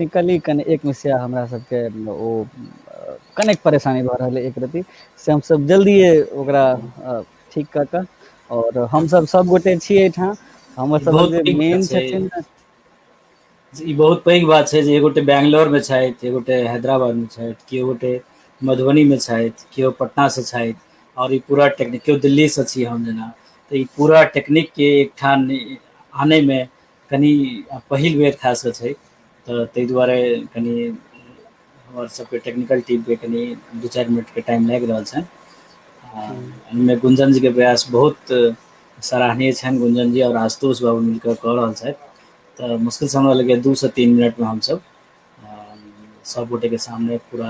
Technically कने एक मिसिया हमरा सबके ओ कनेक परेशानी भऽ रहल है एक रति से हम सब जल्दिए ओकरा ठीक कऽ कऽ और हम सब गोटे छियै एहिठाम हमर ई सबक बहुत जे पैघ बात मेन छै। छथिन। ई बहुत पैघ बात छै जे एगोटे बैंगलोरमे छथि, एगोटे हैदराबादमे छथि, केओ गोटे मधुबनीमे छथि, केओ पटनासँ छथि, आओर ई पूरा टेक्निक केओ दिल्लीसँ छी हम जेना, तऽ ई पूरा टेक्निकके एकठाम आनैमे कनि पहिल बेर खास कऽ छै, तऽ ताहि दुआरे कनि हमर सबके टेक्निकल टीमके कनि 2-4 मिनटके टाइम लागि रहल छनि। एहिमे गुंजन जीके प्रयास बहुत सराहनीय छनि। गुंजन जी और आशुतोष बाबू मिलकर कऽ रहल छथि, तऽ मुश्किलसँ हमरा लगैए 2 से 3 मिनटमे हमसब सब गोटेके सामने पूरा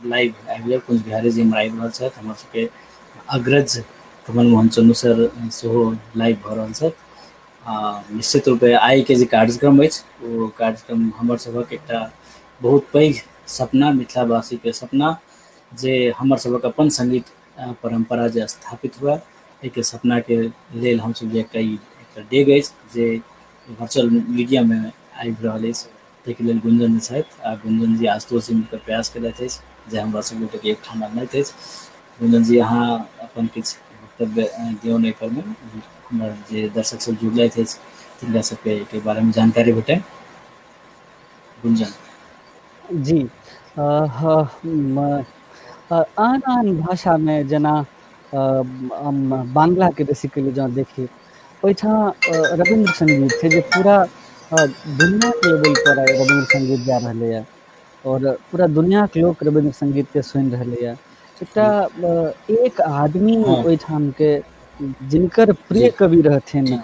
लाइव आबि जायब। कुंज बिहारी जी हमर आबि रहल छथि, हमर सबके अग्रज कमल मोहन चन्नू सर सेहो लाइव भऽ रहल छथि। निश्चित रूपे आइके जे कार्यक्रम अछि ओ कार्यक्रम हमर सभक एकटा बहुत पैघ सपना, मिथिलावासीके सपना, जे हमर सभक अपन संगीत परम्परा जे स्थापित हुए, एहिके सपनाके लेल हमसब जे एकटा डेग अछि जे वर्चुअल मीडियामे आबि रहल अछि, ताहिके लेल गुंजन जी छथि आ गुंजन जी आशुतोष जी मिलकर प्रयास केलथि अछि जे हमरा सब गोटेके एकठाम आनैत अछि। गुंजन जी अहाँ अपन किछु वक्तव्य दियौन एहिपरमे, हमर जे दर्शक सब जुड़लथि अछि तिनका सबके एहिके बारेमे जानकारी भेटै। गुंजन जी आन आन भाषामे जेना बांग्लाके बेसिकली जँ देखी ओहिठाम रविन्द्र संगीत छै जे पूरा दुनियाके लेवल पर आइ रविन्द्र संगीत जा रहलैए और पूरा दुनियाके लोक रविन्द्र संगीतके सुनि रहलैए। एकटा एक आदमी हाँ ओहिठाम के जिनकर प्रिय जी कवि रहथिन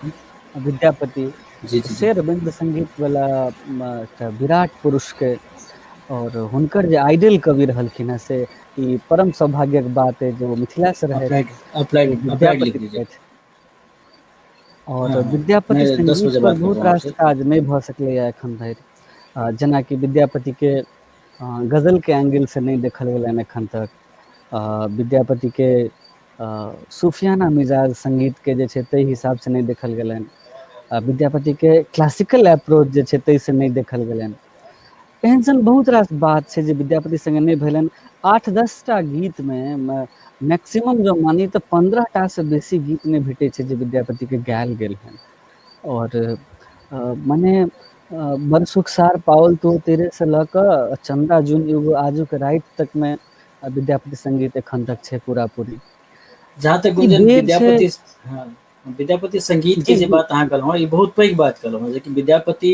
विद्यापति, जी जी जी से रविन्द्र संगीत वाला एकटा विराट पुरुषके और हुनकर जे आइडल कवि रहलखिन हेँ से ई परम सौभाग्यक बात अइ जे ओ मिथिलासँ रहथि, अप्लाइड ओ अप्लाइड लिख विद्यापति दीजिए। छथि। और हाँ हाँ विद्यापति मैं 10 संगीत बजे पर बात करता बहुत हूँ रास आपसे। काज नहि भऽ सकलैए एखन धरि, जेनाकि विद्यापति के गजल के एंगल से नहीं देखल गेलनि एखन तक। विद्यापति के सूफियाना मिजाज संगीत के जे छै ताहि हिसाब से नहीं देखल गेलनि। विद्यापति के क्लासिकल अप्रोच जे छै ताहि से नहीं देखल गेलनि। एहन सन बहुत रास बात छै जे विद्यापति संगे नहि भेलनि। 8-10 टा गीत मे मैक्सिमम जो मानी तऽ 15 टा से बेसी गीत नहि भेटै छै जे विद्यापति के गायल गेल हन। और मने बड़ सुखसार पाओल तो तेरे से लऽ कऽ चन्दा जुन एगो आजुक राति तक मे विद्यापति संगीत एखन तक छै पूरा पूरी। जहाँ तक ई गुंजन बेर छै। विद्यापति, हाँ, विद्यापति संगीत के जी जे जी बात अहाँ कहलहुँ ई बहुत पैघ बात कहलहुँ हँ, जे कि विद्यापति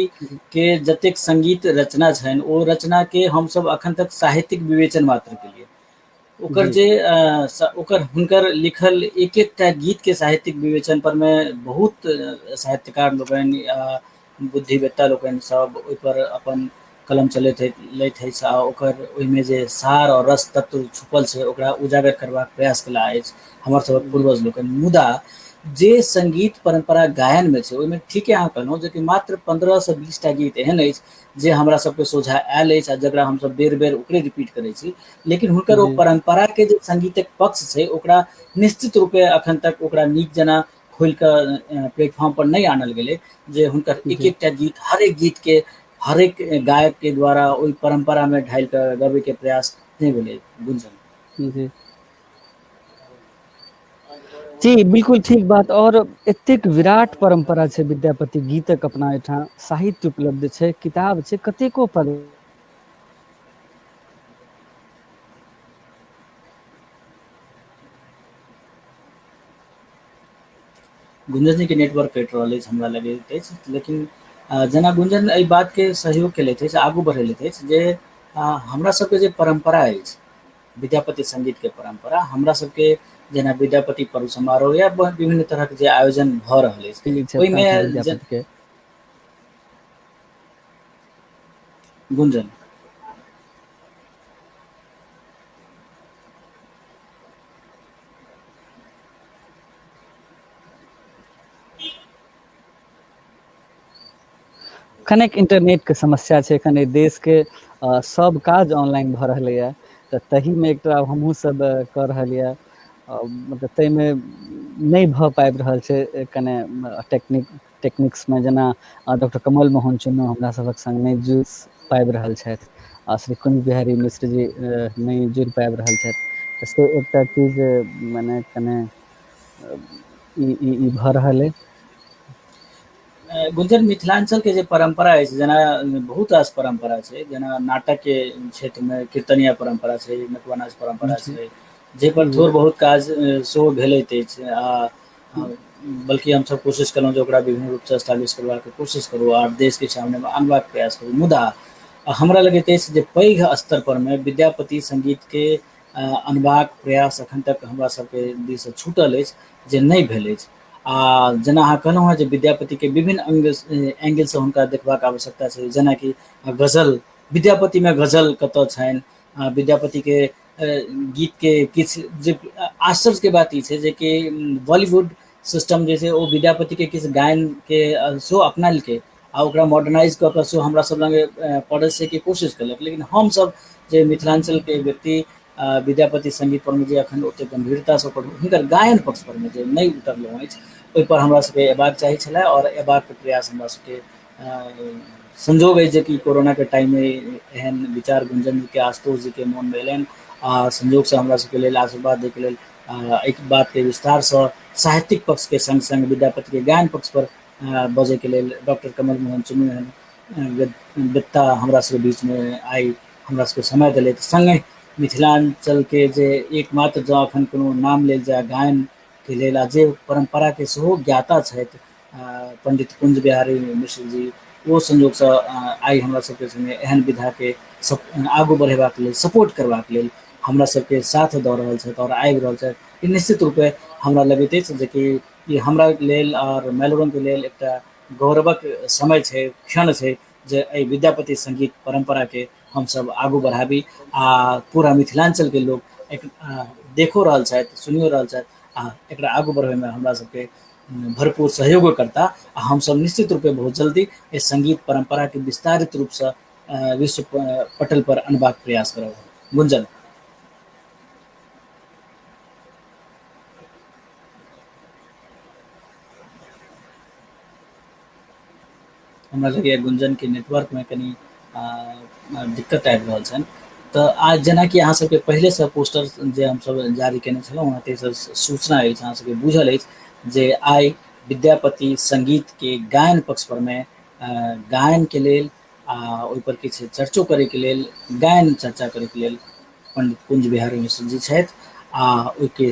के जतेक संगीत रचना छनि ओ रचना के हमसब अखन तक साहित्यिक विवेचन मात्र केलियै। ओकर जी जे ओकर हुनकर लिखल एक एकटा गीतके साहित्यिक विवेचन परमे बहुत साहित्यकार लोकनि या बुद्धिवेत्ता लोकनि सब ओहिपर अपन कलम चलैत अछि आ ओकर ओहिमे जे सार और रस तत्व छुपल छै ओकरा उजागर करबाक प्रयास कयला अछि हमर सबक जी पूर्वज लोकनि। मुदा जे संगीत परम्परा गायनमे छै ओहिमे ठीके अहाँ कहलहुँ जे कि मात्र 15 से 20 टा गीत एहन अछि जे हमरा सबके सोझा आयल अछि आ जकरा हमसब बेर बेर ओकरे रिपीट करै छी, लेकिन हुनकर ओ जी परम्पराके जे संगीतक पक्ष छै ओकरा निश्चित रूपे अखन तक ओकरा नीक जेना खोलि कऽ प्लेटफॉर्म पर नहि आनल गेलै, जे हुनकर एक जी एकटा गीत हरेक गीतके हरेक गायकके द्वारा ओहि परम्परामे ढालि कऽ गबैके प्रयास नहि भेलै। गुंजन जी जी बिल्कुल ठीक बात। और एतेक विराट परंपरा छै विद्यापति गीतक अपना एहिठाम, साहित्य उपलब्ध छै, किताब छै, कतेको पद गुंजन जी के नेटवर्क कटि रहल अछि हमरा लगैत अछि, लेकिन जेना गुंजन एहि बातके सहयोग केलथि अछि, आगू बढ़ेलथि अछि जे हमरा सबके जे परम्परा अछि विद्यापति संगीतके परम्परा, हमरा सबके जेना विद्यापति पर्व समारोह या विभिन्न तरहक जे आयोजन भऽ रहल अछि छै अपना ओहिमे एहिठाम विद्यापति के। गुंजन कनेक इंटरनेटके समस्या छै एखन एहि देशके, सब काज ऑनलाइन भऽ रहलैए तऽ ताहिमे एकटा हमहूँ सब कऽ रहल यए, मतलब ताहिमे नहि भऽ पाबि रहल छै कने टेक्निक्समे, जेना डॉक्टर कमल मोहन चुन्नू हमरा सभक संग नहि जुड़ि पाबि रहल छथि आ श्री कुंज बिहारी मिश्र जी नहि जुड़ि पाबि रहल छथि, तऽ से एकटा चीज मने कने ई भऽ रहल अइ। गुंजन, मिथिलांचल के जे परंपरा अछि, जेना बहुत रास परंपरा छै, जेना नाटक के क्षेत्र में कीर्तनीय परंपरा छै, नटवनाच परंपरा जी छै, जे पर जी थोड़ बहुत काज सेहो भेलैत अछि, आ बल्कि हमसब कोशिश केलहुँ जे ओकरा विभिन्न रूपसँ स्टैब्लिश करबाक कोशिश करू आओर देशके सामने आनबाक प्रयास करू। मुदा हमरा लगैत अछि जे पैघ स्तर पर में विद्यापति संगीतके अनबाक प्रयास एखन तक हमरा सबके दिससँ छूटल अछि, जे नहि भेल अछि। आ जेना अहाँ कहलहुँ हेँ जे विद्यापतिके विभिन्न एंगलसँ हुनका देखबाक आवश्यकता छै, जेनाकि गजल, विद्यापतिमे गजल कतऽ छनि, विद्यापतिके गीतके किछु जे आश्चर्यके बात ई छै जे कि बॉलीवुड सिस्टम जे छै ओ विद्यापतिके किछु गायनके सेहो अपनायलकै आ ओकरा मॉडर्नाइज कऽ कऽ सेहो हमरा सब लग परसैके कोशिश केलक, लेकिन हमसब जे मिथिलांचलके व्यक्ति विद्यापति संगीत परमे जे एखन ओतेक गम्भीरतासँ हुनकर गायन पक्ष परमे जे नहि उतरलहुँ अछि, ओहिपर हमरा सबके अयबाक चाही छलै, आओर अयबाक प्रयास हमरा सबके संजोग अछि जे कि कोरोनाके टाइममे एहन विचार गुंजन जीके, आशुतोष जीके मोनमे एलनि आ संजोगसँ हमरा सबके लेल आशीर्वाद दैके लेल एहि बातके विस्तारसँ साहित्यिक पक्षके सङ्ग सङ्ग विद्यापतिके गायन पक्ष पर बजैके लेल डॉक्टर कमल मोहन चुनू एहन वक्ता हमरा सबके बीचमे आइ हमरा सबके समय देलथि। सङ्गे मिथिलांचलके जे एकमात्र जँ एखन कोनो नाम लेल जाय गायनके लेल आ जे परम्पराके सेहो ज्ञाता छथि पंडित कुंज बिहारी मिश्र जी, ओ संजोगसँ आइ हमरा सबके सङ्गे एहन विधाके आगू बढ़ेबाक लेल, सपोर्ट करबाक लेल हमरा सबके साथ दऽ रहल छथि आओर आबि रहल छथि। ई निश्चित रूपे हमरा लगैत अछि जेकि ई हमरा लेल आओर मेलबर्नके लेल एकटा गौरवक समय छै, क्षण छै, जे एहि विद्यापति संगीत परम्पराके हमसब आगू बढ़ाबी आ पूरा मिथिलांचलके लोक देखो रहल छथि, सुनियो रहल छथि आ एकरा आगू बढ़बैमे हमरा सबके भरपूर सहयोगो करता आ हमसब निश्चित रूपे बहुत जल्दी एहि संगीत परम्पराके विस्तारित रूपसँ विश्व पटल पर अनबाक प्रयास करब। गुंजन, हमरा लगैए गुंजनके नेटवर्कमे कनि दिक्कत आबि रहल छनि, तऽ आज जेनाकि अहाँ सबके पहिलेसँ पोस्टर जे हमसब जारी कयने छलहुँ हेँ ताहिसँ सूचना अछि, अहाँ सबके बुझल अछि जे आइ विद्यापति संगीतके गायन पक्ष परमे गायनके लेल आ ओहिपर किछु चर्चो करैके लेल, गायन चर्चा करैके लेल पंडित कुंज बिहारी मिश्र जी छथि आ ओहिके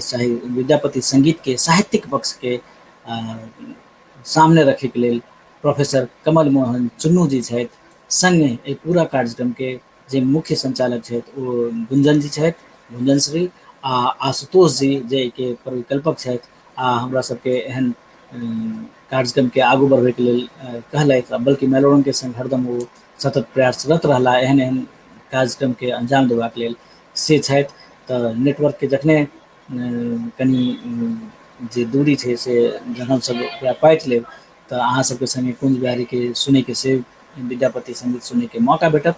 विद्यापति संगीतके साहित्यिक पक्षके सामने रखैके लेल प्रोफेसर कमल मोहन चुन्नू जी छथि। संगे एहि पूरा कार्यक्रमके जे मुख्य संचालक छथि ओ गुंजन जी छथि, गुंजन श्री आ आशुतोष जी जे एहिके परिकल्पक छथि आ हमरा सबके एहन कार्यक्रमके आगू बढ़बैके लेल कहलथि, बल्कि मेलोडनके संग हरदम ओ सतत प्रयासरत रहला एहन एहन कार्यक्रमके अंजाम देबाक लेल से छथि। तऽ नेटवर्कके जखने कनि जे दूरी छै से जखन हमसब ओकरा पाटि लेब तऽ अहाँ सबके संगे कुंज बिहारीके सुनैके से विद्यापति संगीत सुनैके मौका भेटत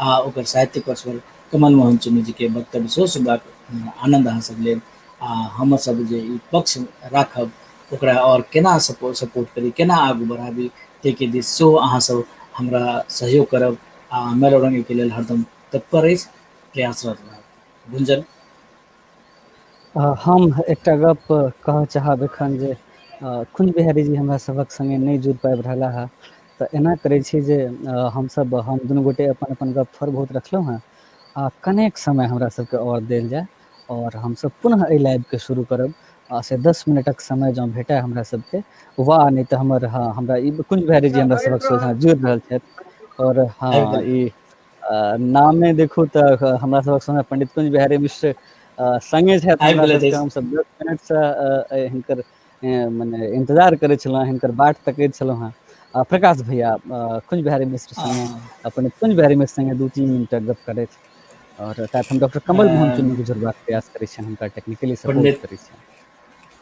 आ ओकर साहित्यिक पक्ष पर कमल मोहन चुन्नू जीके वक्तव्य सेहो सुनबाक आनन्द अहाँ सब लेब आ हमरसभ जे ई पक्ष राखब ओकरा आओर केना सपोर्ट करी, केना आगू बढ़ाबी, ताहिके दिस सेहो अहाँसभ हमरा सहयोग करब आ मेलोडीके लेल हरदम तत्पर अछि, प्रयासरत रहब। गुंजन, हम एकटा गप कहऽ चाहब एखन जे कुंज बिहारी जी हमरा सभक संगे नहि जुड़ि पाबि रहला हँ, तऽ एना करै छी जे हम दुनू गोटे अपन अपन गप थोड़ बहुत रखलहुँ हेँ आ कनेक समय हमरा सबके आओर देल जाय आओर हमसब पुनः एहि लाइवके शुरू करब से 10 मिनटक समय जँ भेटय हमरा सबके, वा नहि तऽ हमरा ई कुंज बिहारी जी हमरा सबक सोझाँ जुड़ि रहल छथि आओर आबि हँ गेल ई नामे देखू तऽ हमरा सबक समय पंडित कुंज बिहारी मिश्र संगे छथि आबि हमरा गेलथि सबके, अछि। हमसब 10 मिनटसँ हिनकर मने इंतजार करै छलहुँ, हिनकर बाट तकैत छलहुँ हेँ प्रकाश भैया कुंज बिहारी मिश्र संगे अपन कुंज बिहारी मिश्र संगे 2-3 मिनटक गप करैथ और साथ हम डॉक्टर कमल मोहन चुन्नू के जोड़बाक प्रयास करै छियनि, हुनका टेक्निकली सपोर्ट पंडित, करै छियनि।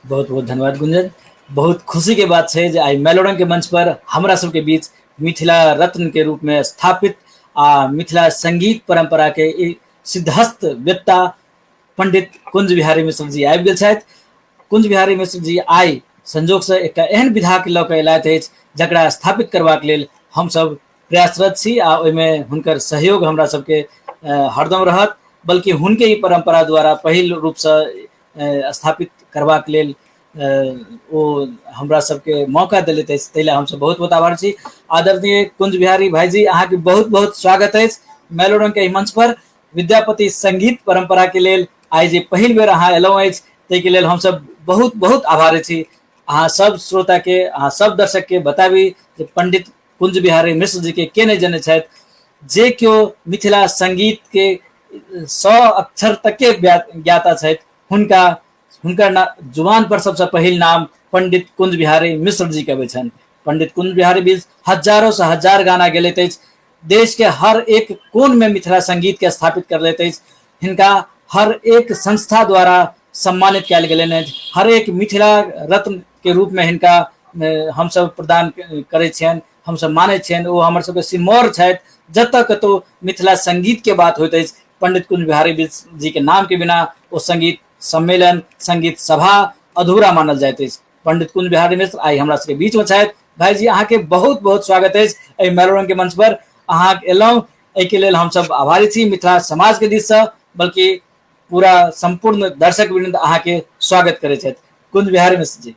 बहुत बहुत धन्यवाद गुंजन। बहुत खुशी के बात छै जे आइ मेलोडन के मंच पर हमरा सबके बीच मिथिला रत्न के रूप में स्थापित आ मिथिला संगीत परंपरा के ई सिद्धहस्त वेत्ता पंडित कुंज बिहारी मिश्र जी आबि गेल छथि। कुंज बिहारी मिश्र जी आइ संजोगसँ एकटा एहन विधाके लऽ कऽ अयलथि अछि जकरा स्थापित करबाक लेल हमसभ प्रयासरत छी आ ओहिमे हुनकर सहयोग हमरा सबके हरदम रहत, बल्कि हुनके ई परंपरा द्वारा पहिल रूपसँ स्थापित करबाक लेल ओ हमरा सबके मौका देलथि अछि, ताहि लेल हमसब बहुत बहुत आभारी छी। आदरणीय कुंज बिहारी भाईजी, अहाँके बहुत बहुत स्वागत अछि मेलोडन के मंच पर। विद्यापति संगीत परंपरा के लेल आइ जे पहिल बेर अहाँ एलहुँ अछि, ताहिके लेल हमसब बहुत बहुत आभारी छी। अहाँ सब श्रोता के, अहाँ सब दर्शक के बताबी जे पंडित कुंज बिहारी मिश्र जी के नहीं जनै छथि। जे केओ मिथिला संगीत के 100 अक्षर तक के ज्ञाता छथि, हुनका हुनकर जुबान पर सबसे पहिल नाम पंडित कुंज बिहारी मिश्र जी के अबै छनि। पंडित कुंज बिहारी मिश्र हजारों से हजार गाना गेलैत अछि, देश के हर एक कोन में मिथिला संगीत के स्थापित करलैत अछि। हिनका हर एक संस्था द्वारा सम्मानित कयल गेलनि अछि। हर एक मिथिला रत्न के रूप में हिनका हमसब प्रदान करै छियनि, हमसब मानै छियनि। ओ हमर सबके सिरमौर छथि, जतऽ कतौ मिथिला संगीत के बात होइत अछि, पंडित कुंज बिहारी मिश्र जी के नाम के बिना ओ संगीत सम्मेलन, संगीत सभा अधूरा मानल जाइत अछि। पंडित कुंज बिहारी मिश्र आइ हमरा सबके बीच में छथि। भाईजी, अहाँके बहुत बहुत स्वागत अछि एहि मेलोडन के मंच पर। अहाँ एलहुँ, एहिके लेल हमसब आभारी छी मिथिला समाज के दिस से, बल्कि पूरा संपूर्ण दर्शक वृंद अहाँके स्वागत करै छथि। कुंज बिहारी मिश्र जी।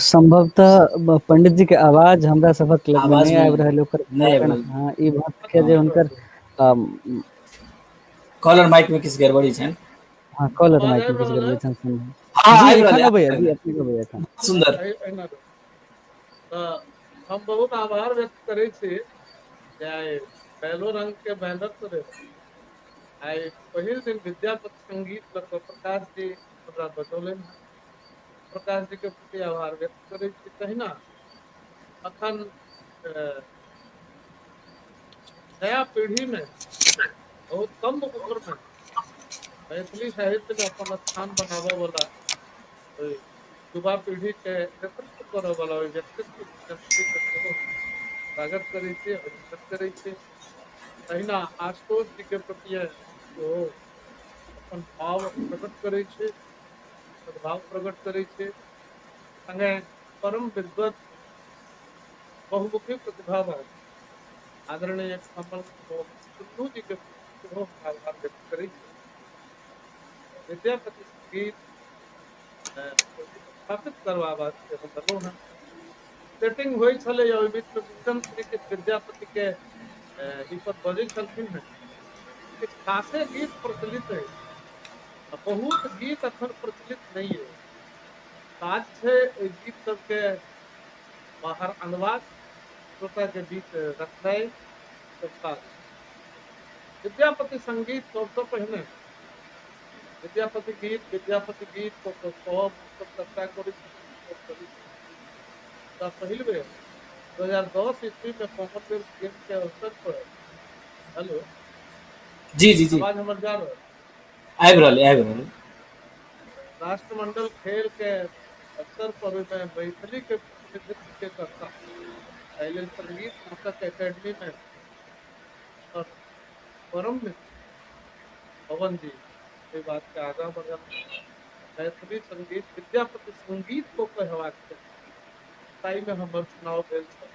संभवतः पंडित जी के आवाज हमरा सबक लग में आवाज नहीं में आबि रहल, ओकर नहीं कारण आबि हाँ ई बात के जे हुनकर कॉलर माइक में किछु गड़बड़ी छनि। हाँ कॉलर आवाज माइक में आबि किछु रहल गड़बड़ी है? हाँ, छनि जी। आबि रहल एखन है, अबैया आबि रहल जी, है। अपने अबैया एखन। सुंदर। हम बहुत आभार व्यक्त करै छी जे आइ पहलो रंग के मेहनत रहे। आइ पहिल दिन विद्यापति संगीत लऽ कऽ प्रकाश जी हमरा बतौलनि हैं, प्रकाश जी के प्रति आभार व्यक्त करै छी। तहिना अखन नया पीढ़ी में बहुत कम उम्र में मैथिली साहित्य में अपन स्थान बनाबऽ वाला युवा पीढ़ी के नेतृत्व करऽ वाला व्यक्तित्व के सेहो स्वागत करै छी, अभिनंदन करै छी। तहिना आशुतोष जी के प्रति सेहो अपन भाव प्रकट करै छी, सद्भाव प्रकट करै छी। संगे परम विद्वत, बहुमुखी प्रतिभावान आदरणीय कमल कुल्लू जी के प्रति सेहो हम आभार व्यक्त करै छी। विद्यापति संगीत स्थापित करबा वास्ते हम एलहुँ हैं। सेटिंग होइ छलै, ओहि बीच में गुंजन श्री विद्यापति के ई पर बजै छलखिन हैं। किछु खासे गीत प्रचलित है, बहुत गीत अखन प्रचलित नहीं है। काज छै एहि गीत सबके बाहर अनबाक, श्रोता के बीच रखनाइ सब काज। विद्यापति संगीत सबसँ पहिने विद्यापति गीत को तो सब हमसब चर्चा करै छी। पहिल बेर 2010 ईस्वी में कॉमनवेल्थ गेम के अवसर पर, हेलो जी जी जी, आवाज हमर जा रहल? आबि रहल है, आबि रहल है। राष्ट्रमंडल खेल के अवसर पर मैथिली के प्रतिनिधित्व के करता एहि लेल संगीत नाटक एकेडमी में परम मित्र पवन जी ये बात के आगाँ बढ़ा, मैथिली संगीत विद्यापति संगीत को कहवाक चाही। ताई में हमर चुनाव भेल छल।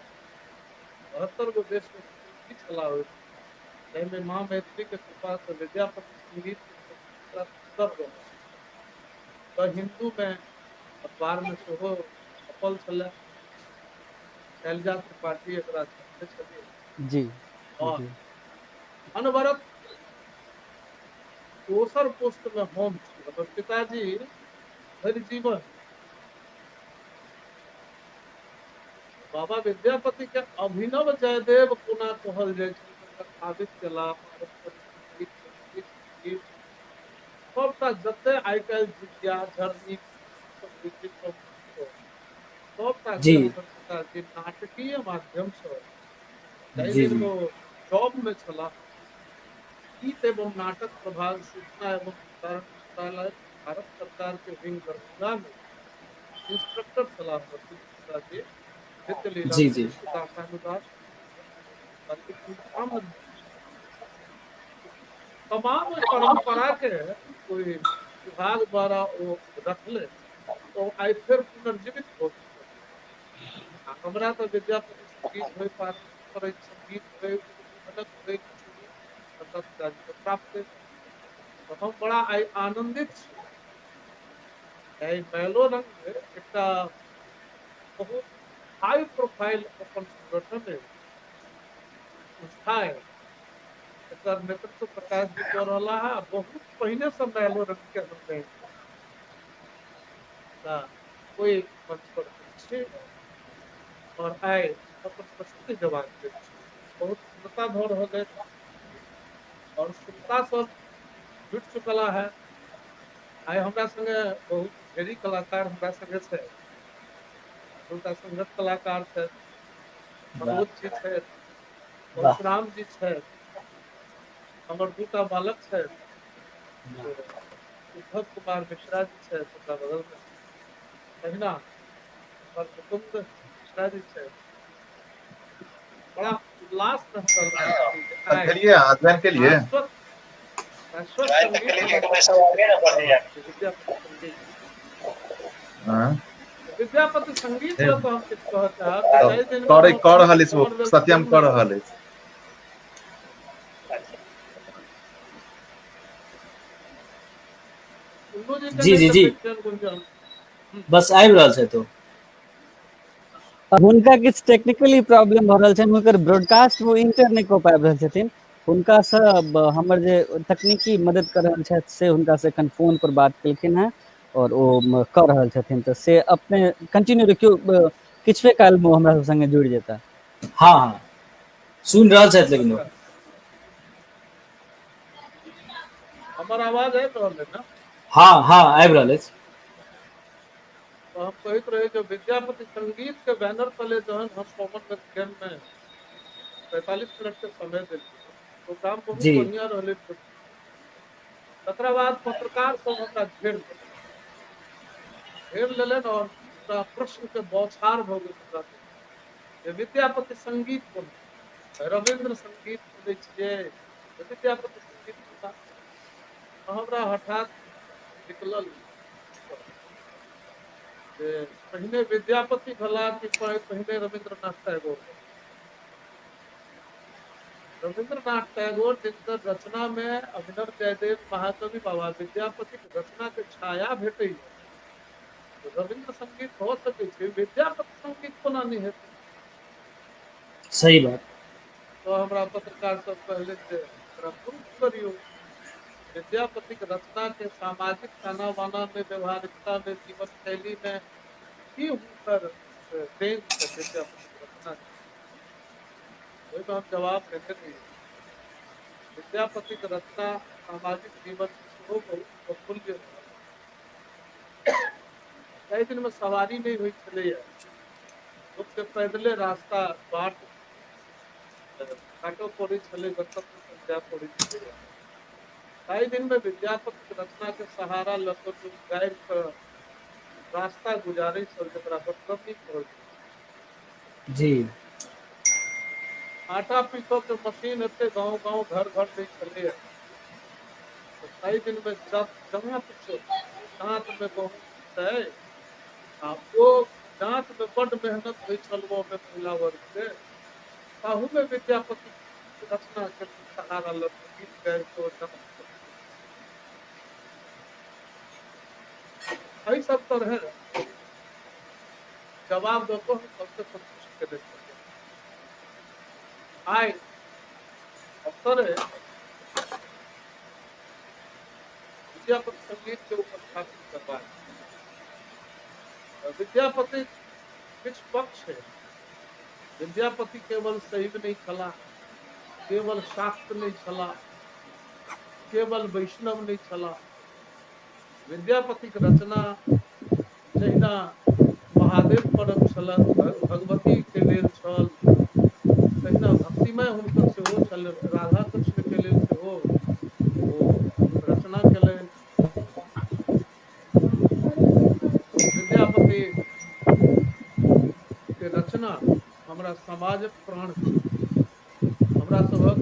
72 गो देश में प्रतिनिधि छला, जाहिमे माँ मैथिली के कृपा से विद्यापति संगीत के सुंदर रहल। तऽ हिंदू में अखबार में सेहो छपल छलै, शैलजा त्रिपाठी एकरा छपने छलियै। जी और जी अनवरत दोसर पोस्ट में हम छी। हमर पिताजी भरि जीवन बाबा विद्यापति के अभिनव जयदेव कोना कहल जाय छल, स्थापित केला। पारंपरिक संगीत, मैथिली संगीत सबटा जते आइ काल्हि जितिया झरनी सबटा जी के हमर पिताजी नाटकीय माध्यम से, जाहि जी दिन जी, ओ जॉब में छला, गीत एवं नाटक प्रभाग सूचना एवं प्रसारण मंत्रालय भारत सरकार के विंग दरभंगा में इंस्ट्रक्टर सलाहपति जी नित्य लीला जी जी विशिष्ट दासानुदास काम तमाम ओहि परंपरा के कोई विभाग द्वारा वो रखले तो आई फिर पुनर्जीवित हो हमरा तो विद्यापति संगीत होय पारंपरिक संगीत होय अलग होय किछु भी मतलब प्राप्त तो हम बड़ा आनंदित छी मैलो रंग में एक बहुत हाई प्रोफाइल अपन संगठन है संस्था है एकर नेतृत्व प्रकाश जी कर रहा है बहुत पहले से मैलो रंग के हमने कोई मंच पर छे और आए अपन प्रस्तुति जवाब दे बहुत उन्नता भ रहा है और श्रोता सब जुट चुकल है आइ हमरा संगे बहुत ढेरी कलाकार हमरा संगे छै दूटा संगत कलाकार छै वाह मनोज जी छै वाह परशुराम जी छै हमर दूटा बालक छै उद्धव कुमार मिश्रा जी छै हमरा बगल में तहिना हमर मुकुंद मिश्रा जी छै बड़ा उल्लास में हम रहल छी आइ के लिए अध्ययन के लिए शाश्वत शाश्वत संगीत विद्यापति संगीत हाँ विद्यापति संगीत ए, में तो हम किछ कह चाहब तो जाहि दिन में कर हम कर रहल अछि वो कॉमनवेल्थ सत्यम गेम कर में रहल अछि कुल्लू जी के जी नहीं जी जी देखै छियनि गुंजन बस आबि रहल छै तो हुनका किछु टेक्निकली प्रॉब्लम भऽ रहल छनि हुनकर ब्रॉडकास्ट वो इंटर नहि कऽ पाबि रहल छथिन हुनकासँ हमर जे तकनीकी मदद कर रहल छथि से हुनकासँ एखन फोन पर बात केलखिन हेँ और ओ कऽ रहल छथिन तऽ से अपने कंटिन्यू रखियौ किछुए कालमे ओ हमरा संगे जुड़ि जेता हाँ हाँ सुनि रहल छथि लेकिन ओ हमर आवाज आबि रहल है ना हाँ हाँ आबि रहल अछि तो हम कहते रहे जो विद्यापति संगीत के बैनर तले जहन हम कॉमनवेल्थ गेम में 45 मिनट के समय देलिए तो काम बहुत जी बढ़िया रहे तकरा बाद पत्रकार सब हमरा घेर लेलन और पूरा प्रश्न के बौछार भ गेल हमरा जे विद्यापति संगीत कोन रविंद्र संगीत सुनै छियै विद्यापति संगीत हमरा हठात निकलल पहिने विद्यापति भला कि पहिने रविंद्रनाथ टैगोर रविंद्रनाथ टैगोर जिनकर रचना में अभिनव जयदेव महाकवि बाबा विद्यापति के रचना के छाया भेटे तो रविंद्र संगीत हो सके छै विद्यापति संगीत कोना नहीं हेतै सही बात तो हमरा पत्रकार सब कहले जे प्रूफ करियो विद्यापति के रचना के सामाजिक ताना बाना में व्यवहारिकता में जीवन शैली में की हुनकर देन छै विद्यापति के रचना ओहि में हम जवाब देते रही विद्यापति के रचना सामाजिक जीवन सेहो बहुत बहुमूल्य कई दिन में सवारी नहीं हुई चले लोग के पैदले रास्ता बाट काटो पड़ी चले गंतव्य तक जा पड़ी चले कई दिन में विद्यापति के रचना के सहारा लग गाय रास्ता गुजारे सब जरा गंतव्य पहुंच जी आटा पीसो के मशीन एते गांव गांव घर घर नहीं चले तो कई दिन में जहाँ पीछो दांत में बहुत है वो दांत में बड़ मेहनत हुई छलबो में महिला वर्ग के ताहू में विद्यापति रचना के सहारा लग गीत गाय तो यही सब तरह जवाब दो तो हम सबसे संतुष्ट कर आए अवसर है विद्यापति संगीत के ऊपर स्थापित करवाए विद्यापति किस पक्ष है विद्यापति केवल शैव नहीं चला केवल शाक्त नहीं चला केवल वैष्णव नहीं चला विद्यापति की रचना जहिना महादेव परम छल भगवती के लेल छल तहिना भक्तिमय हुनकर सेहो छल राधा कृष्ण के लेल सेहो ओ रचना केलनि रहना हमरा समाज प्राण छी, हमरा सबक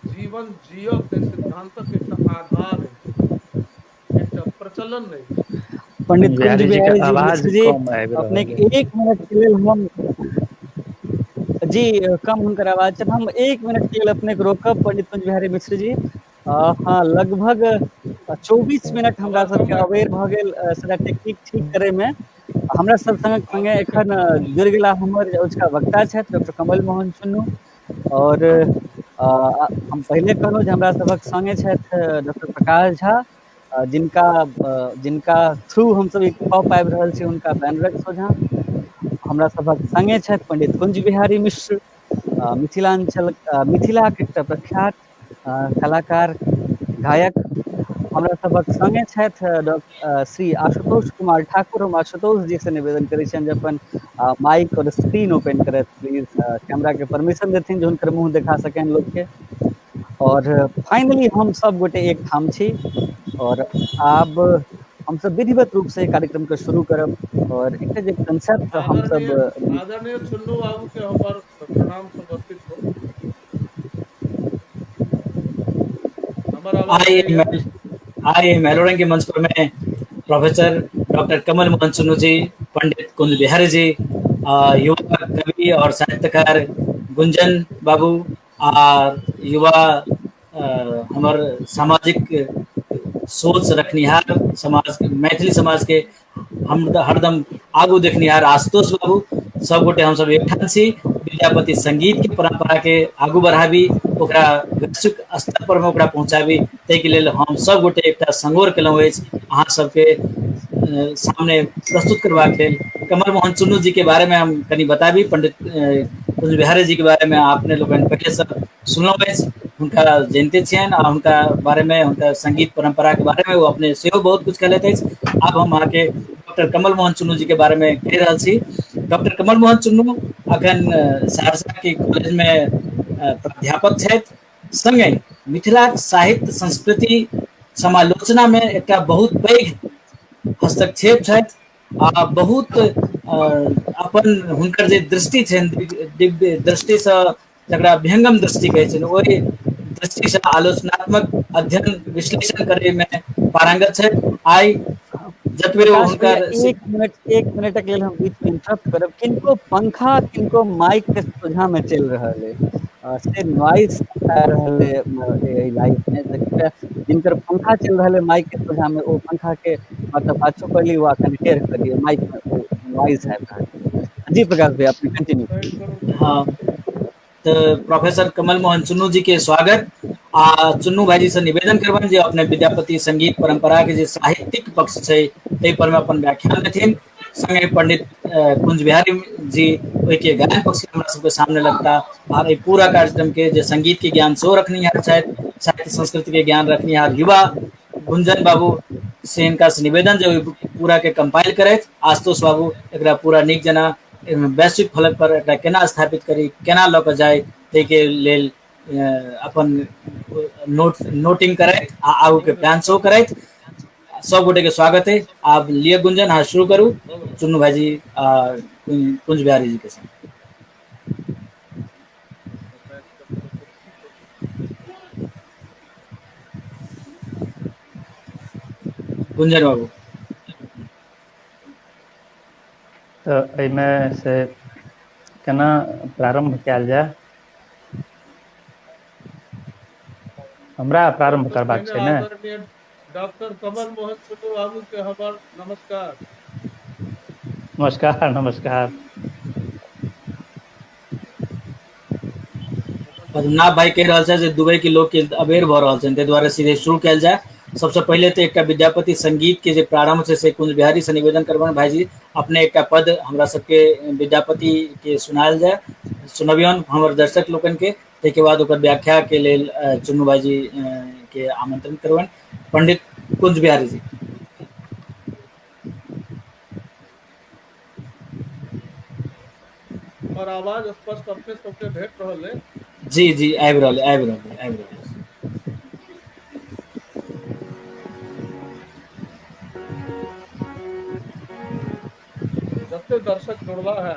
जीवन जियब के सिद्धांतक एकटा आधार है, एकटा प्रचलन है। पंडित कुंज बिहारी जी के बिहारी जी आवाज मिश्र जी कम आबि अपने रहल के एक मिनट के लिए हम जी कम हुनकर आवाज छै, हम एक मिनट के लिए अपने के रोकब पंडित कुंज बिहारी मिश्र जी। हाँ, लगभग 24 मिनट हमरा आवाज कम सबके आबि अबेर रहल भऽ गेल सारा टेक्निक ठीक करे में। हमरा सब संगे एखन जुड़ि गेला हमर ओझका वक्ता छथि डॉक्टर कमल मोहन चुन्नू, और हम पहले कहलहुँ जे हमरा सभक संगे छथि डॉक्टर प्रकाश झा, जिनका थ्रू हमसब ई कऽ पाबि रहल छी हुनका बैनरक सोझा। हमरा सभक संगे छथि पंडित कुंज बिहारी मिश्र, मिथिलाक एकटा प्रख्यात कलाकार, गायक। हमरा सभक संगे छथि श्री आशुतोष कुमार ठाकुर। हम आशुतोष जी से निवेदन करै छियनि जे अपन माइक और स्क्रीन ओपन करैत प्लीज, कैमरा के परमिशन देथिन जे हुनकर मुंह देखा सकनि लोग के। और फाइनली हम सब गोटे एक ठाम छी, और आब हम सब विधिवत रूप से कार्यक्रम के शुरू करब। और एकटा जे कंसेप्ट हम सब आदरणीय चुन्नू बाबू के हमर प्रणाम समर्पित हो। हमर आवाज आइए जाइए? आइए मेलोडिंग के मंच पर मैं प्रोफेसर डॉक्टर कमल मोहन चुन्नू जी, पंडित कुंज बिहारी जी, युवा कवि और साहित्यकार गुंजन बाबू, और युवा हमर सामाजिक सोच रखनिहार, मैथिली समाज के हम हरदम आगू देखनिहार आशुतोष बाबू, सब गोटे हम सब एकठाम छी। विद्यापति संगीत के परंपरा के आगू बढ़ाबी, ओकरा वैश्विक स्तर पर में ओकरा पहुंचाबी, ताहि लेल हम सब गोटे एकटा संगोर केलहुँ अछि अहाँ सबके सामने प्रस्तुत करबाक लेल। कमल मोहन चुन्नू जी के बारे में हम कनी बताबी। पंडित कुंज बिहारी जी के बारे में आपने लोग पहले से सुनलहुँ अछि, हुनका जानते छियनि, आ हुनका बारे में, हुनका संगीत परंपरा के बारे में वो अपने सेहो बहुत कुछ कहलैत अछि। आब हम अहाँके डॉक्टर कमल मोहन चुन्नू जी के बारे में कहि रहल छी। डॉक्टर कमल मोहन चुन्नू अखन सहरसा के कॉलेज में प्राध्यापक छथि, संगे मिथिलाक साहित्य संस्कृति समालोचना में एकटा बहुत पैघ हस्तक्षेप छथि, आ बहुत अपन हुनकर जे दृष्टि छनि, दिव्य दृष्टि से जकरा विहंगम दृष्टि कहै छै, ओहि दृष्टि से आलोचनात्मक अध्ययन विश्लेषण करे में पारंगत छथि। आइ जतबे प्रकाश भैया हुनकर एक मिनटक लेल हम बीच में इंटरप्ट करब। किनको पंखा किनको माइक के सोझा में चल रहल है, से नॉइस आ रहल है लाइव में, जिनकर पंखा चल रहा है माइक के सोझा में, ओ पंखा के मतलब पाछू कर ली, वा कनि टेढ़ कर लियो, माइक में वो नॉइस आ रहा है। जी प्रकाश भैया अपने कंटिन्यू। हाँ, तो प्रोफेसर कमल मोहन चुन्नू जी के स्वागत। आ चुन्नू भाईजी से निवेदन करबनि जे अपने विद्यापति संगीत परंपरा के जे साहित्यिक पक्ष छै ताहि पर में अपन व्याख्यान देथिन। संगे पंडित कुंज बिहारी जी ओहिके गायन पक्ष हमरा सबके सामने लगता, और पूरा कार्यक्रम के जे संगीत के ज्ञान सेहो रखनिहार छथि, साहित्य संस्कृति के ज्ञान रखनिहार युवा गुंजन बाबू से हिनका से निवेदन जे पूरा के कंपाइल करथि। आशुतोष बाबू एकरा पूरा नीक जना वैश्विक फलक पर एकरा केना स्थापित करी, केना लऽ कऽ जाय, ताहिके लेल अपन नोटिंग करथि आ आगू के प्लान शो करथि। सब गोटे के स्वागत है। आप लिए गुंजन, हाँ शुरू करूँ चुन्नू भाईजी कुंज बिहारी जी के साथ। गुंजन बाबू तऽ एहिमे से केना प्रारंभ कयल जाय? हमरा प्रारंभ सबसे करबाक पहिने छै ने? आदरणीय डॉक्टर कमल मोहन चुन्नू बाबू के हमर नमस्कार। नमस्कार नमस्कार। पद्मनाभ भाई कह रहल छै जे दुबई के लोग के अबेर भऽ रहल छै, ताहि दुआरे सीधे शुरू कयल जाय। सबसे पहले तो एकटा विद्यापति संगीत के जे प्रारंभ छै से कुंज बिहारी से निवेदन करबनि भाईजी अपने एकटा पद हमरा सबके विद्यापति के सुनायल जाय, सुनबियौन हमर दर्शक लोकन के। ताहिके बाद ओकर व्याख्या के लेल चुन्नू भाईजी के आमंत्रण करबनि। पंडित कुंज बिहारी जी। हमर आवाज स्पष्ट अपने सबके भेट रहल है? जी जी आबि रहल है, आबि रहल है, आबि रहल है। जते दर्शक जुड़ला है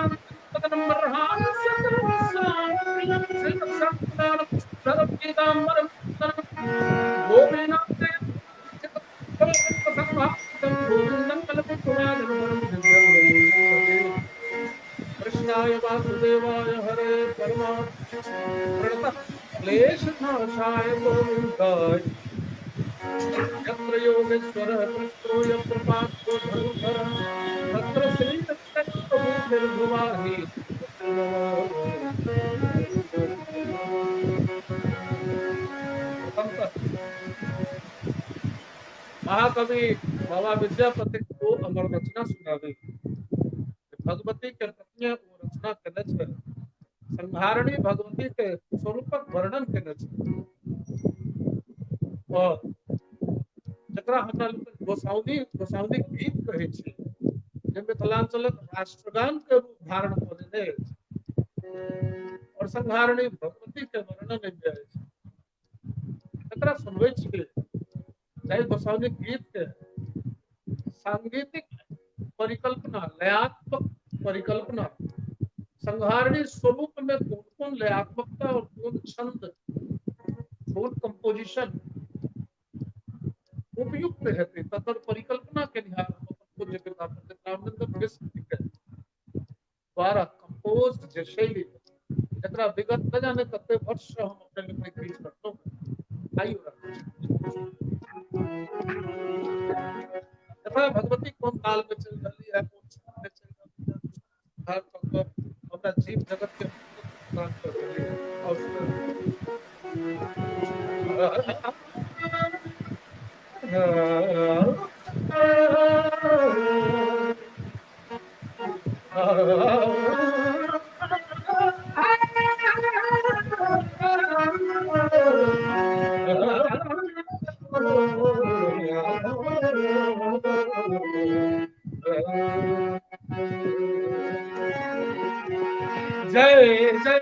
कांतनम बरहान सकलम श्रीमत्संतान पुष्पधर पीतांबरम गोपीनाथ संभाषितम गोविंदम कलपुष्पवादनम दिव्यं कृष्णाय वासुदेवाय हरे परमात्मने क्लेशनाशाय गोविन्दाय यत्र योगेश्वरः कृष्णो यत्र पार्थो धनुर्धरः तत्र श्रीदत्तप्रभुर्निर्भुवाहि महाकवि बाबा विद्यापति को अमर रचना सुनावी भगवती के रत्न वो रचना करने छे संहारणी भगवती के स्वरूपक वर्णन करने छे और जकरा हमरा लोग गोसाउनी गोसाउनी गीत कहे छी जे मिथिलांचलक राष्ट्रगान के रूप धारण करने और संहारणी भगवती के वर्णन में छै जकरा सुनबै छी चाहे गोसाउनी गीत के सांगीतिक परिकल्पना लयात्मक परिकल्पना संहारणी स्वरूप में कौन लयात्मकता और कौन छंद कौन कंपोजिशन उपयुक्त है तथा परिकल्पना के निहार पूज्य पिता पंडित रामचंद्र मिश्र के द्वारा कंपोज जे शैली जकरा विगत न जाने कते वर्ष हम अपने लिखने के करतो आयु तथा भगवती कौन काल में चल रही है कौन समय में चल रही है हर तत्व अपना जीव जगत के प्रदान कर रही है और जय जय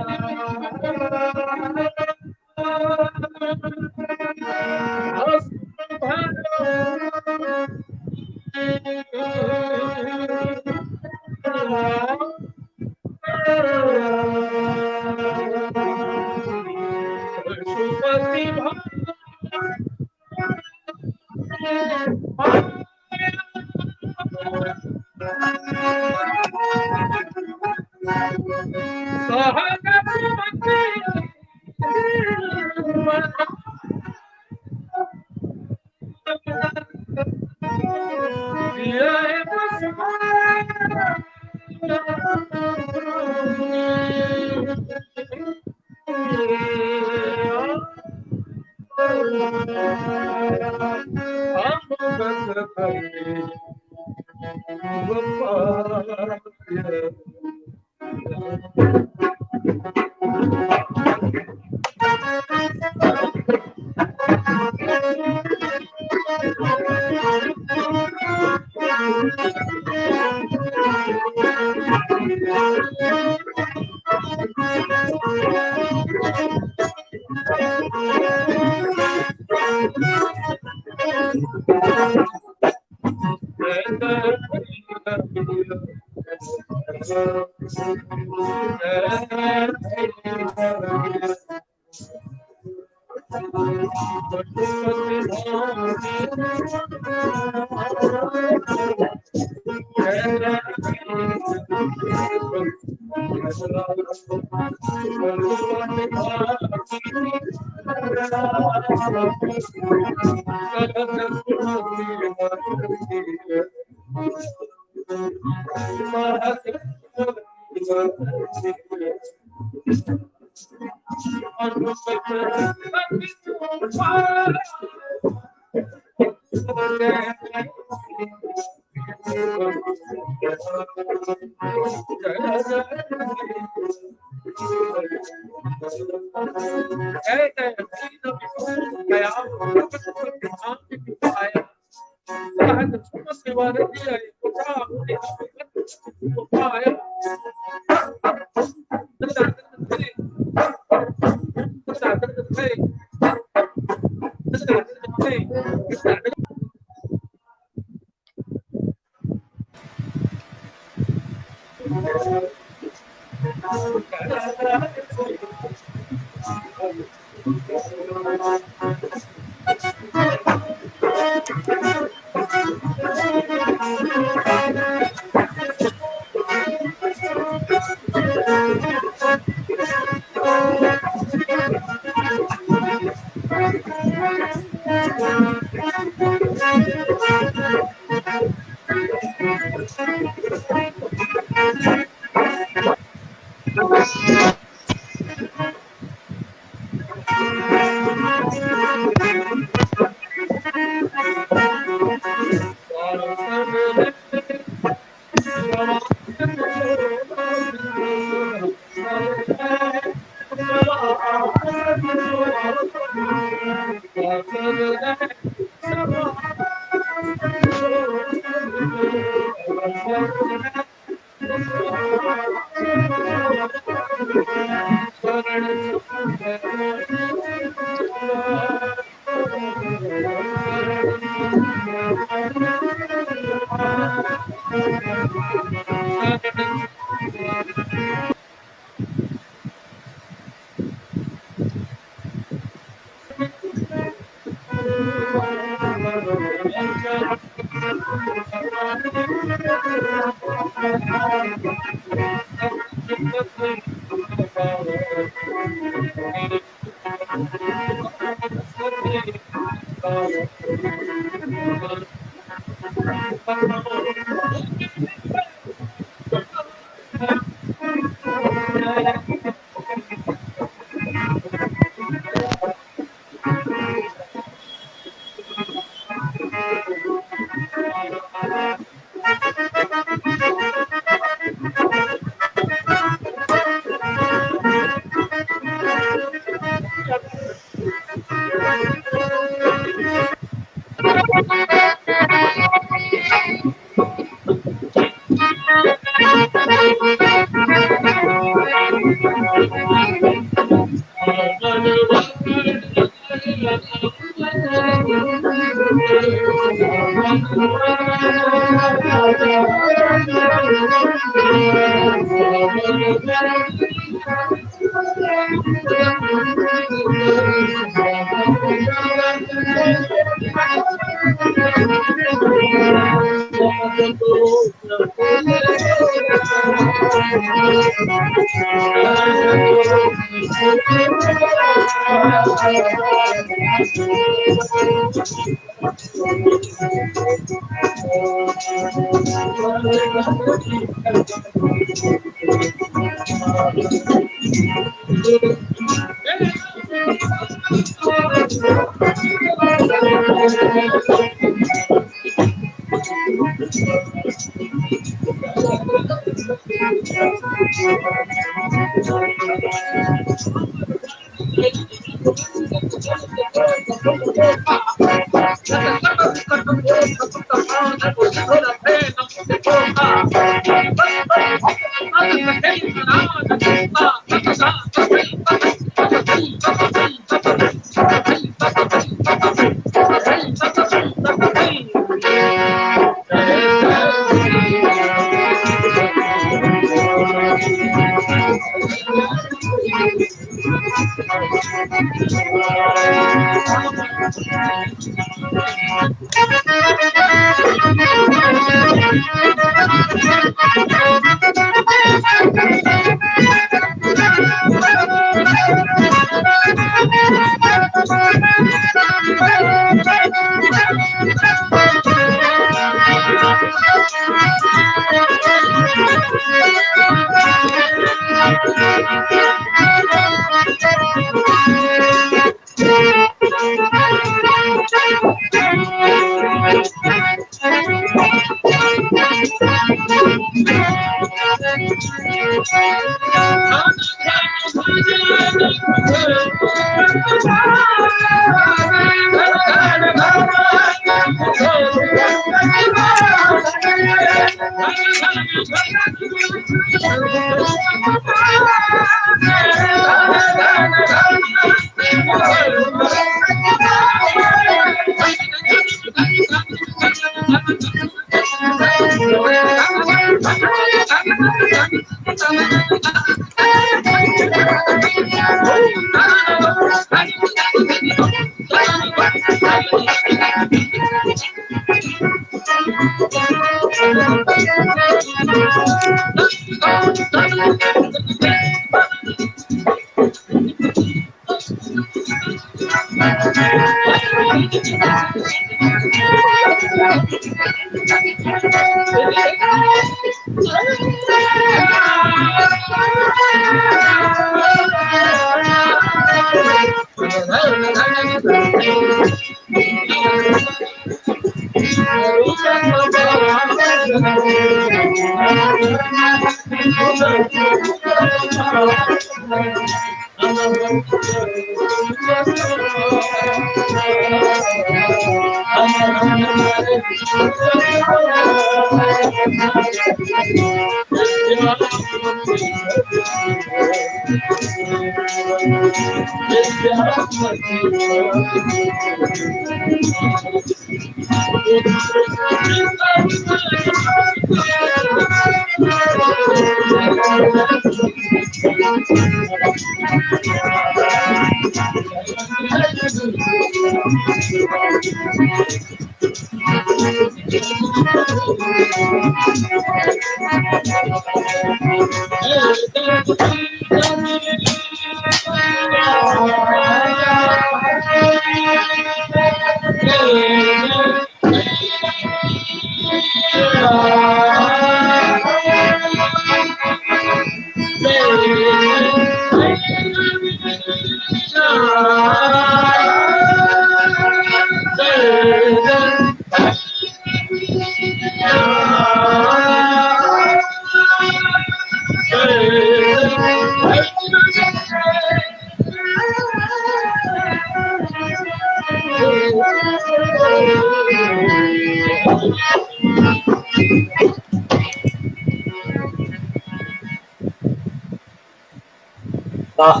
वाह,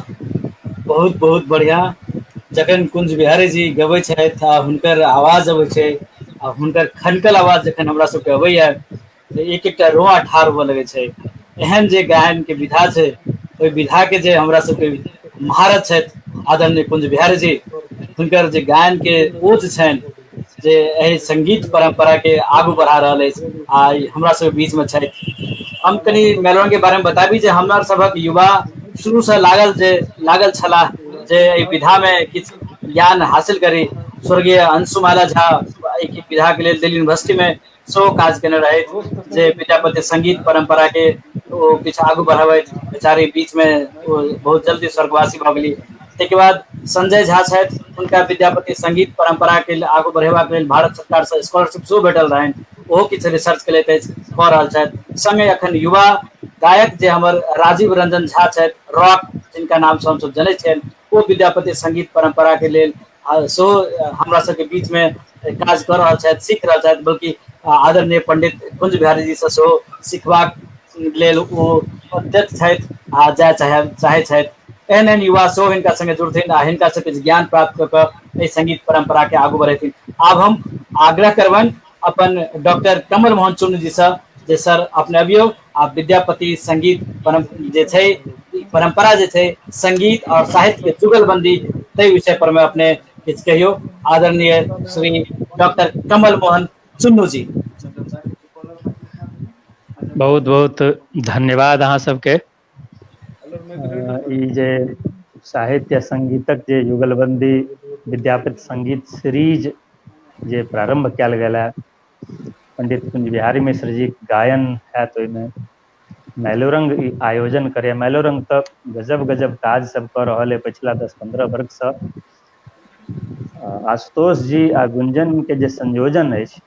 बहुत बहुत बढ़िया। जखन कुंज बिहारी जी गबै छथि आ हुनकर आवाज अबै छै आ हुनकर खनकल आवाज जखन हमरा सबके अबैया तऽ एक एकटा रोआ ठाढ़ हुअ लगै छै। एहन जे गायन के विधा छै ओहि विधा के जे हमरा सबके महारथ छथि आदरणीय कुंज बिहारी जी, हुनकर जे गायन के ओज छनि जे एहि संगीत परंपरा के आगू बढ़ा रहल अछि आ हमरा सबके बीच में छथि। हम कनी मेलोन के बारे में बताबी जे हमरा सबक युवा शुरू से लागल छलाह जे एहि विधा में किछु ज्ञान हासिल करी। स्वर्गीय अंशुमाला झा एहि विधा के लेल दिल्ली यूनिवर्सिटी में सेहो काज केने रहथि जे विद्यापति संगीत परंपरा के ओ किछु आगू बढ़ाबैत, बेचारी बीच में ओ बहुत जल्दी स्वर्गवासी भऽ गेली। ताहिके बाद संजय झा छथि, हुनका विद्यापति संगीत परंपरा के आगू बढ़ेबाक लेल भारत सरकार से स्कॉलरशिप सेहो भेटल रहनि, ओहो किछु रिसर्च केलैत अछि, कऽ रहल छथि। संगे अखन युवा गायक जे हमर राजीव रंजन झा छथि, रॉक जिनका नाम से हमसब जनैत छियनि, ओ विद्यापति संगीत परंपरा के लेल सेहो हमरा सबके बीच में काज कऽ रहल छथि, सीख रहल छथि, बल्कि आदरणीय पंडित कुंज बिहारी जी से सेहो सिखबाक लेल ओ उद्यत छथि आ जाय चाहै छथि। एहन एहन युवा सेहो हिनका संगे जुड़थिन आ हिनका से किछु ज्ञान प्राप्त कऽ कऽ एहि संगीत परंपरा के आगू बढ़ेथिन। आब हम आग्रह करबनि अपन डॉक्टर कमल मोहन चुन्नू जी से जे सर अपने अबियौ आ विद्यापति संगीत जे छै परंपरा जे छै संगीत और साहित्य के जुगलबंदी ताहि विषय पर में अपने किछु कहियौ। आदरणीय श्री डॉक्टर कमल मोहन चुन्नू जी। बहुत बहुत धन्यवाद अहाँ सबके। ई जे साहित्य संगीतक जे युगलबंदी विद्यापति संगीत सीरीज जे प्रारंभ कयल गेल है, पंडित कुंज बिहारी मिश्र जी गायन हैत ओहिमे, मैलोरंग ई आयोजन करे। मैलोरंग तऽ गजब गजब काज सब कऽ रहल है पिछला 10-15 वर्ष से। आशुतोष जी आ गुंजन के जे संयोजन अछि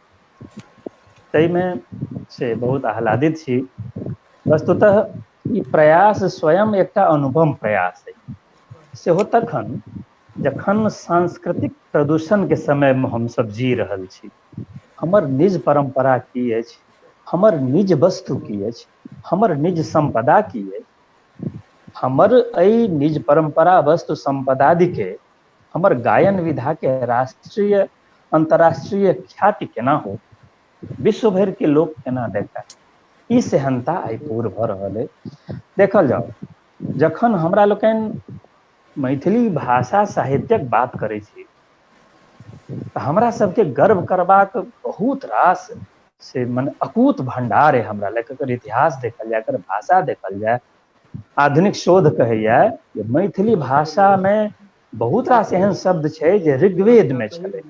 ताहिमे से बहुत आह्लादित छी। वस्तुतः ई प्रयास स्वयं एकटा अनुपम प्रयास है, सेहो तखन जखन सांस्कृतिक प्रदूषण के समय में हमसब जी रहल छी। हमर निज परंपरा की अछि, हमर निज वस्तु की अछि, हमर निज संपदा की अछि, हमर एहि निज परंपरा वस्तु संपदादि के हमर गायन विधा के राष्ट्रीय अंतर्राष्ट्रीय ख्याति केना हो, विश्व भर के लोक केना देखा, ई सेहनता आइ पूर भऽ रहल है। देखल जाओ, जखन हमरा लोकनि मैथिली भाषा साहित्यक बात करै छी तऽ हमरा सबके गर्व करबाक बहुत रास से मने अकूत भंडार है हमरा लग। एकर इतिहास देखल जाय, एकर भाषा देखल जाय, आधुनिक शोध कहैया जे मैथिली भाषा में बहुत रास एहन शब्द छै जे ऋग्वेद में छलै।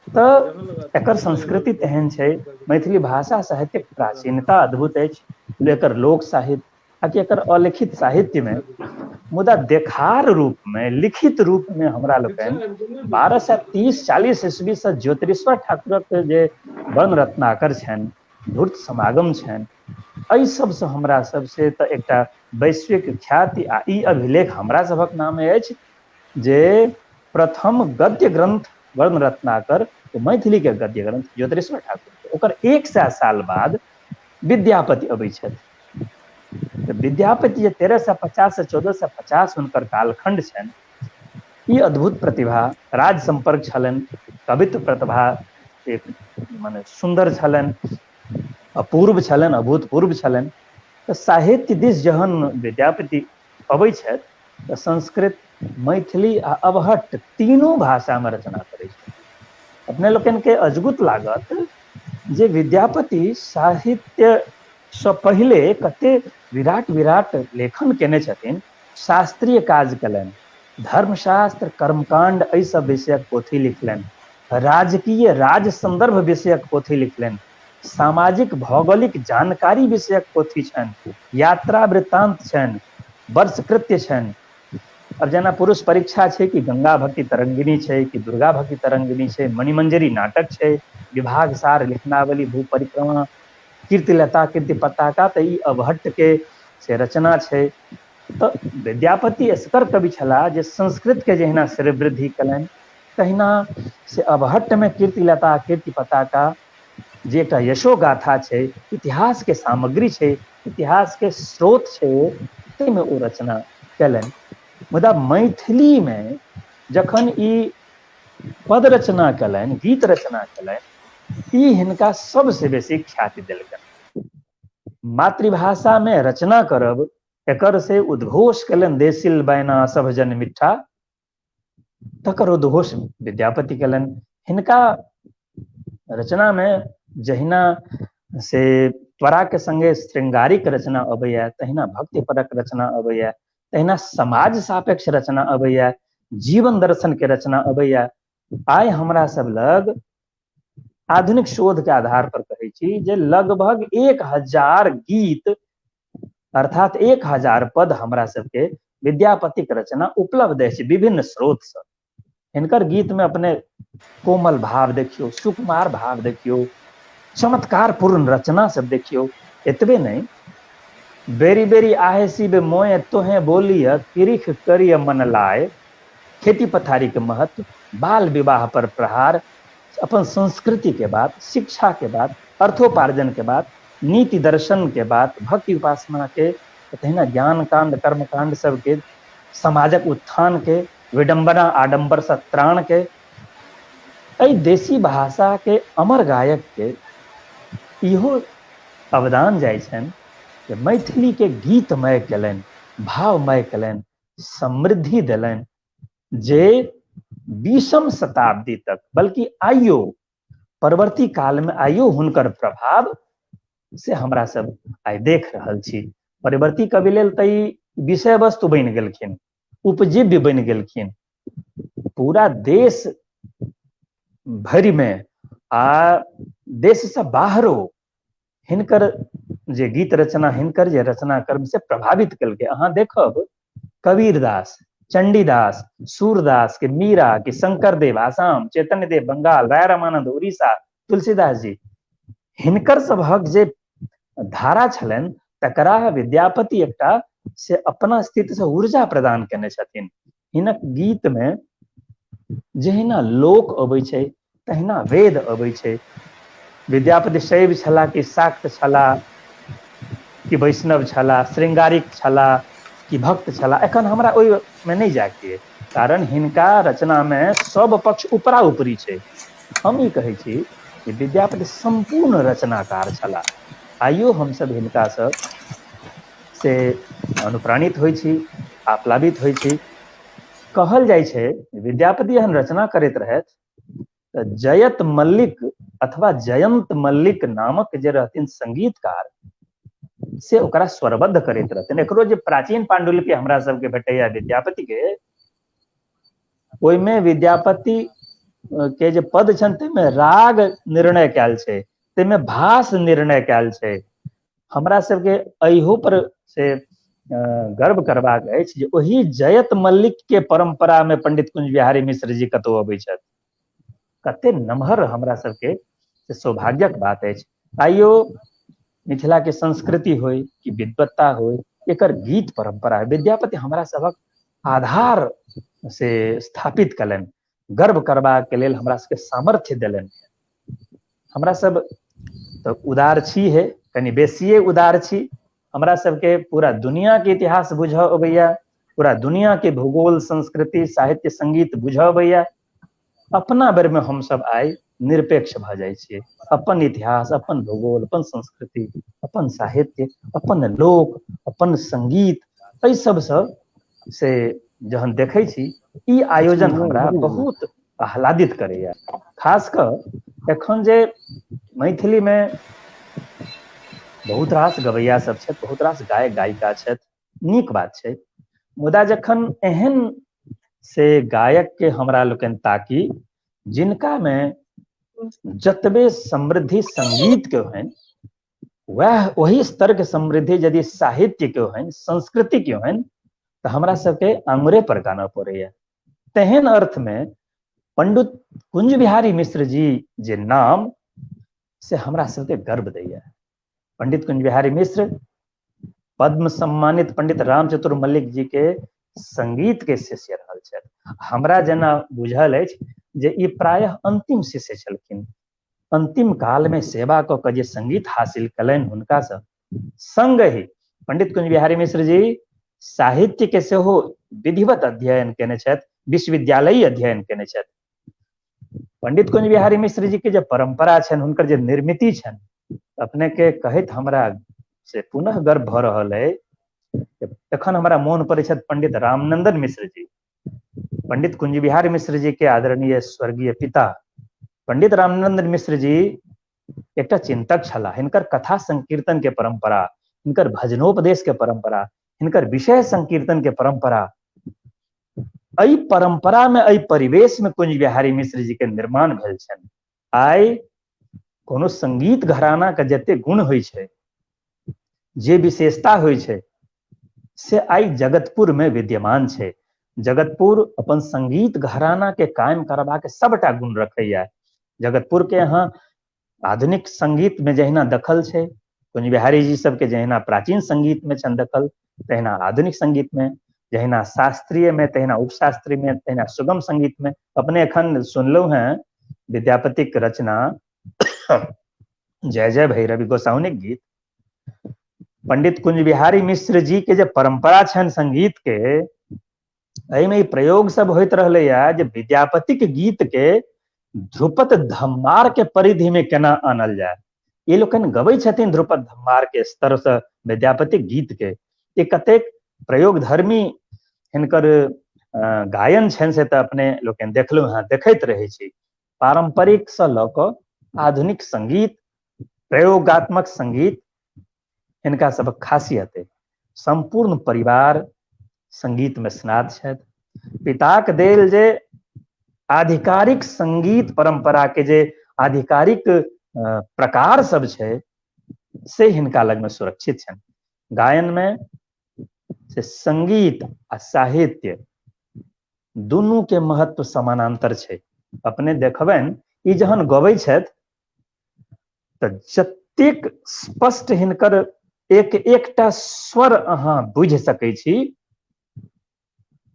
तऽ एकर संस्कृति तेहन छै, मैथिली भाषा साहित्यक प्राचीनता अद्भुत अछि। एकर लोक साहित्य आकि एकर अलिखित साहित्य में, मुदा देखार रूप में, लिखित रूप में हमरा लोकनि 1230-40 ईस्वी से ज्योतिरीश्वर ठाकुरक जे वर्ण रत्नाकर छनि, धूर्त समागम छनि, एहि सबसे हमरा सबसे तऽ एकटा वैश्विक ख्याति आ ई अभिलेख हमरा सभक नामे अछि जे प्रथम गद्य ग्रंथ वर्ण रत्नाकर मैथिली के गद्य ग्रंथ ज्योतिरीश्वर ठाकुर, ओकर 100 साल बाद विद्यापति अबै छथि। विद्यापति जे 1350 से 1450 हुनकर कालखंड छनि, ई अद्भुत प्रतिभा, राज संपर्क छलनि, कवित्व प्रतिभा एक माने सुंदर छलनि, अपूर्व छलनि, अभूतपूर्व छलनि। तऽ साहित्य दिस जहन विद्यापति अबै छथि तऽ संस्कृत, मैथिली आ अबहट्ट तीनों भाषा में रचना करै छथि। अपने लोकनि के अजगुत लागत जे विद्यापति साहित्य से पहिले कते विराट विराट लेखन केने छथिन। शास्त्रीय काज कयलनि, धर्मशास्त्र, कर्मकांड एहि सब विषयक पोथी लिखलनि, राजकीय राज संदर्भ विषयक पोथी लिखलनि, सामाजिक भौगोलिक जानकारी विषयक पोथी छनि, यात्रा वृत्तांत छनि, वर्षकृत्य छनि। अब जेना पुरुष परीक्षा छै कि गंगा भक्ति तरंगिणी छै कि दुर्गा भक्ति तरंगिणी छै, मणिमंजरी नाटक छै, विभाग सार लिखनावली, भू परिक्रमा, कीर्तिलता, कीर्ति पताका, तऽ ई अबहट्ट के से रचना छै। तऽ विद्यापति एसकर कवि छलाह जे संस्कृत के जहिना श्रीवृद्धि कयलनि, तहिना से अबहट्ट में कीर्तिलता, कीर्ति पताका जे एकटा यशोगाथा छै, इतिहास के सामग्री छै, इतिहास के स्रोत छै, ताहिमे ओ रचना कयलनि। मुदा मैथिली में जखन ई पद रचना कयलनि, गीत रचना कयलनि, ई हिनका सबसे बेसी ख्याति देलकनि। मातृभाषा में रचना करब एकर से उद्घोष कलन देसिल बैना सब जन मिठा, तकर उद्घोष विद्यापति कलन। हिनका रचना में जहिना से त्वरा के संगे श्रृंगारिक रचना अबैया, तहिना भक्तिपरक रचना अबैया, तहिना समाज सापेक्ष रचना अबैया, जीवन दर्शन के रचना अबैया। आइ हमरा सब लग आधुनिक शोध के आधार पर कहै छी जे लगभग 1000 गीत अर्थात 1000 पद हमरा सबके विद्यापतिक रचना उपलब्ध है विभिन्न स्रोत से। हिनकर गीत में अपने कोमल भाव देखियो, सुकुमार भाव देखियो, चमत्कार पूर्ण रचना सब देखियो। एतबे नहीं, बेरी बेरी आहे शिव मोए तोहे बोलिय किरिख करिय मन लाए, खेती पथारी के महत्व, बाल विवाह पर प्रहार, अपन संस्कृति के बात, शिक्षा के बात, अर्थोपार्जन के बात, नीति दर्शन के बात, भक्ति उपासना के, तहिना ज्ञान कांड कर्म कांड सबके, समाजक उत्थान के, विडंबना आडंबर सत्राण के, एहि देसी भाषा के अमर गायक के इहो अवदान जाइ छनि कि मैथिली के गीतमय कलनि, भावमय कलनि, समृद्धि देलनि, जे 20वीं शताब्दी तक बल्कि आइयो परवर्ती काल में आइयो हुनकर प्रभाव से हमरा सब आइ देख रहल छी। परवर्ती कवि लेल तऽ ई विषय वस्तु बनि गेलखिन, उपजीव्य बनि गेलखिन। पूरा देश भरि में आ देश से बाहरो हिनकर जे गीत रचना, हिनकर जे रचना कर्म से प्रभावित कलकै। अहाँ देखब कबीरदास, चंडीदास, सूरदास के, मीरा के, शंकरदेव आसाम, चैतन्य देव बंगाल, राय रामानंद उड़ीसा, तुलसीदास जी, हिनकर सभक जे धारा छलनि तकरा विद्यापति एकटा से अपना स्थिति से ऊर्जा प्रदान केने छथिन। हिनक गीत में जहिना लोक अबै छै तहिना वेद अबै छै। विद्यापति शैव छला कि शाक्त छला कि वैष्णव छला, श्रृंगारिक छला कि भक्त छला, एखन हमरा ओहि में नहीं जाके, कारण हिनका रचना में सब पक्ष उपरा उपरी छै। हम ई कहै छी कि विद्यापति संपूर्ण रचनाकार छला। आइयो हम सब हिनका से अनुप्राणित होइ छी, आप्लावित होइ छी। कहल जाइ छै विद्यापति एहन रचना करैत रहैत तऽ जयत मल्लिक अथवा जयंत मल्लिक नामक जे रहथिन संगीतकार से ओकरा स्वरबद्ध करैत रहथिन। एकरो जे प्राचीन पांडुलिपि हमरा सबके भेटैया विद्यापति के, ओहिमे विद्यापति के जे पद छनि ताहिमे राग निर्णय कयल छै, ताहिमे भास निर्णय कयल छै। हमरा सबके अहियो पर से गर्व करबाक अछि जे ओही जयत मल्लिक के परंपरा में पंडित कुंज बिहारी मिश्र जी कतौ अबै छथि। कते नमहर हमरा सबके सौभाग्यक बात अछि। आइयो मिथिला के संस्कृति होय कि विद्वत्ता होय, एकर गीत परंपरा विद्यापति हमरा सबक आधार से स्थापित कलनि, गर्व करबाक लेल हमरा सबके सामर्थ्य देलनि। हमरा सब तो उदार छी है, कनी बेसिए उदार छी। हमरा सबके पूरा दुनिया के इतिहास बुझऽ अबैया, पूरा दुनिया के भूगोल, संस्कृति, साहित्य, संगीत बुझऽ अबैया। अपना बेर में हम सब आइ निरपेक्ष भ जाइ छियै। अपन इतिहास, अपन भूगोल, अपन संस्कृति, अपन साहित्य, अपन लोक, अपन संगीत, एहि सब से जहन देखै छी ई आयोजन हमरा बहुत आह्लादित करैया। खास कर एखन जे मैथिली में बहुत रास गवैया सब छथि, बहुत रास गायक गायिका छथि, नीक बात छै। मुदा जखन एहन से गायक के हमरा लोकनि ताकी जिनका में जतबे समृद्धि संगीत के होइन, वही स्तर के समृद्धि यदि साहित्य के होइन, संस्कृति के होइन, तो हमरा सबके आंगुरे पर गाना पड़ैया। तेहन अर्थ में पंडित कुंज बिहारी मिश्र जी जे नाम से हमरा सबके गर्व दैया। पंडित कुंज बिहारी मिश्र पद्म सम्मानित पंडित राम चतुर मल्लिक जी के संगीत के शिष्य रहल छथि। हमरा जेना बुझल अछि जे ई प्रायः अंतिम शिष्य छलखिन। अंतिम काल में सेवा क के जे संगीत हासिल कलनि हुनका से संग ही पंडित कुंज बिहारी मिश्र जी साहित्य के सेहो विधिवत अध्ययन केने छथि, विश्वविद्यालयी अध्ययन केने छथि। पंडित कुंज बिहारी मिश्र जी के जे परंपरा छनि, हुनकर जे निर्मिति छनि, अपने के कहैत हमरा से पुनः गर्व भ रहल है। एखन हमारा मोन पड़े छथि पंडित रामनंदन मिश्र जी, पंडित कुंज बिहारी मिश्र जी के आदरणीय स्वर्गीय पिता पंडित रामनंदन मिश्र जी एकटा चिंतक छलाह। हिनकर कथा संकीर्तन के परंपरा, हिनकर भजनोपदेश के परंपरा, हिनकर विषय संकीर्तन के परंपरा, एहि परंपरा में, एहि परिवेश में कुंज बिहारी मिश्र जी के निर्माण भेल छनि। आइ कोनो संगीत घराना के जते गुण होइ छै, जे विशेषता होइ छै, से आइ जगतपुर में विद्यमान छै। जगतपुर अपन संगीत घराना के कायम करबा के सबटा गुण रखैया। जगतपुर के यहाँ आधुनिक संगीत में जहिना दखल छै, कुंज बिहारी जी सबके जहिना प्राचीन संगीत में छन दखल, तहिना आधुनिक संगीत में, जहिना शास्त्रीय में, तहिना उपशास्त्रीय में, तहिना सुगम संगीत में। अपने एखन सुनलहुं हैं विद्यापति के रचना जय जय भैरवी गोसाउनिक गीत। पंडित कुंज बिहारी मिश्र जी के जे परंपरा छन संगीत के, एहिमे प्रयोग सब होइत रहलैया जे विद्यापति के गीत के ध्रुपद धम्मार के परिधि में केना आनल जाए। ये लोकन गबै छथिन ध्रुपद धम्मार के स्तर से विद्यापति गीत के। ये कतेक प्रयोग धर्मी हिनकर गायन छनि से तऽ अपने लोकन देखलहुं हैं, देखैत रहे छी। पारंपरिक से लऽ कऽ आधुनिक संगीत, प्रयोगात्मक संगीत हिनका सबक खासियत है। संपूर्ण परिवार संगीत में स्नात छथि। पिताक देल जे आधिकारिक संगीत परंपरा के जे आधिकारिक प्रकार सब छै, से हिनका लग में सुरक्षित छनि। गायन में से संगीत आ साहित्य दुनू के महत्व समानांतर छै। अपने देखबनि ई जहन गबै छथि तऽ जतेक स्पष्ट हिनकर एक एकटा स्वर अहाँ बुझि सकै छी।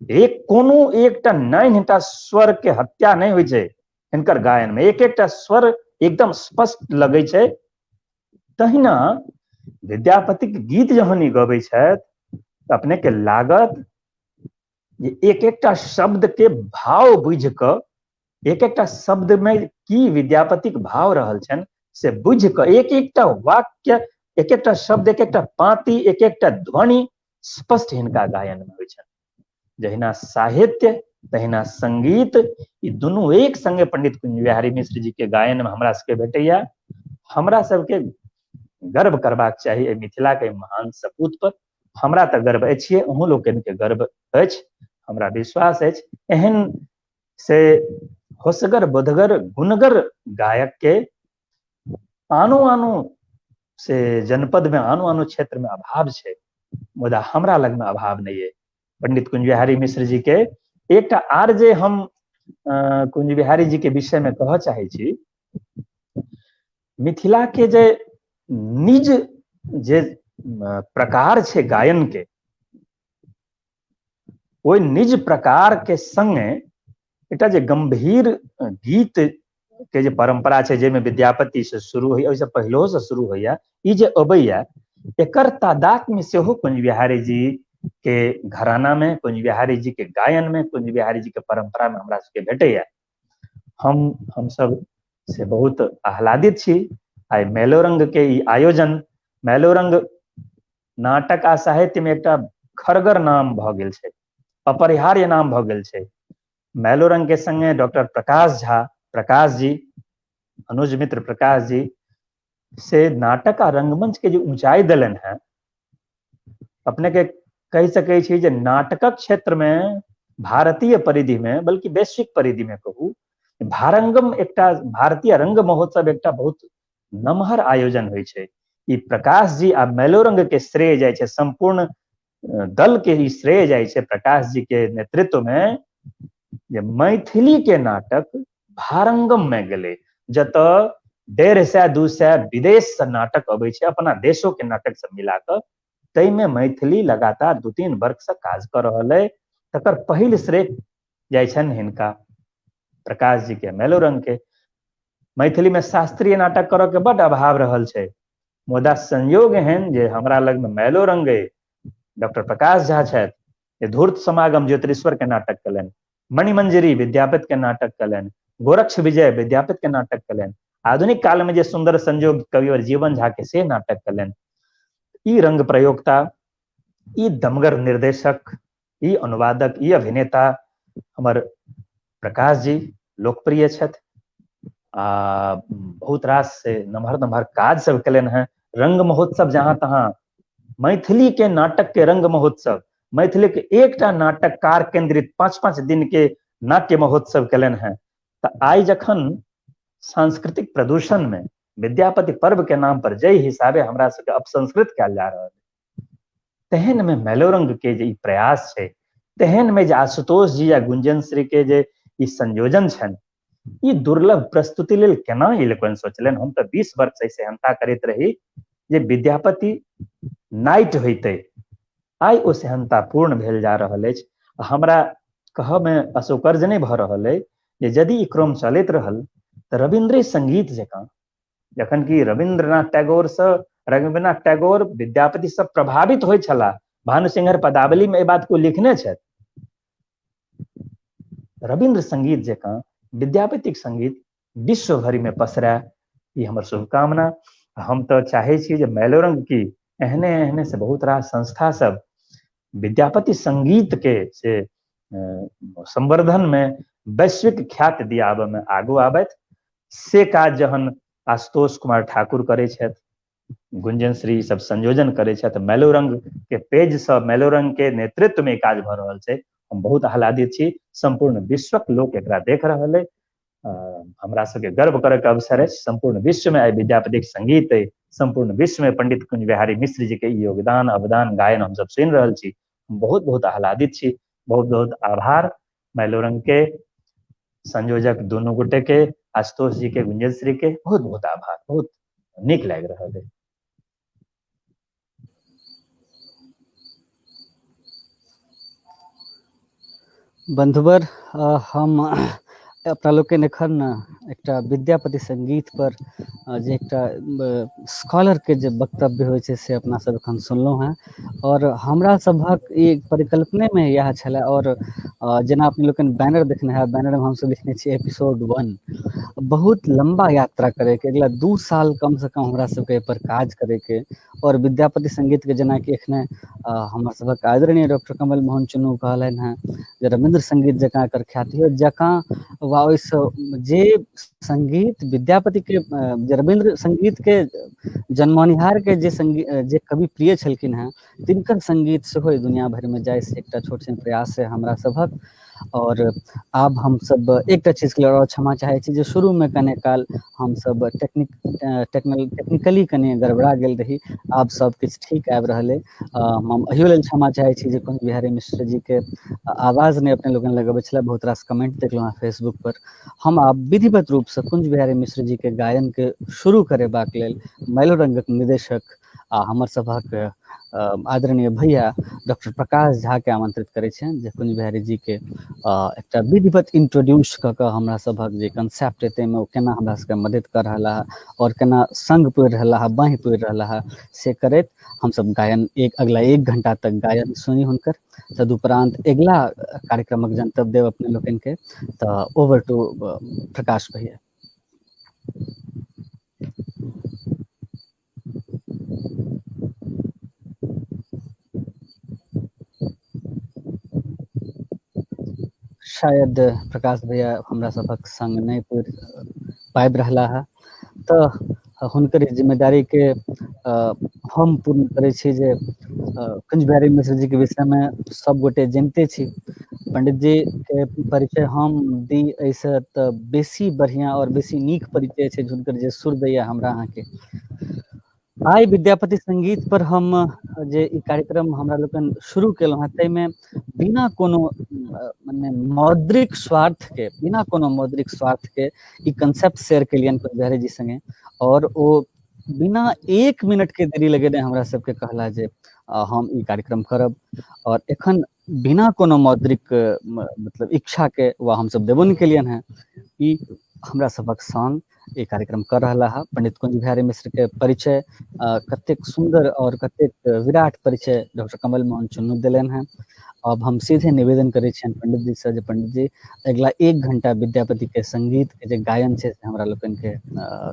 एक कोनो एकटा नैन्हटा स्वर के हत्या नहीं होइ छै हिनकर गायन में, एक एकटा स्वर एकदम स्पष्ट लगै छै। तहिना विद्यापति के गीत जहन ई गबै छथि तऽ अपने के लागत जे एक एकटा शब्द के भाव बुझ क, एक एकटा शब्द में की विद्यापति के भाव रहल छनि से बुझ क, एक एकटा वाक्य, एक एकटा शब्द, एक एकटा पाँति, एक एकटा ध्वनि स्पष्ट हिनका गायन में होइ छनि। जहिना साहित्य तहिना संगीत, ई दुनू एक संगे पंडित कुंज बिहारी मिश्र जी के गायन में हमरा सबके भेटैया। हमरा सबके गर्व करबाक चाही एहि मिथिला के महान सपूत पर। हमरा तऽ गर्व अछि, अहूँ लोकनि के गर्व अछि। हमरा विश्वास अछि एहन से होसगर, बोधगर, गुणगर गायक के आनो आनो से जनपद में, आनो आनो क्षेत्र में अभाव छै, मुदा हमरा लग में अभाव नहीं है। पंडित कुंज बिहारी मिश्र जी के एकटा आर जे हम कुंज बिहारी जी के विषय में कह चाहे छी, मिथिला के जे निज जे प्रकार छे गायन के, ओइ निज प्रकार के संगे एकटा जे गंभीर गीत के जे परंपरा छे, जेमे विद्यापति से शुरू होइया, ओइसे पहिलो से शुरू होइया, ई जे अबैया एकर तादात्म्य सेहो कुंज बिहारी जी के घराना में, कुंज बिहारी जी के गायन में, कुंज बिहारी जी के परंपरा में हमरा सबके भेटैया। हम सब से बहुत आह्लादित छी। आइ मेलोरंग के ई आयोजन, मेलोरंग नाटक आ साहित्य में एकटा खरगर नाम भ गेल छै, अपरिहार्य नाम भ गेल छै। मेलोरंग के संगे डॉक्टर प्रकाश झा, प्रकाश जी, अनुज मित्र प्रकाश जी से नाटक आ रंगमंच के जो ऊंचाई देलन है, अपने के कह सकै छी जे नाटकक क्षेत्र में, भारतीय परिधि में, बल्कि वैश्विक परिधि में कहू, भारंगम एकटा भारतीय रंग महोत्सव एकटा बहुत नमहर आयोजन होइ छै। ई प्रकाश जी आ मेलोरंग के श्रेय जाय छै, संपूर्ण दल के ई श्रेय जाय छै प्रकाश जी के नेतृत्व में, जे मैथिली के नाटक भारंगम में गेलै, जतऽ 150-200 विदेश से नाटक अबै छै, अपना देशों के नाटक सब मिला कऽ, तै में मैथिली लगातार 2-3 वर्ष से काज कर रहल है। तकर पहिल श्रेय जाय छनि हिनका प्रकाश जी के, मेलोरंग के। मैथिली में शास्त्रीय नाटक करऽ के बड अभाव रहल छै, मुदा संयोग एहन जे हमरा लग में मेलोरंग डॉक्टर प्रकाश झा छथि, जे धूर्त समागम ज्योतिरीश्वर के नाटक कयलनि, मणिमंजरी विद्यापति के नाटक कयलनि, गोरक्ष विजय विद्यापति के नाटक कयलनि, आधुनिक काल में जे सुंदर संजोग कविवर जीवन झा के से नाटक कयलनि। ई रंग प्रयोक्ता, ई दमगर निर्देशक, ई अनुवादक, ई अभिनेता हमर प्रकाश जी लोकप्रिय छथि। बहुत रास से नम्हर नम्हर काज सब कयलनि हैं। रंग महोत्सव जहाँ तहाँ मैथिली के नाटक के रंग महोत्सव, मैथिली के एकटा नाटककार केंद्रित 5-5 दिन के नाट्य महोत्सव कयलनि हैं। तो आई जखन सांस्कृतिक प्रदूषण में विद्यापति पर्व के नाम पर जय हिसाबे हमरा सबके अपसंस्कृत कयल जा रहल है, तेहन में मेलोरंग के जे प्रयास है, तेहन में जे आशुतोष जी या गुंजन श्री के जे संयोजन छन, ई दुर्लभ प्रस्तुति लेल केना ई लोगन सोचलन। हम तो 20 वर्ष से सेहनता करैत रही जे विद्यापति नाइट होइते, आई ओ सेहनता पूर्ण भेल जा रहल अछि। हमरा कहब में असोकर्ज नहीं भ रहल है जे यदि ई क्रम चलैत रहल तो रविंद्र संगीत जकाँ, जखन कि रविंद्रनाथ टैगोर से रविन्द्रनाथ टैगोर विद्यापति से प्रभावित होय छला, भानुसिंहर पदावली में ए बात को लिखने छथि, रविंद्र संगीत जकाँ विद्यापतिक संगीत विश्व भरि में पसरै, ई हमर शुभकामना। हम तो चाहे छी जे मेलोरंग की एहने एहने से बहुत रास संस्था सब विद्यापति संगीत के से संवर्धन में वैश्विक ख्याति दियाबे में आगू आबैत। से काज जहन आशुतोष कुमार ठाकुर करे छथि, गुंजन श्री सब संयोजन करे छथि, मेलोरंग के पेज से मेलोरंग के नेतृत्व में काज भ रहल छै, हम बहुत आह्लादित छी। संपूर्ण विश्वक लोक एकरा देख रहल है, हमरा सबके गर्व करे के अवसर है। संपूर्ण विश्व में आई विद्यापति संगीत है, संपूर्ण विश्व में पंडित कुंज बिहारी मिश्र जी के योगदान अवदान गायन हम सब सुनि रहल छी, हम बहुत बहुत आह्लादित छी। बहुत बहुत आभार मेलोरंग के संयोजक दोनों गोटे के, आशुतोष जी के, गुंजन श्री के बहुत बहुत आभार। बहुत नीक लग रहा है। बंधुवर, हम अपना लोग के एखन एकटा विद्यापति संगीत पर जे एकटा स्कॉलर के जे वक्तव्य होइ छै से अपना सब एखन सुनलहुँ हैं, और हमरा सभक ई परिकल्पने में यह छलै। और जेना अपने लोग बैनर देखने हैं, बैनर में हमसब लिखने छी एपिसोड 1। बहुत लंबा यात्रा करे के, अगला 2 साल कम से कम हमरा सबके पर काज करे के, और विद्यापति संगीत के जेना कि एखने हमर सभक आदरणीय डॉक्टर कमल मोहन चुनू कहलनि हैं जे रविंद्र संगीत जकाँ एकर ख्याति हो, जकाँ वा ओइसँ जे संगीत विद्यापति के जे रविंद्र संगीत के जन्मनिहार के जे संगीत जे कवि प्रिय छलखिन हैं, तिनकर संगीत सेहो दुनिया भर में जाय से एकटा छोट सन प्रयास है हमरा सभक। और आब हम सब एकटा चीज के लिए क्षमा चाहे छी जे शुरू में कने काल हम सब टेक्निकली कने गड़बड़ा गेल रही, आब सब किछ ठीक आबि रहले। हम अहियो लेल क्षमा चाहे छी जे कुंज बिहारी मिश्र जी के आवाज ने अपने लोगन लगबे छला। बहुत रास कमेंट देखलहुँ फेसबुक पर। हम आब विधिवत रूप से कुंज बिहारी मिश्र जी के गायन के शुरू करेबाक लेल मेलोरंगक निदेशक आ हमर सभक आदरणीय भैया डॉक्टर प्रकाश झा के आमंत्रित करे छन जे कुंज बिहारी जी के एकटा विधिवत इंट्रोड्यूस क के हमरा सभक जे कंसेप्ट एते में केना हमरा सबके मदद कर रहा है और केना संग पढ़ रहा है, बाँहि पढ़ रहा है, से करैत हम सब गायन अगला 1 घंटा तक गायन सुनी हुनकर। तदुपरांत अगला कार्यक्रमक जनतब देव अपने लोगन के। तो ओवर टू प्रकाश भैया। शायद प्रकाश भैया हमरा सबक संग नहीं पाबि रहा है, तो हुनकर जिम्मेदारी के हम पूर्ण करे छी जे कुंज बिहारी मिश्र जी के विषय में सब गोटे जानते छी। पंडित जी के परिचय हम दी ऐसे तो बेसी बढ़िया और बेसी नीक परिचय छै हुनकर जे सुर दैया हमरा अहाँ के। आई विद्यापति संगीत पर हम जे ई कार्यक्रम हमरा लोगन शुरू केलहुँ हैं, तै में बिना कोनो माने मौद्रिक स्वार्थ के, बिना कोनो मौद्रिक स्वार्थ के ई concept share Kylian Kunj Bihari ji संगे, और ओ बिना 1 मिनट के देरी लगे हमरा सबके कहला जे हम ई कार्यक्रम करब। और एखन बिना कोनो मौद्रिक मतलब इच्छा के वह हम सब देबो नहीं केलियन हैं। ई हमरा सबक संग ये कार्यक्रम कर रहा है। पंडित कुंज बिहारी मिश्र के परिचय कतेक सुंदर और कतेक विराट परिचय डॉक्टर कमल मोहन चुन्नू दिलन हैं। अब हम सीधे निवेदन करे छन पंडित जी से, पंडित जी अगला 1 घंटा विद्यापति के संगीत के जे गायन छे से हमरा लोगन के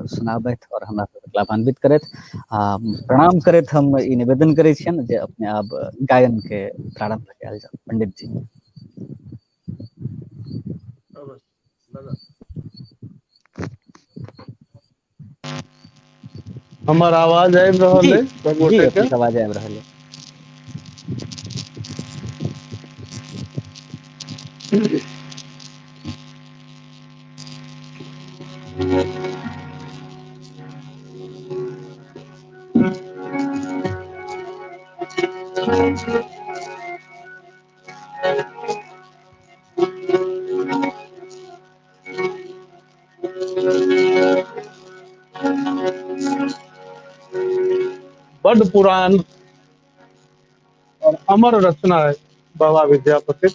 सुनाबैत और हमरा सबके लाभान्वित करत। प्रणाम करत हम ई निवेदन करे छन जे अपने आप गायन के प्रारंभ कयल जाए। पंडित जी हमार आवाज आबि रहल है सब जी गोटे के? अपने आवाज आबि रहल है। बड़ पुरान और अमर रचना है बाबा विद्यापति।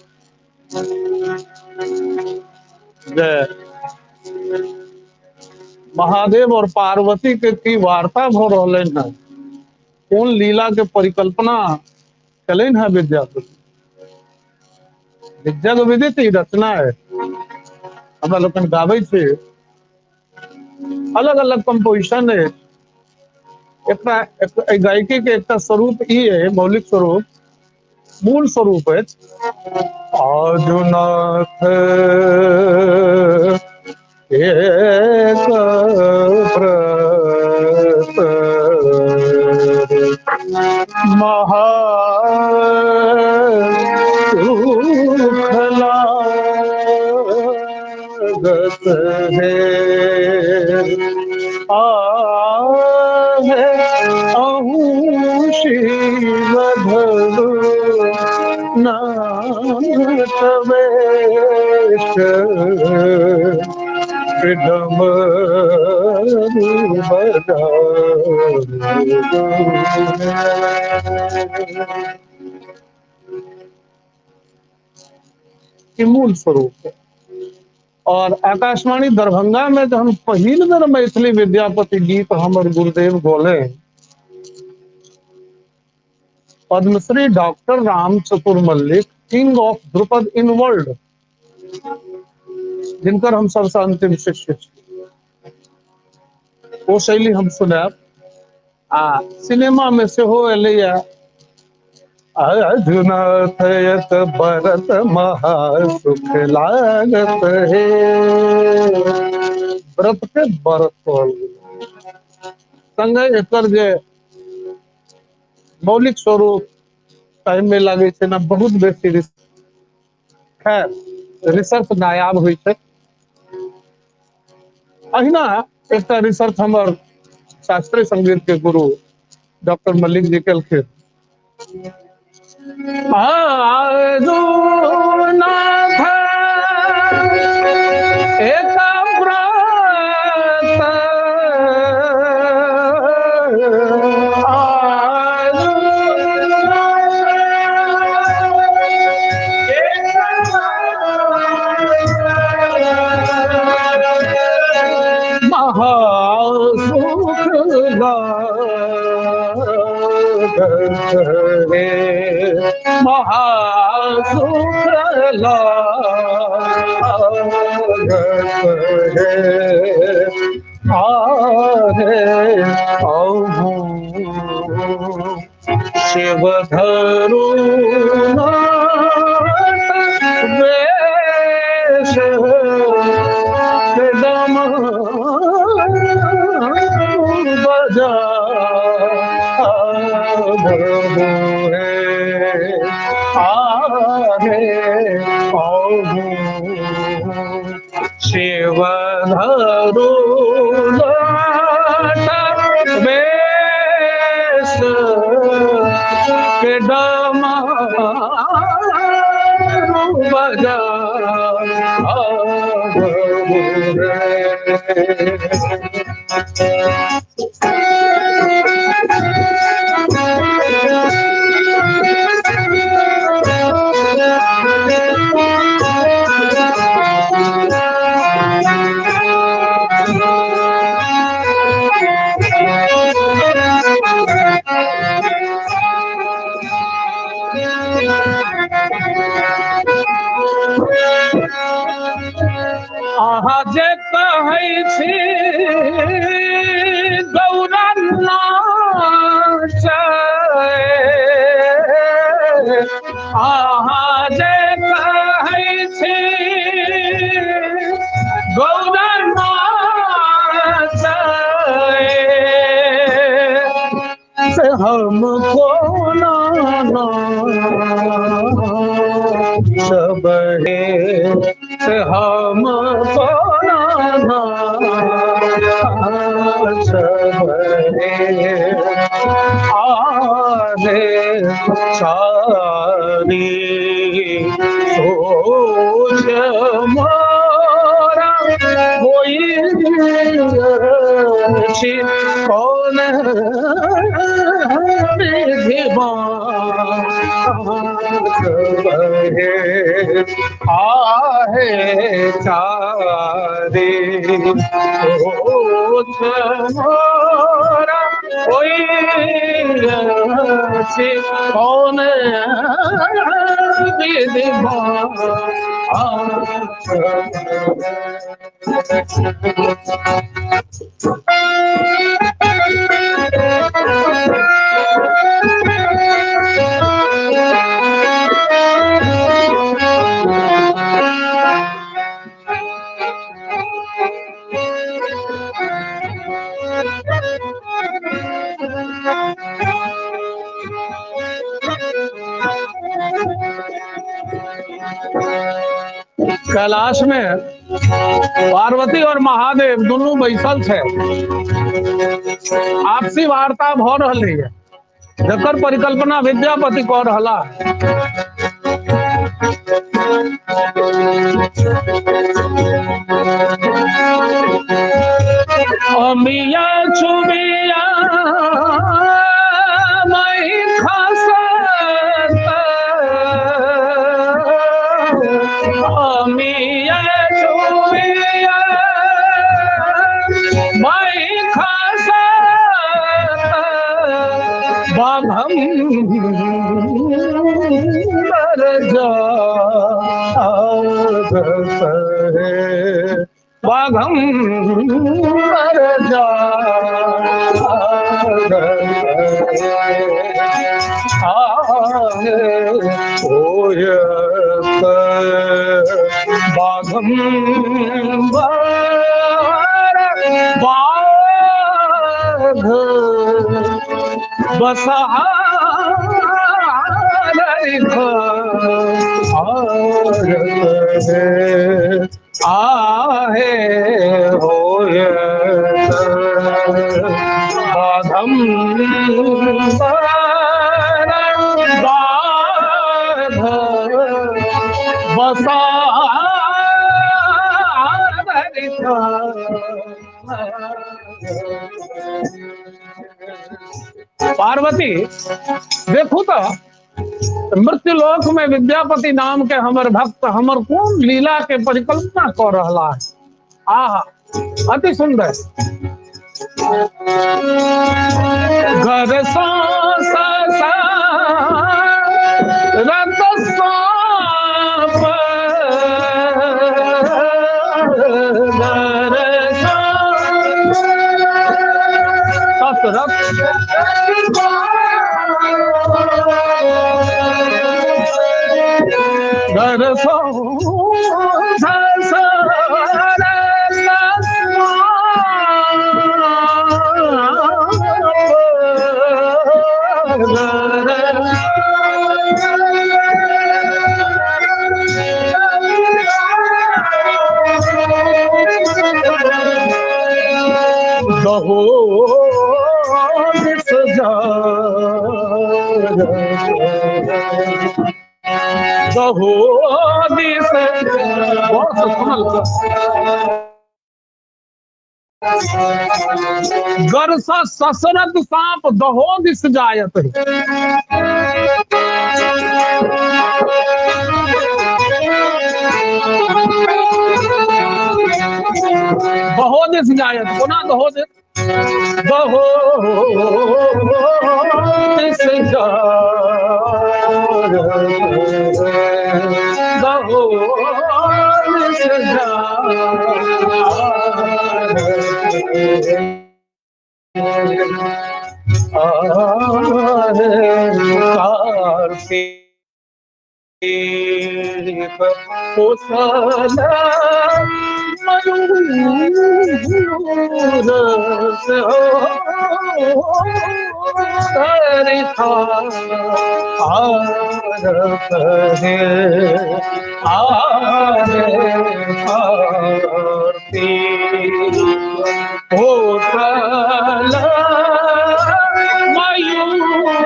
जय महादेव और पार्वती के की वार्ता भ रहलन है, कौन लीला के परिकल्पना कलन है विद्यापति। जग विदित ई रचना है। हमरा लोगन गाबै छे, अलग अलग कंपोजिशन है। एक गायकी के एक स्वरूप ई है, मौलिक स्वरूप, मूल स्वरूप है आजुनाथ एक व्रत महा सुख लागत है आहे अहूँ शिव धरु नाथ वेश डमरू बजाए। मूल स्वरूप है। और आकाशवाणी दरभंगा में जो हम पहिल बेर मैथिली विद्यापति गीत हमर गुरुदेव गोले, Padmashri doctor Ram Chatur Mallik, king of Dhrupad in world, जिनकर हम सबसे अंतिम शिष्य छी, वो शैली हम सुनाब। आ सिनेमा में से हो एलैया अर्जुनाथ एक भरत महासुख लागत है। व्रत के व्रत कहल संगे एकर जे मौलिक स्वरूप टाइम में लागे छै ना, बहुत बेसी खैर रिसर्च नायाब होइ छै। अहिना एकटा रिसर्च हमर शास्त्रीय संगीत के गुरु डॉक्टर मल्लिक जी केलखिन। आजुनाथ एक व्रत महासुख लागत है आहे अहूँ शिव धरु नाथ वेश डमरू शिव धरु नाथ वेश डमरू छी गौरनाथ अहाँ जे कहै छी गौरनाथ से हम कोना सबहे से हम कोना सबहे आरे सारी सोच मोरा होई छी कौन आहे चारे सोच मोरा होई छी कौन कैलाश में पार्वती और महादेव दोनों बैसल थे, आपसी वार्ता भ रही है जकर परिकल्पना विद्यापति कह रहा। अमिया चुमिया मई खसत अमिया चुमिया मई खसत बाघम बाघम बाघम बाघ बसा आहे होय बाधम बाध बसा पार्वती देखू तो मृत्यु लोक में विद्यापति नाम के हमर भक्त हमर कौन लीला के परिकल्पना कर रहा है। आहा अति सुंदर। घर रत गर ससरत सांप दहो दिस जायत दहो दिस जायत कोना दहो दिस दहो दिस दहो दिस कार्तिक कुशल मयूर हरिथा आर कहे आरे कार्तिक कुशल मयूर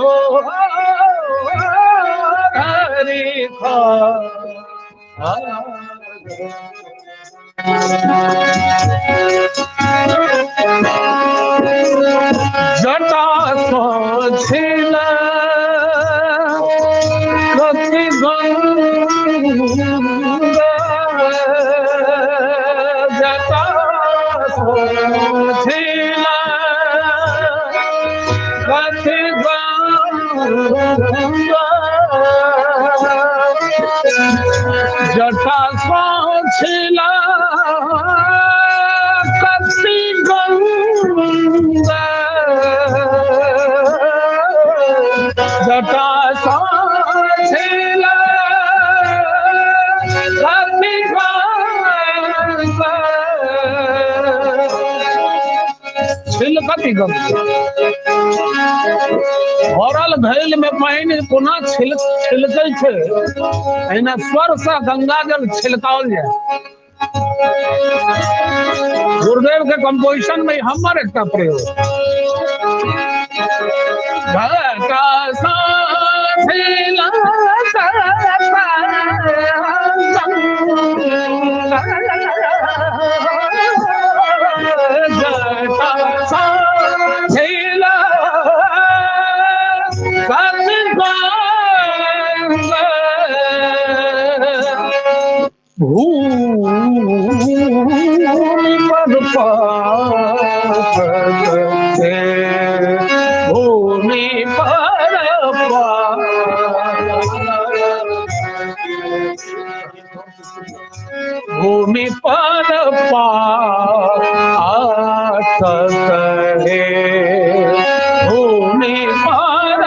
हो हरिथा जटा सोझिल कथि गंगा जटा सोझिल कथि गंगा जटा सोझिल कथि गंगा जटा सोझिल कथि गंगा छिलकति गंगा भरल भैल में पानी कोना छिलकै छै एना स्वर से गंगा जल छिलकाओल जाए गुरुदेव के कंपोजिशन में हमर एकटा प्रयोग घटा साझिला जटा साझिला भूमि पर भूमि पर भूमि पर करे भूमि पर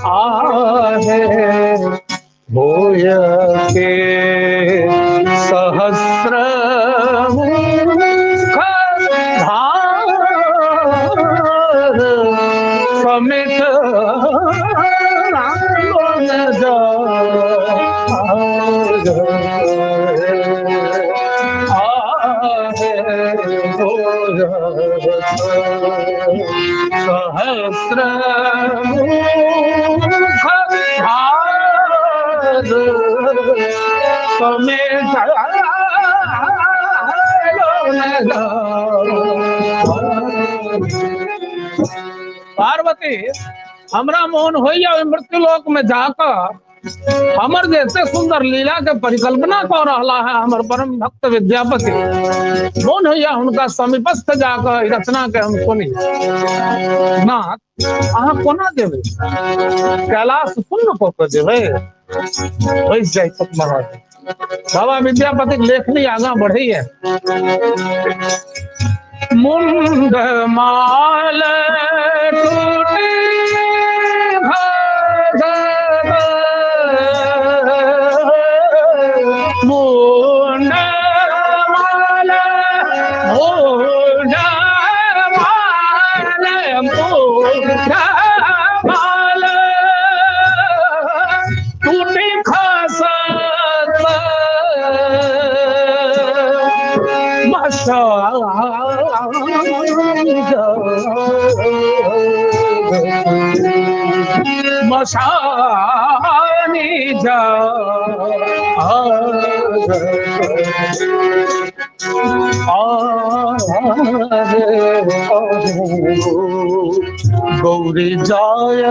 आहे भूय के सहस्र धार समित सहस्र पार्वती हमरा मोहन होइया मृत्यु लोक में जाकर हमर जैसे सुंदर लीला के परिकल्पना कर रहा है हमर परम भक्त विद्यापति मोहन होइया उनका समीपस्थ जाकर रचना के हम सुनी नाथ अहाँ कोना देवे कैलाश पुण्य कऽ देवे बैस जाय महाराज बाबा विद्यापति लेखनी आगा बढ़ी है मुंड माल टूटी मुंड माल मुंड माल टूटी खसत मशानी जा गौरी जाय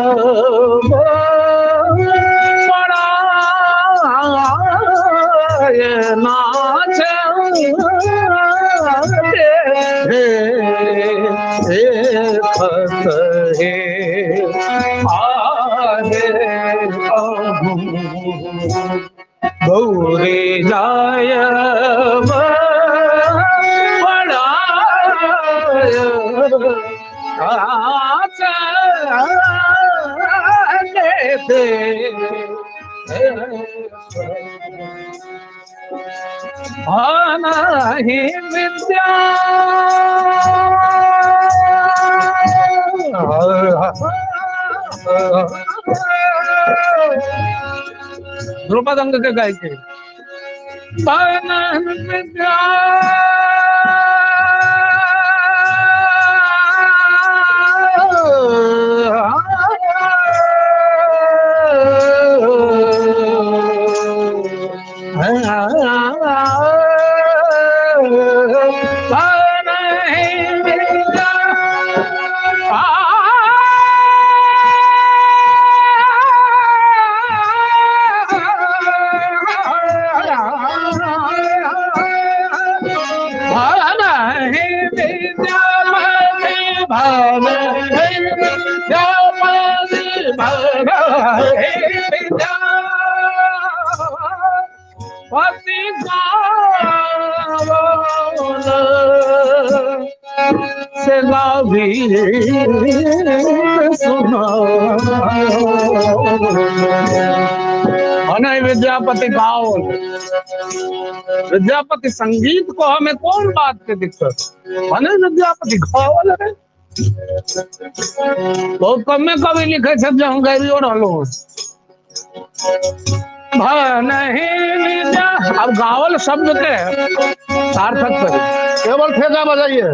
पड़ाय नाच हे आरे नहीं विद्या ध्रुपद अंग के गाय के विद्या विद्यापति गाओ विद्यापति संगीत को हमें कौन बात के दिक्कत मने विद्यापति गावल रे बहुत कम में कवि लिखे शब्द हम गैरियो रहलो विद्या अब गावल शब्द के सार्थक करें केवल ठेका बजाइए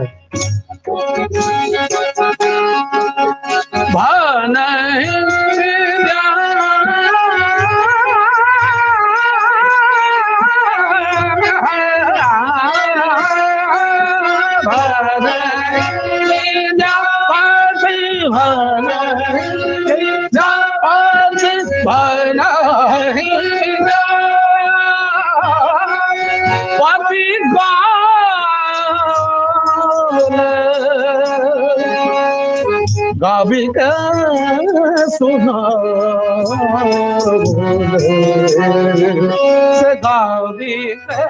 गावी का सुना से गावी का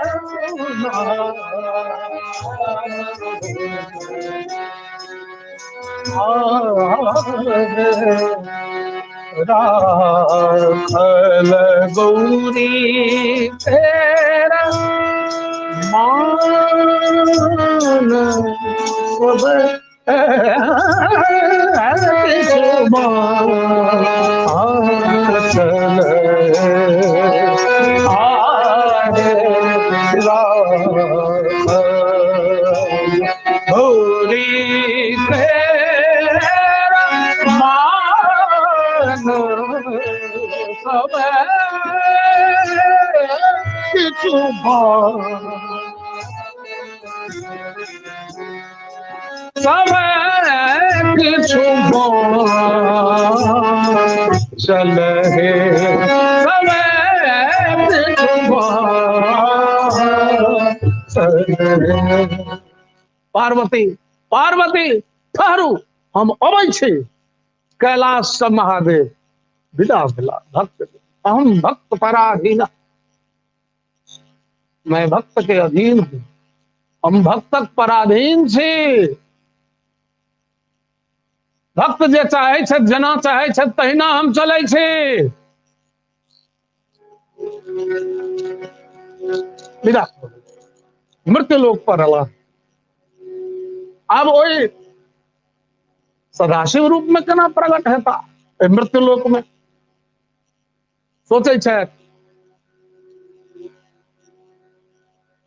राखल गौरी तेरा मान सब चल है पार्वती पार्वती ठहरू हम अबै छी कैलाश से महादेव विदा भेला भक्त हम भक्त पराधीन मैं भक्त के अधीन हूँ हम भक्तक पराधीन छी भक्त जे चाहे छथि जेना चाहे छथि तहिना हम चलै छी विदा मृत्यु लोक पर अला अब ओई सदाशिव रूप में केना प्रकट हेता मृत्यु लोक में सोचे छथि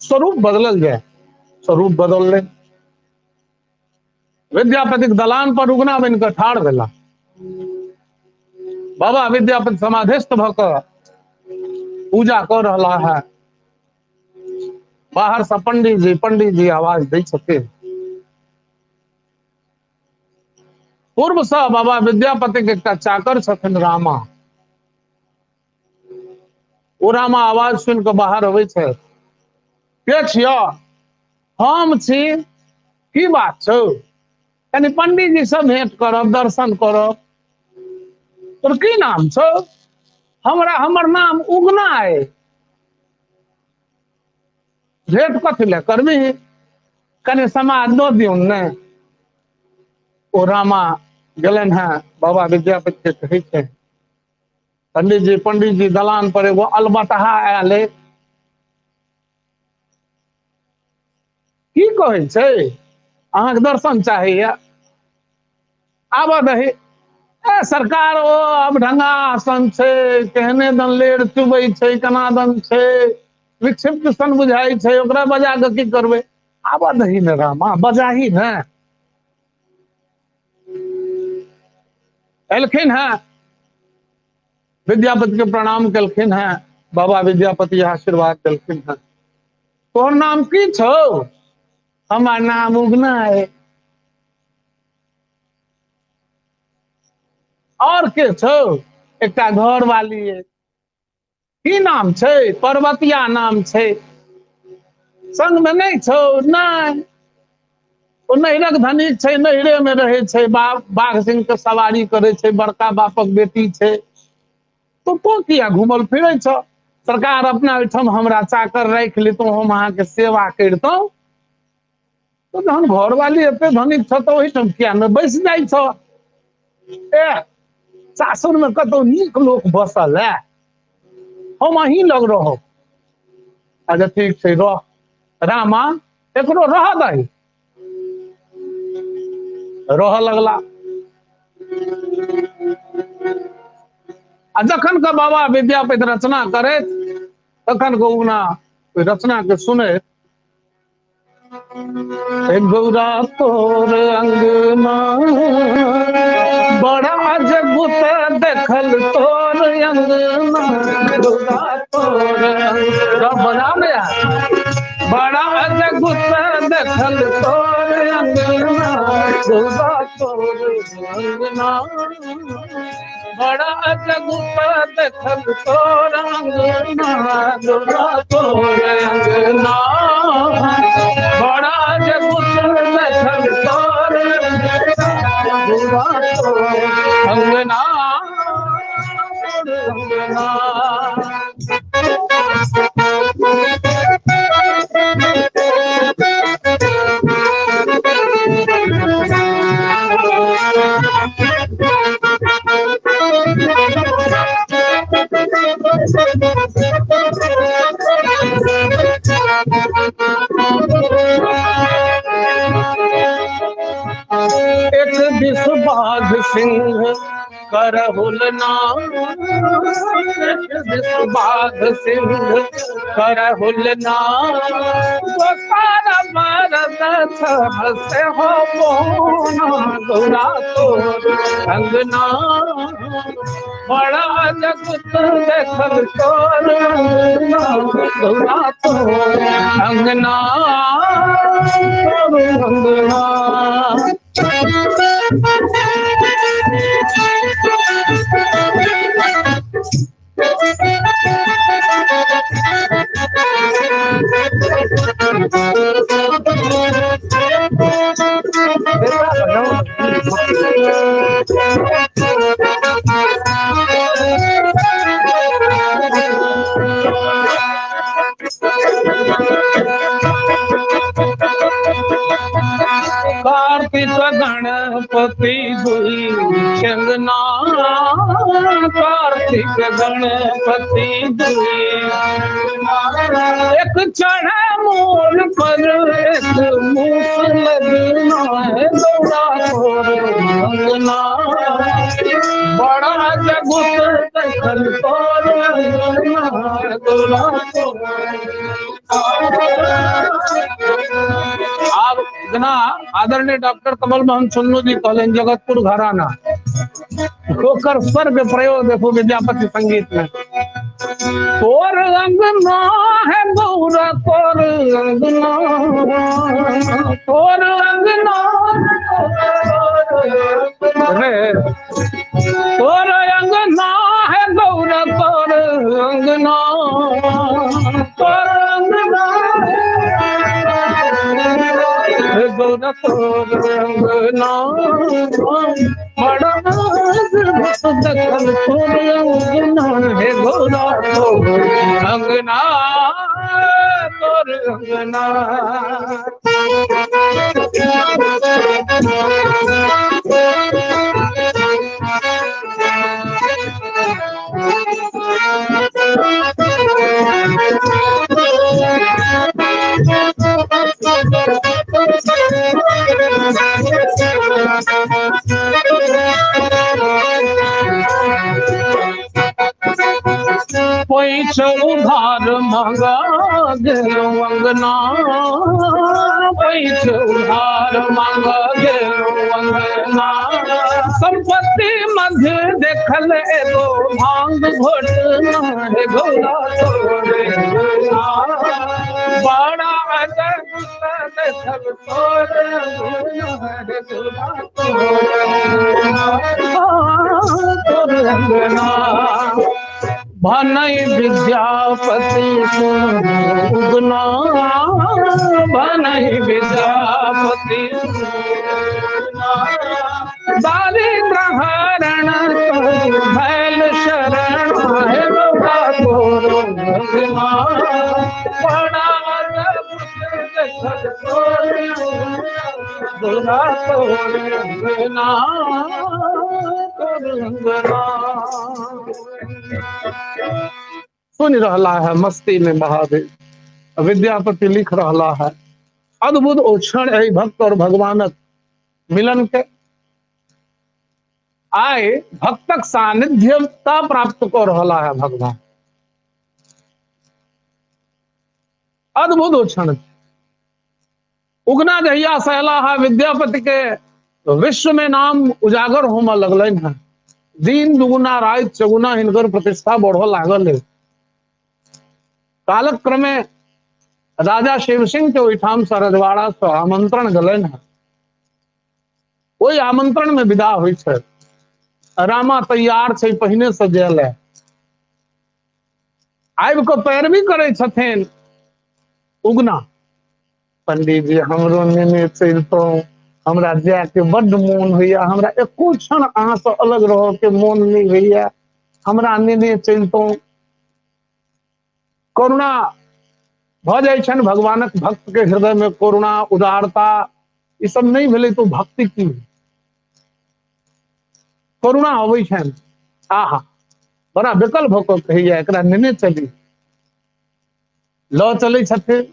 स्वरूप बदलल जाए स्वरूप बदल ले विद्यापति दलान पर उगना बनकर ठाड़ भेला बाबा विद्यापति समाधिस्थ भ क पूजा कर रहा है बाहर से पंडित जी आवाज दै छथिन पूर्व से बाबा विद्यापति के एकटा चाकर छथिन रामा ओ रामा आवाज सुन के बाहर अबै छै के छियो हम छी की बात छौ यानी पंडित जी से भेंट करब दर्शन करब तोर की नाम छौ हमर नाम उगना है भेंट कथी ले करबी कने समाज दो दियो ने ओ रामा गेलन है बाबा विद्यापति के कहे छै पंडित जी दलान पर एगो अलबतहा आयल है की कहे छै अहाँ के दर्शन चाहिए आबऽ दही ए सरकार ओ अब ढंगा आसन छै केहने दन लेर चुबै छै केना दन छै विक्षिप्त सन बुझाई छै ओकरा बजा के की करबै आबऽ दही ने रामा बजाही ने एलखिन है विद्यापति के प्रणाम केलखिन है बाबा विद्यापति आशीर्वाद देलखिन है तोहर नाम की छौ हमार नाम उगना है और के छौ एकटा घर वाली है की नाम छै पर्वतिया नाम छै संग में नहीं छौ नहीं ओ नहिरक धनिक छै नहिरे में रहे छै बाघ सिंह के सवारी करे छै बड़का बापक बेटी छै तो किया घूमल फिरे छ सरकार अपना ओहिठाम हमरा चाकर राख लेतौ हम अहाँ के सेवा करतौ तो जहन घर वाली एते धनिक छ तो ओहिठाम किया न बैस जाइ छ ए सासुर में कतौ नीक लोक बसल है हम अहीं लग रहो अच्छा ठीक छै रह रामा एकरो रह दही रह लगला आ जखन के बाबा विद्यापति रचना करे तखन के उगना रचना के सुने गौरा तोर अंगना बड़ा अजगुत देखल तोर अंगना गौरा तोर बना लिया बड़ा अजगुत देखल तोर अंगना गौरा तोर अंगना बड़ा अजगुत देखल तोर अंगना गौरा तोर अंगना बड़ा अजगुत देखल तोर गौरा तोर अंगना अंगना एक दिस बाघ सिंह करहुलना एक दिस बाघ सिंह करहुलना सारा मरद से हो मोना गौरा तोर अंगना बड़ा जगत देखल तोर अंगना गौरा तोर अंगना तोर अंगना कार्तिक गणपति दुई चंदना कार्तिक गणपति दुई एक चढ़े मूल पर एक मूस लगना है गौरा तोर अंगना बड़ा जगुत देखल तोर अंगना गौरा तोर आप जना आदरणीय डॉक्टर कमल मोहन चुन्नू जी कहलन जगतपुर घराना होकर स्वर के प्रयोग देखो विद्यापति संगीत में तोर अंगना है गौरा तोर अंगना तोर अंगना रे तोर अंगना है गौरा तोर अंगना तोर अंगना गौरा तोर अंगना अंगना बड़ा भक्त देखल तोर अंगना हे गौरा तोर अंगना तोर अंगना पैसा उधार मांगा गेलो अंगना पैसा उधार मांगा गेलो अंगना संपत्ति मध्य देखल एगो भांग घोटना हे गौरा तोरे अंगना बड़ा अजब देखल तोरे अंगना हे गौरा तोरे अंगना भनई विद्यापति उगना भनई विद्यापति दारिद्र हरण भैल शरण है गौरा तोर अंगना बड़ा गौरा तोर अंगना तोर अंगना सुन रहा है मस्ती में महादेव विद्यापति लिख रहा है अद्भुत ओ क्षण है भक्त और भगवानक मिलन के आए भक्तक सानिध्यता प्राप्त कर रहा है भगवान अद्भुत ओ क्षण उगना जहिया सहला है विद्यापति के विश्व में नाम उजागर होम लगल है दिन दुगुना रात चौगुना हिनकर प्रतिष्ठा बढ़ लागल है कालक क्रमे राजा शिव सिंह के ओहिठाम से रजवाड़ा से आमंत्रण गलन है ओहि आमंत्रण में विदा हुई है रामा तैयार छे पहिने से जेल है आबि को पैरवी करे छथिन उगना पंडित जी हमरो नेने चलतो हमरा जाय के बड्ड मोन होइया हमरा एको क्षण अहाँ से अलग रह के मोन नहीं होइया हमरा नेने चलतो करुणा भ जाय छन भगवानक भक्त के हृदय में करुणा उदारता ई सब नहीं भेले तो भक्ति की करुणा अबै छन आहा बड़ा विकल भ के कहिया एकरा नेने चली ल चले छथिन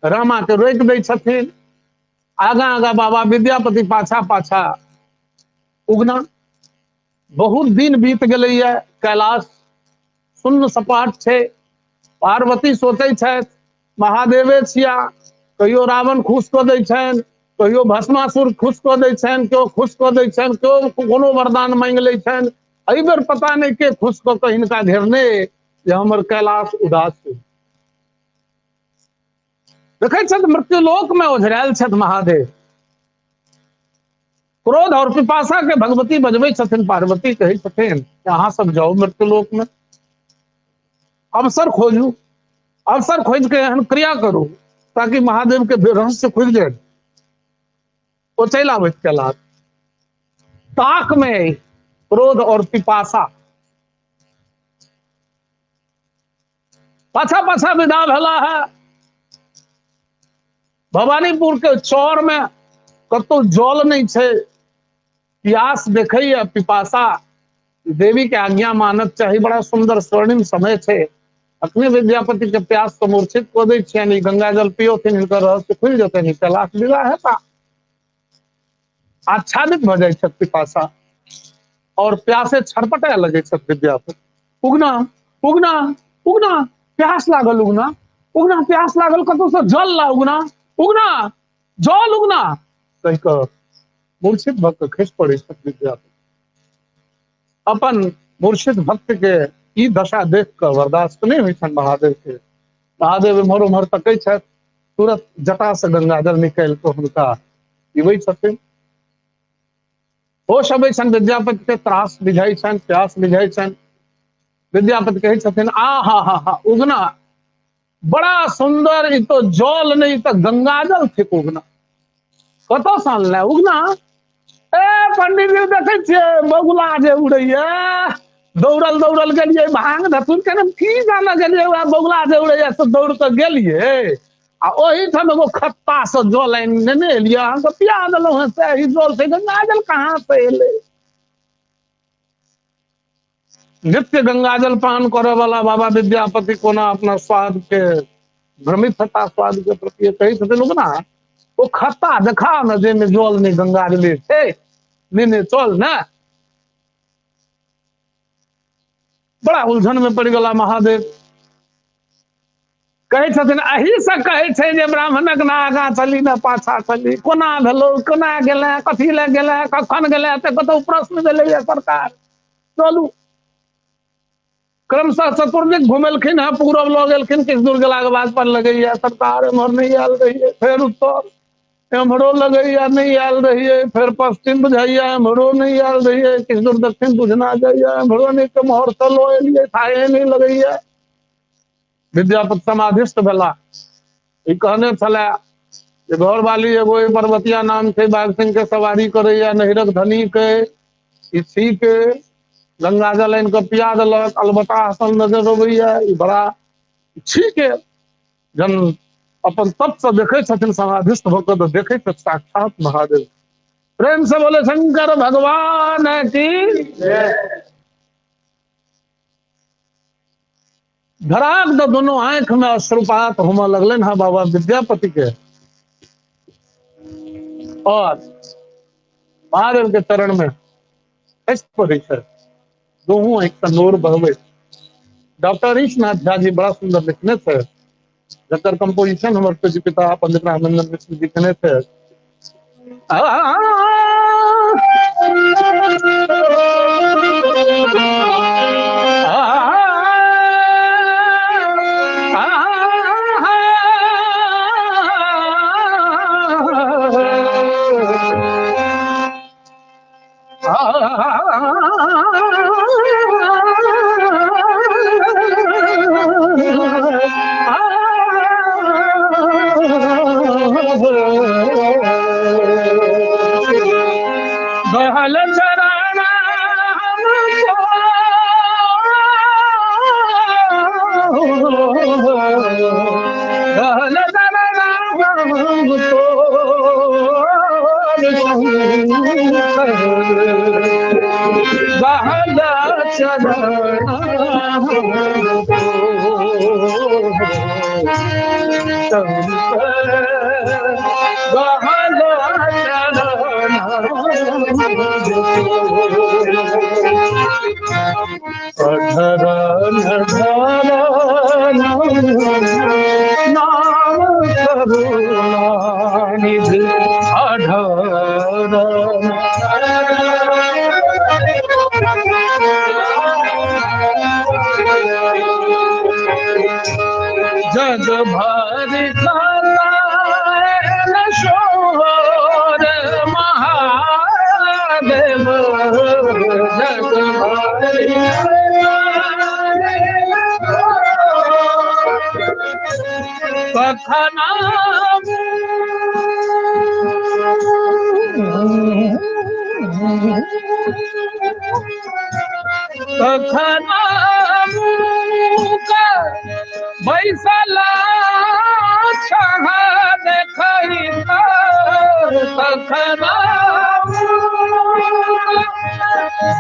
रामा के रोक दै छथिन आगा आगा बाबा विद्यापति पाछा पाछा उगना बहुत दिन बीत गए कैलाश शून्य सपाट छे पार्वती सोचे छथि महादेवे छिया कहियो रावण खुश कऽ दै छनि कहियो भस्मासुर खुश कऽ दै छनि केओ खुश कऽ दै छनि केओ कोनो वरदान मांगि लै छनि एहि बेर पता नहीं के खुश कऽ के हिनका घेरने जे हमर कैलाश उदास छै देखे छथि मृत्युलोक में ओझरायल छथि महादेव क्रोध और पिपासा के भगवती बजबै छथिन पार्वती कहै छथिन अहाँ सब जाओ मृत्युलोक में अवसर खोजू अवसर खोज के एहन क्रिया करू ताकि महादेव के रहस्य खुल जाए वो चल आबैत कैलाश ताक में क्रोध और पिपासा पाछा पाछा विदा भेला है भवानीपुर के चौर में कतो जल नहीं छे प्यास देखे पिपासा देवी के आज्ञा मानक चाहिए बड़ा सुंदर स्वर्णिम समय छे अखने विद्यापति के प्यास से मूर्छित कऽ दै छियनि गंगा जल पियो हिनकर रहस्य खुल जेतनि कैलाश विदा हेता आच्छादित भ जाय छथि पिपासा और प्यासे छटपटाए लगे छथि विद्यापति उगना उगना उगना प्यास लागल उगना उगना प्यास लागल कतौ से जल ला उगना उगना जल उगना कहि कऽ मूर्छित भक्त खसि पड़े छथि विद्यापति अपन मूर्छित भक्त के ई दशा देख कर बर्दाश्त नहीं हुई छन महादेव के महादेव इम्हर उम्हर तकै छथि तुरंत जटा से गंगाजल निकाल कऽ हुनका पीबै छथिन होश अबै छनि विद्यापति के त्रास बुझाई छनि प्यास बुझाई छनि विद्यापति कहै छथिन आ हा उगना बड़ा सुंदर ई तो जल नहीं तो गंगाजल थिक उगना कतऽ से अनले उगना ए पंडित जी देखे छियै बगुला जे उड़ैया दौड़ल दौड़ल गेलियै भांग धतूर के की जाने गेलियै वएह बगुला जे उड़ैया से दौड़ के गेलियै आ ओही ठाम एगो खत्ता से जल आनि नेने एलियै अहाँके पिया देलहुँ हेँ से जल से गंगाजल कहाँ से एलै नित्य गंगाजल पान करे वाला बाबा विद्यापति कोना अपना स्वाद के भ्रमित हता स्वाद के प्रति कही छथिन लोग ना वो खत्ता देखा न जेमे जल नहीं गंगाजले छै नेने चल ना बड़ा उलझन में पड़ गला महादेव कहै छथिन अही से कहै छै जे ब्राह्मणक ना आगाँ चली ना पाछा चली कोना भेलो कोना गेलै कथी ले गेलै कखन गेलै तऽ कतौ प्रश्न भेलैया सरकार चलू क्रमशः चतुर्दिक घुमेलखिन है पूरब लऽ गेलखिन किछु दूर गेला के बाद पर लगैया सरकार एम्हर नहीं आयल रहिए फेर उत्तर एम्हरो लगैया नहीं आयल रहिए फिर पश्चिम बुझाइया एम्हरो नहीं आयल रहिए किछु दूर दक्षिण बुझना जाइया एम्हरो नहीं के मोहर से लो एलिए थाहे नहीं लगैया विद्यापति समाधिस्थ भेला ई कहने छला जे घर वाली एगो पर्वतिया नाम छै बाघ सिंह के सवारी करैया नहिरक धनी के इसी के गंगा जल आनि कऽ पिया देलक अलबत्ता हसन नजर अबैया ई बड़ा ठीक है जन अपन तप से देखे छथिन समाधिस्थ भऽ कऽ तऽ देखे छथि साक्षात महादेव प्रेम से बोले शंकर भगवान की धड़ाक दो दोनों आंख में अश्रुपात होने लगलन है बाबा विद्यापति के और महादेव के चरण में पड़े दोनों एक तनोर बहवे डॉक्टर ईशनाथ झा जी बड़ा सुंदर लिखने थे जकर कंपोजिशन हमारे पूज्य पिता पंडित रामचंद्र मिश्र जी लिखने थे जग भरि शोर महादेव जग भरि कखना कखना बैसला छह देखई कखना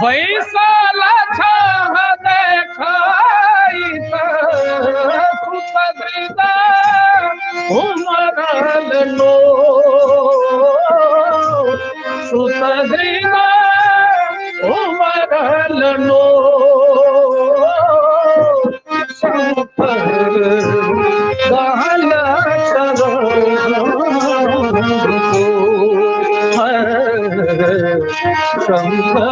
बैसला छह देखई सुपदृदा उमरल लो सुपदृदा उमरल लो शंकर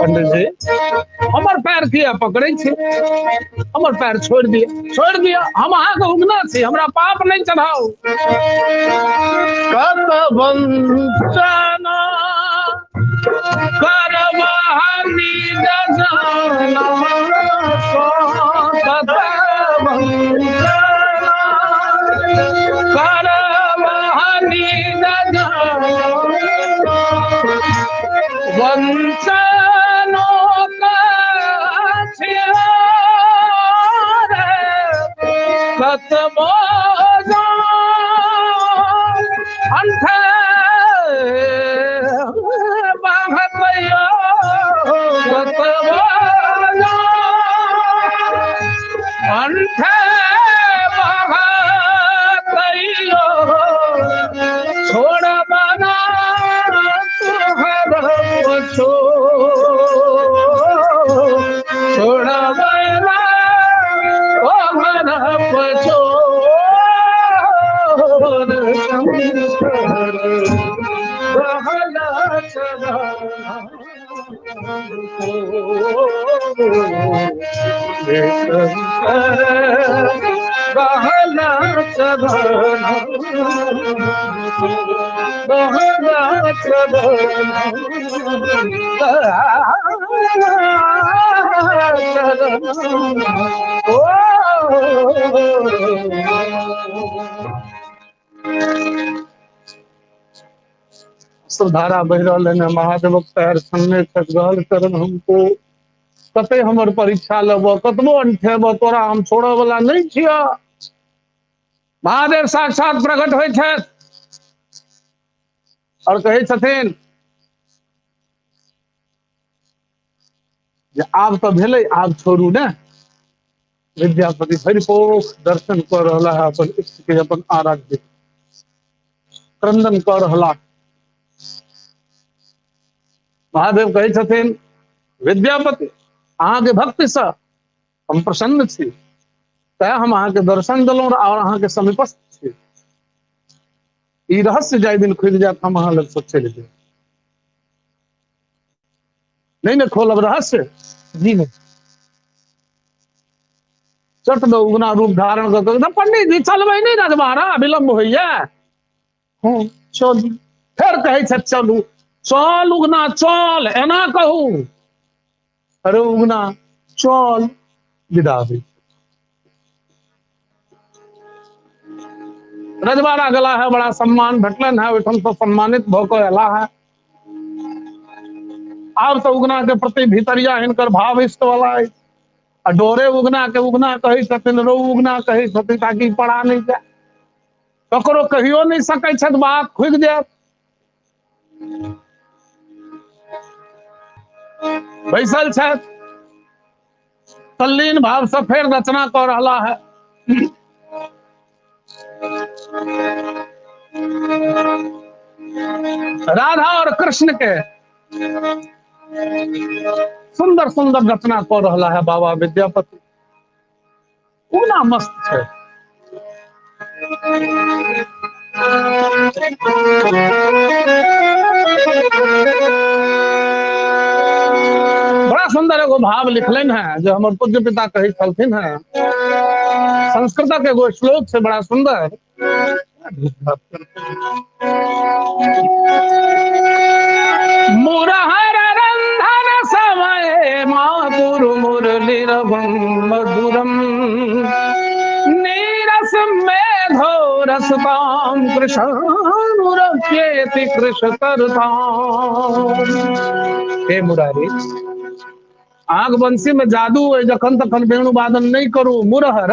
पंडित जी हमार पैर किया पकड़े छे, हमार पैर छोड़ दिया हम अहाँ के उगना छी, हमरा पाप नहीं चढ़ाओ। कत वंचना करवानी गजानन कत वंचना करवानी गजानन वंचनों का कत मोजा अंठ बाहतयो कत मोजा अंठ बाहतयो छोड़ बना छोड़ बना धारा बह रहा महादेव पैर छन्ने तक गहल करन हमको कते हमर परीक्षा लब कतबो अंठेब तोरा हम छोड़े वाला नहीं छिया। महादेव साक्षात प्रकट होय छथि और कहै छथिन जे आब तो भेलै आब छोड़ू ने। विद्यापति हरिपोख दर्शन कर रहा है अपन इष्ट के अपन आराध्य क्रंदन कर रहा। महादेव कहै छथिन विद्यापति अहाँ के भक्ति से हम प्रसन्न छी, तैं हम अहाँ के दर्शन दिलौं और अहाँ के समीपस्थ छी। ई रहस्य जाय दिन खुल जात हम अहाँ लग से चलि जेबै। नहीं ने खोलब रहस्य जी नहीं चट दो उगना रूप धारण कर पंडित जी चलबै नहीं रजवाड़ा विलम्ब होइया। चलू फिर कहै छथि चलू चल उगना चल एना कहू अरे उगना चल विदा हुई। रजवाड़ा गला है बड़ा सम्मान भेटलन है ओहिठाम से सम्मानित भऽ एला है। आब तो उगना के प्रति भीतरिया हिनकर भाव इष्ट वाला है। डोरे उगना कही छथिन रो उगना कही छथिन ताकि पड़ा नहीं जाए ककरो कहियो नहीं सकै छथि बात खुद जाए। बैसल छथि तल्लीन भाव से फेर रचना कर रहा है। राधा और कृष्ण के सुंदर सुंदर रचना कर रहा है बाबा विद्यापति। पूरा मस्त है। बड़ा सुंदर एगो भाव लिखलन है जो हमारे पूज्य पिता कही छलथिन है। संस्कृत के एगो श्लोक से बड़ा सुंदर मुरहर रंधन समय माधुर मुरली मधुरम नीरस मेधो रसताम कृष्णेति कृष्ण तरताम। हे मुरारी आग बंसी में जादू है जखन तखन वेणु वादन नहीं करू। मुरहर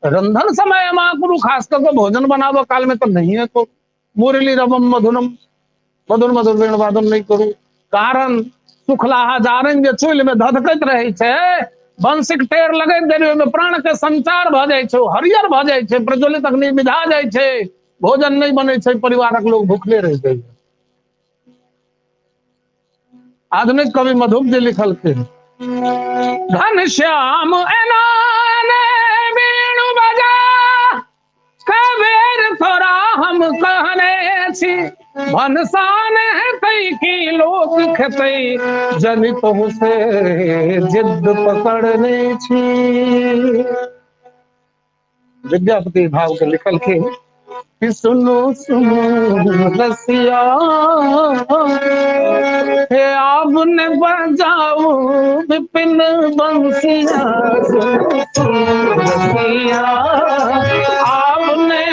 रंधन समय महापुरु खास करके भोजन बनावो काल में तो नहीं है तो मुरली रवम मधुरम मधुर मधुर वेणु वादन नहीं करू। कारण सुखलाहा जारन जे चूल्ह में धधकैत रहे छे बंशिक टेर लगैत देरी में प्राण के संचार भ जाय छे हरियर भ जाय छे प्रज्वलित अग्नि विधा जाय छे भोजन नहीं बने छे परिवारक लोग भूखले रह जाय। आधुनिक कवि मधुप जी लिखलखिन धन श्याम एनाने वेणु बजा कबीर थोड़ा हम कहने छी भनसान है तई की लोक खेतई जनित से जिद पकड़ने छी। विद्यापति भाव के लिखल के कि सुनो सुनो रसिया हे आपने बजाओ विपिन बंसिया। सुनो सुनो रसिया आपने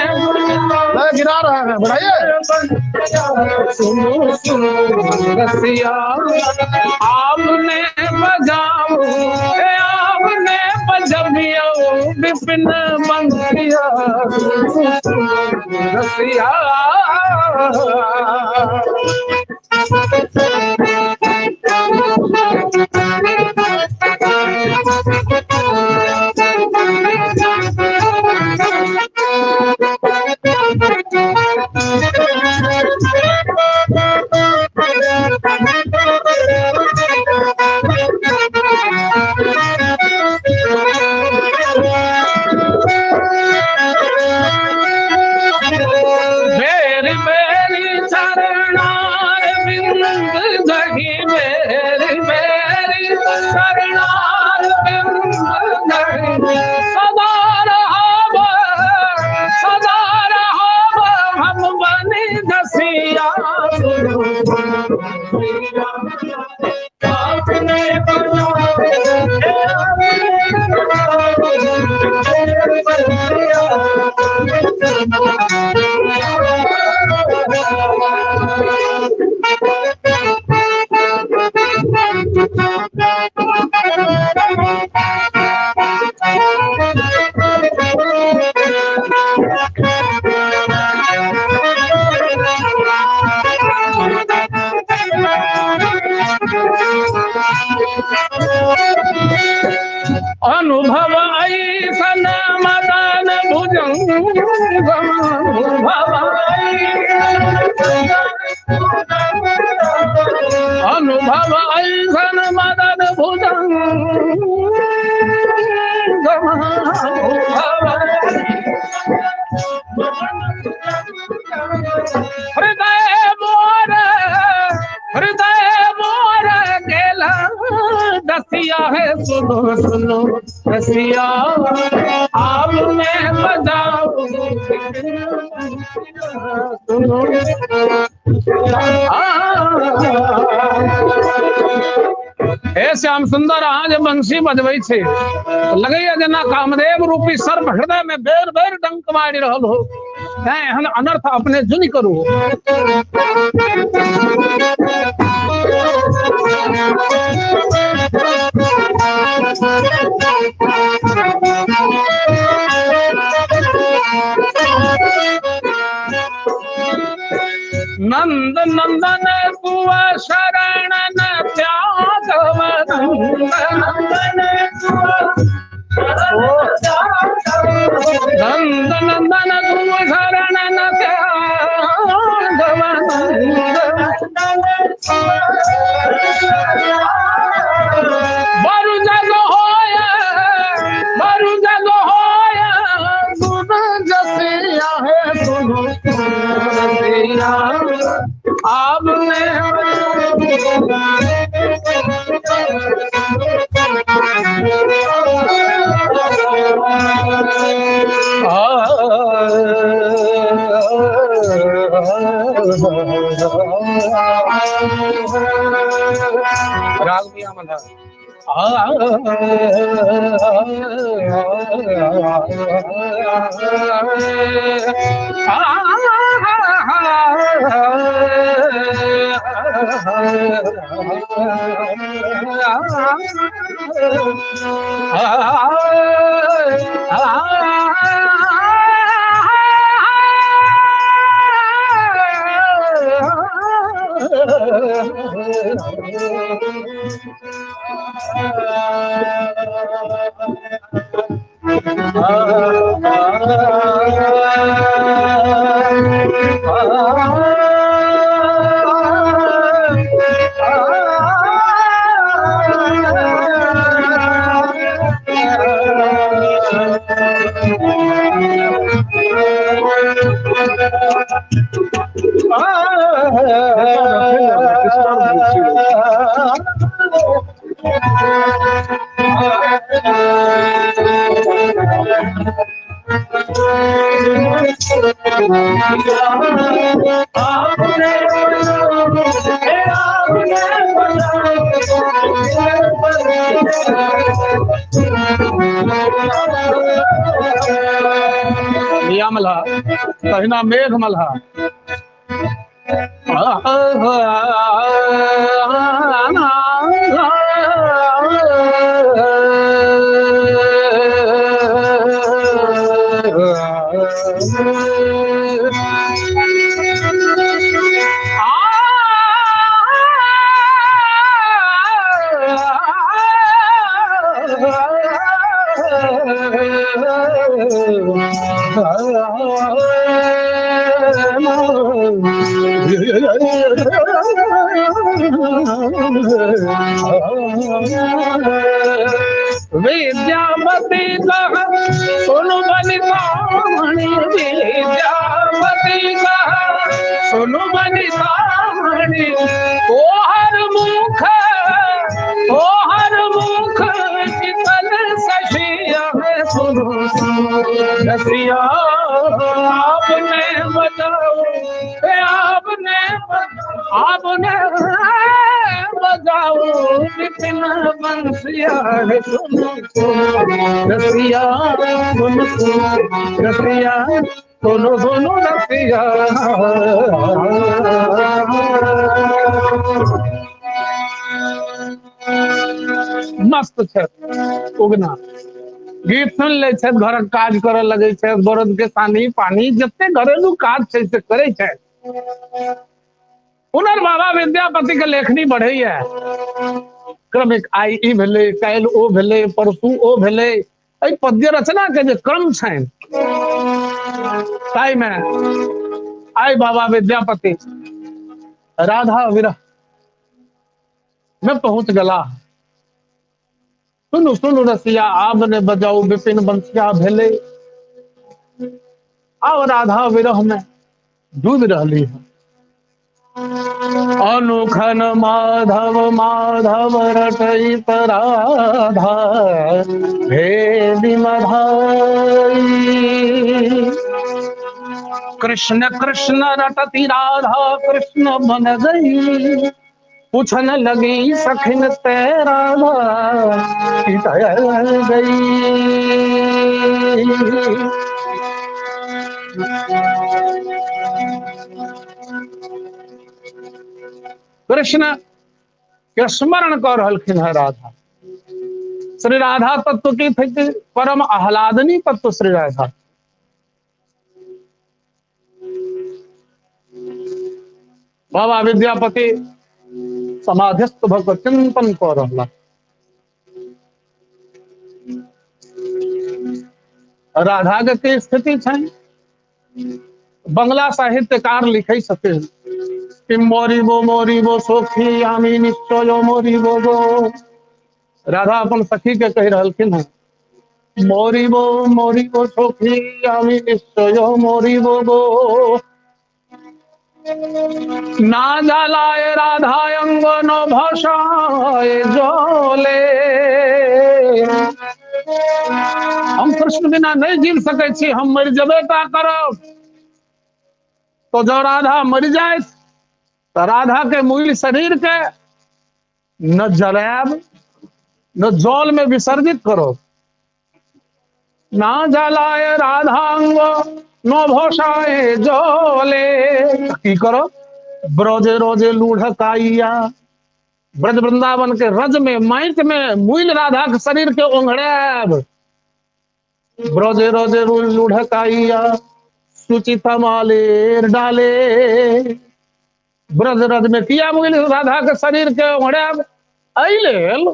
गिरा रहा है बढ़ाइए। सुनो सुनो रसिया आपने बजाओ आपने बजबियो विपिन बंसिया। रसिया अनुभव ऐसन मदन भुजंग अनुभव ऐसन मदन भुजंग हृदय मोर गेला दसिया है। सुनो सुनो रसिया आपने बजाओ सुनो हे श्याम सुंदर आज बंसी बजबै छे लगैया जेना कामदेव रूपी सर्प हृदय में बेर बेर डंक मारि रहल हो। एहन अनर्थ अपने जुनि करू। नंद नंदन कुआ शरण न त्यागव नंद नंदन कुआ शरण न त्यागव बरु जग होया गुण जसिया है। सुनो रसिया आपने राग दिया मना या मल्हा कहिना मेघ मल्हा विद्यापति कहा सुनो बलिदानी, विद्यापति कहा सुनो बलिदानी, ओ हर मुख चितल सशिया सुनो रसिया, आपने बजाओ आपने बजाओ विपिन बंसिया सुनो रसिया, सुनो रसिया, सुनो रसिया। मस्त छै उगना गीत सुन ले छै, घरक काज करऽ लगे छै, बरद के सानी पानी जते घरेलू काज छै से करे छै। पुनर बाबा विद्यापति के लेखनी बढ़ैया, क्रमिक आई ई भेलै, काल्हि ओ भेलै, परसू ओ भेलै, एहि पद्य रचना के जे क्रम छनि ताहि में आई बाबा विद्यापति राधा विरह में पहुंच गला। सुनु सुनु रसिया आपने बजाओ विपिन बंसिया भेले, आओ राधा विरह में डूब रही है। अनुखन माधव माधव रटई राधा भेदी मधाई, कृष्ण कृष्ण रटती राधा कृष्ण बन गई, पूछन लगी सखिन तेरा गई। कृष्ण के स्मरण कर रहलखिन है राधा। श्री राधा तत्व की थी परम आह्लादनी तत्व श्री राधा। बाबा विद्यापति समाधिस्थ भक्त चिंतन कर रहा। राधा के स्थिति छै, बंगला साहित्यकार लिखे छथिन कि मोरिबो सोखी आमी निश्चय मोरिबो गो। राधा अपन सखी के कह रहलखिन है, मोरिबो सोखी आमी निश्चय मोरिबो गो, ना जलाए राधा अंग न भाषाए जोले। हम कृष्ण बिना नहीं जीव सके छी, हम मर जबे ता करब। तो जो राधा मर जाए तो राधा के मूल शरीर के न जलाब न जल में विसर्जित करो। ना जलाए राधांग न भोषाए जोले, की करो ब्रोजे रोजे लूढ़काइया, ब्रज वृंदावन के रज में माइट में मूल राधा के शरीर के ओंघड़ेब। ब्रोजे रोजे लूढ़काइया सुचिता मालेर डाले, ब्रज रज में किया मूल राधा के शरीर के ओंघड़ेब। एहि लेल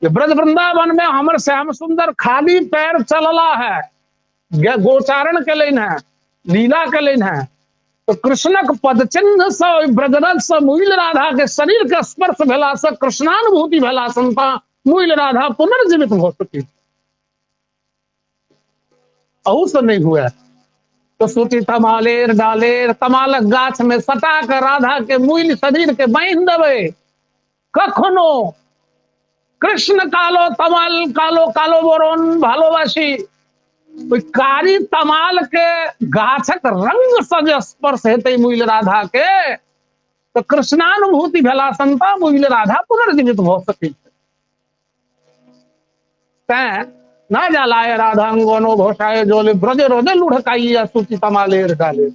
कि ब्रज वृंदावन में हमर श्याम सुंदर खाली पैर चलला है, गोचारण के लेन है, लीला के लेन है। तो कृष्णक पद चिन्ह से ब्रजरज से मूल राधा के शरीर के स्पर्श भेला से कृष्णानुभूति भेला संता मूल राधा पुनर्जीवित हो सकी। अहू से नहीं हुआ तो सूती तमालेर डालेर तमालक गाछ में सटा कर राधा के मूल शरीर के बांध देवे। कखनो कृष्ण कालो तमाल कालो कालो बोरन भालोबासी ओई कारी तमाल के गाछक रंग से स्पर्श हेतै मूल राधा के तो कृष्णानुभूति भेला संता मूल राधा पुनर्जीवित भ सकै छै। ना जालाय राधा अंगनो घोषाय जोले ब्रज रोजे लुढ़काइया सूची तमालेर डाले।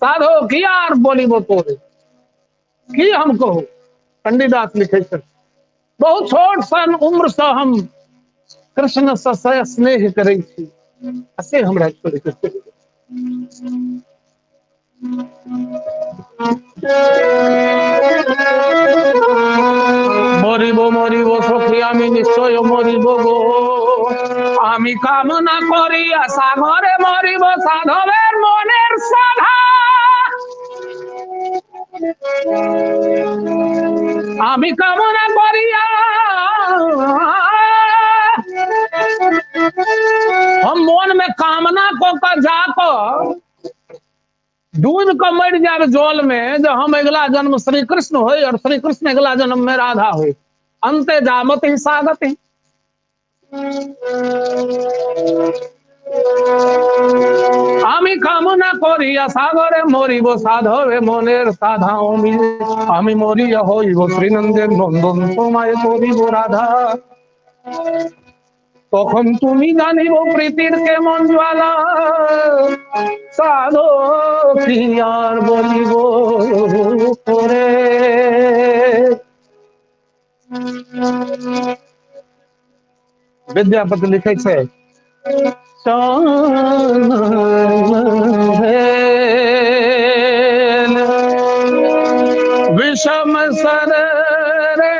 साधो की यार बोली वो तोरे की हम कहू। पंडितदास लिखे छथि बहुत छोट सन उम्र से हम कृष्ण से स्नेह करै छी से हमरा छोड़ि के चलि गेल। মরিব সখী আমি নিশ্চয় মরিব গো, আমি কামনা করি সাগরে মরিব সাধবের মনের সাধা। আমি কামনা করিয়া हम मन में कामना को कर जाकर डूब कर मर जाए जल में जो हम अगला जन्म श्री कृष्ण हो और श्री कृष्ण अगला जन्म में राधा हो। अंते जामत ही सागत ही আমি কামনা করিয়া সাগরে মরিব সাধবে মনের সাধা। আমি মরিয়া হইব শ্রীনন্দের নন্দন তোমায় করিব রাধা। তখন তুমি জানিব প্রীতির কেমন জ্বালা, সাধো কি আর বলিব করে। विद्यापति लिखे छे विषम सर रे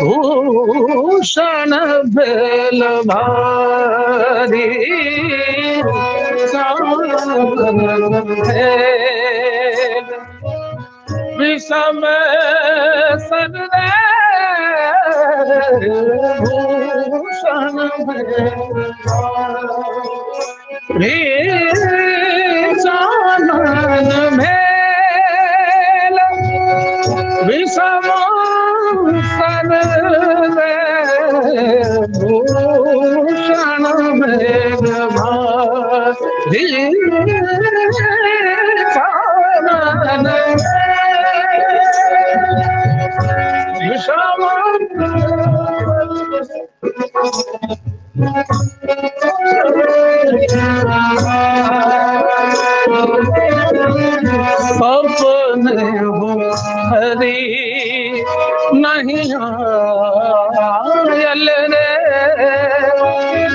भूषण भेल भारी विषम सन भूषण चानन भेल विषम सन भूषण भेल भारी चानन सपने हो हरी नहीं आयल रे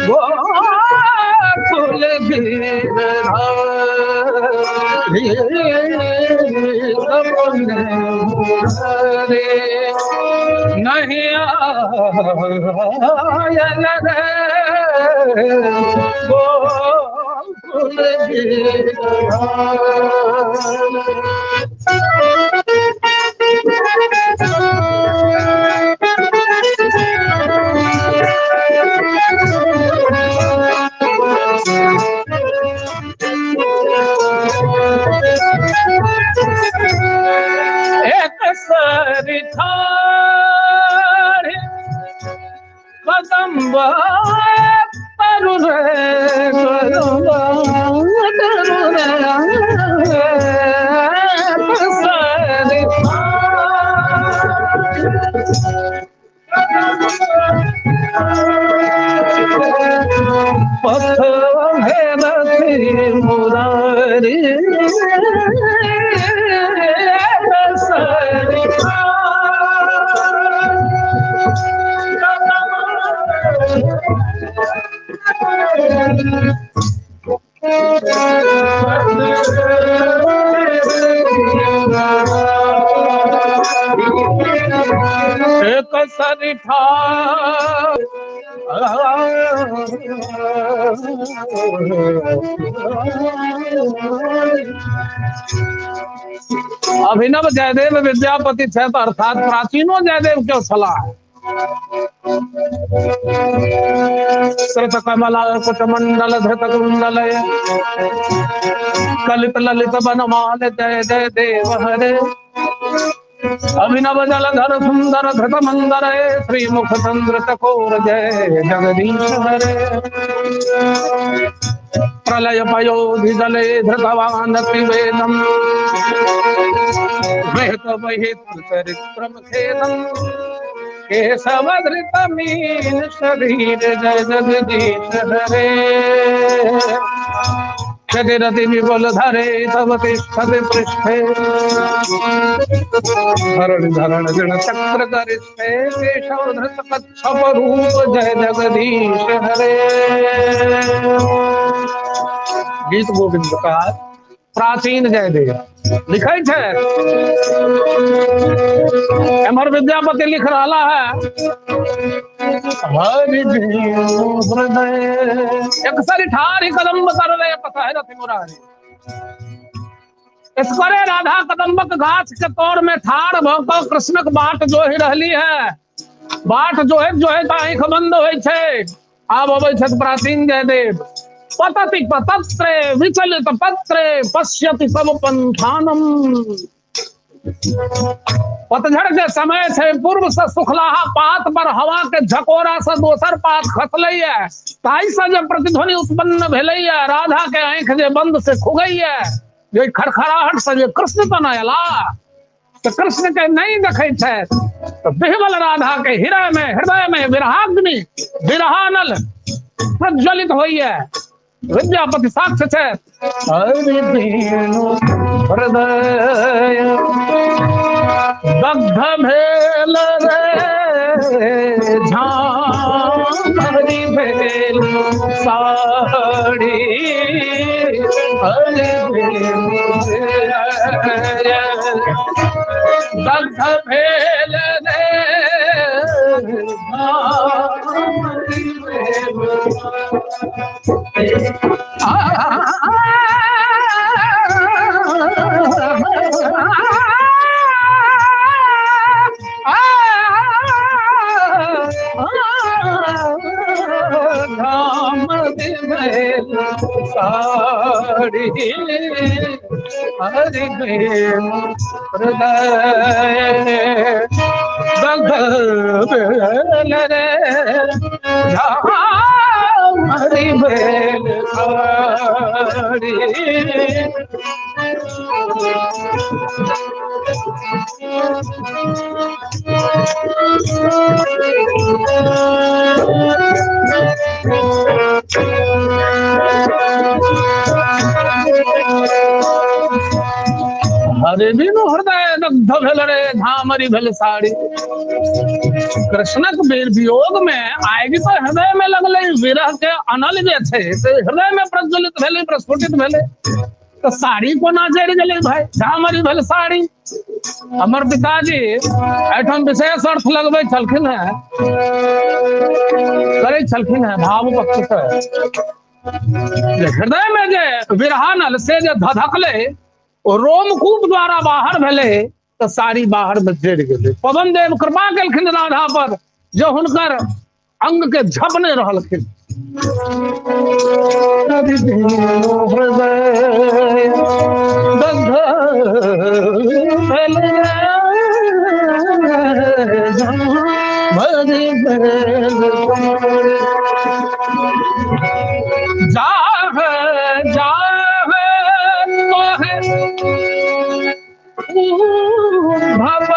गोकुल गिरधारी। सपने हो हरी नहीं आयल रे गोकुल एक सरिता कदम तरु रे पथ भेदती मुरारी एक सरिता अभिनव जयदेव विद्यापति थे अर्थात प्राचीनो जयदेव क्यों छला कृत कमल कुट मंडल धृत कुंडल कलित ललित बनमाल जय जय देव हरे अभिनव जलधर सुंदर धृत मंदर श्री मुख चंद्र चकोर जय जगदीश हरे प्रलय पयोधि जले धृतवान त्रिवेदम वेद वहित चरित्रम खेदम केशवधृत मीन शरीर जय जगदीश हरे जगरति विपुल धरे तव तिष्ठति पृष्ठे धरण धरण गण चक्र गरिष्ठे केशव धृत कच्छप रूप जय जगदीश हरे। गीत गोविंद का प्राचीन जयदेव लिखे छे एमहर विद्यापति लिख रहा है हरि हृदय एक सारी ठारी कदम कर रहे पता है रति मुरारी इसकरे राधा कदम्बक घास के तौर में ठाड़ भौक कृष्णक बाट जो ही रहली है बाट जो है आंख बंद होय छे आब अबै छथि प्राचीन जयदेव पतति पतत्रे विचलित पत्रे पश्यति सब पंथानम पतझड़ के समय से पूर्व से सुखलाहा पात पर हवा के झकोरा से दोसर पात खसलई है ताई से जब प्रतिध्वनि उत्पन्न भेलई है राधा के आंख जे बंद से खुगई है जो खड़खड़ाहट से जो कृष्ण तो न अला तो कृष्ण के नहीं देखे थे तो बिहबल राधा के हृदय में विरहाग्नि विरहानल प्रज्वलित हुई है विद्यापति साक्ष्य छे हृदय दग्ध भेल रे झांझरी भेल साड़ी दग्ध भेल रे झांझरी भेल साड़ी हरि हृदय दग्ध भेल रे हरि भेल साड़ी हरे बिनु हृदय दग्ध भेल रे धामरी भेल साड़ी कृष्णक वियोग में आएगी तो हृदय में लगले विरह के अनल जे छे से हृदय में प्रज्वलित भेले प्रस्फुटित भेले तो साड़ी को ना जरि गेले भाई धामरी भेल साड़ी हमर पिताजी एठम विशेष अर्थ लगबै छलखिन है करे छलखिन है भाव पक्ष से हृदय में जे विरहानल से जे धधकले रोमकूप द्वारा बाहर भेले तो साड़ी बाहर में जरि गेले पवन देव कृपा केलखिन राधा पर जो हुनकर अंग के झपने रहलखिन हृदय दग्ध भेल भव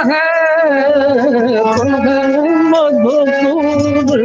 है मधुसूर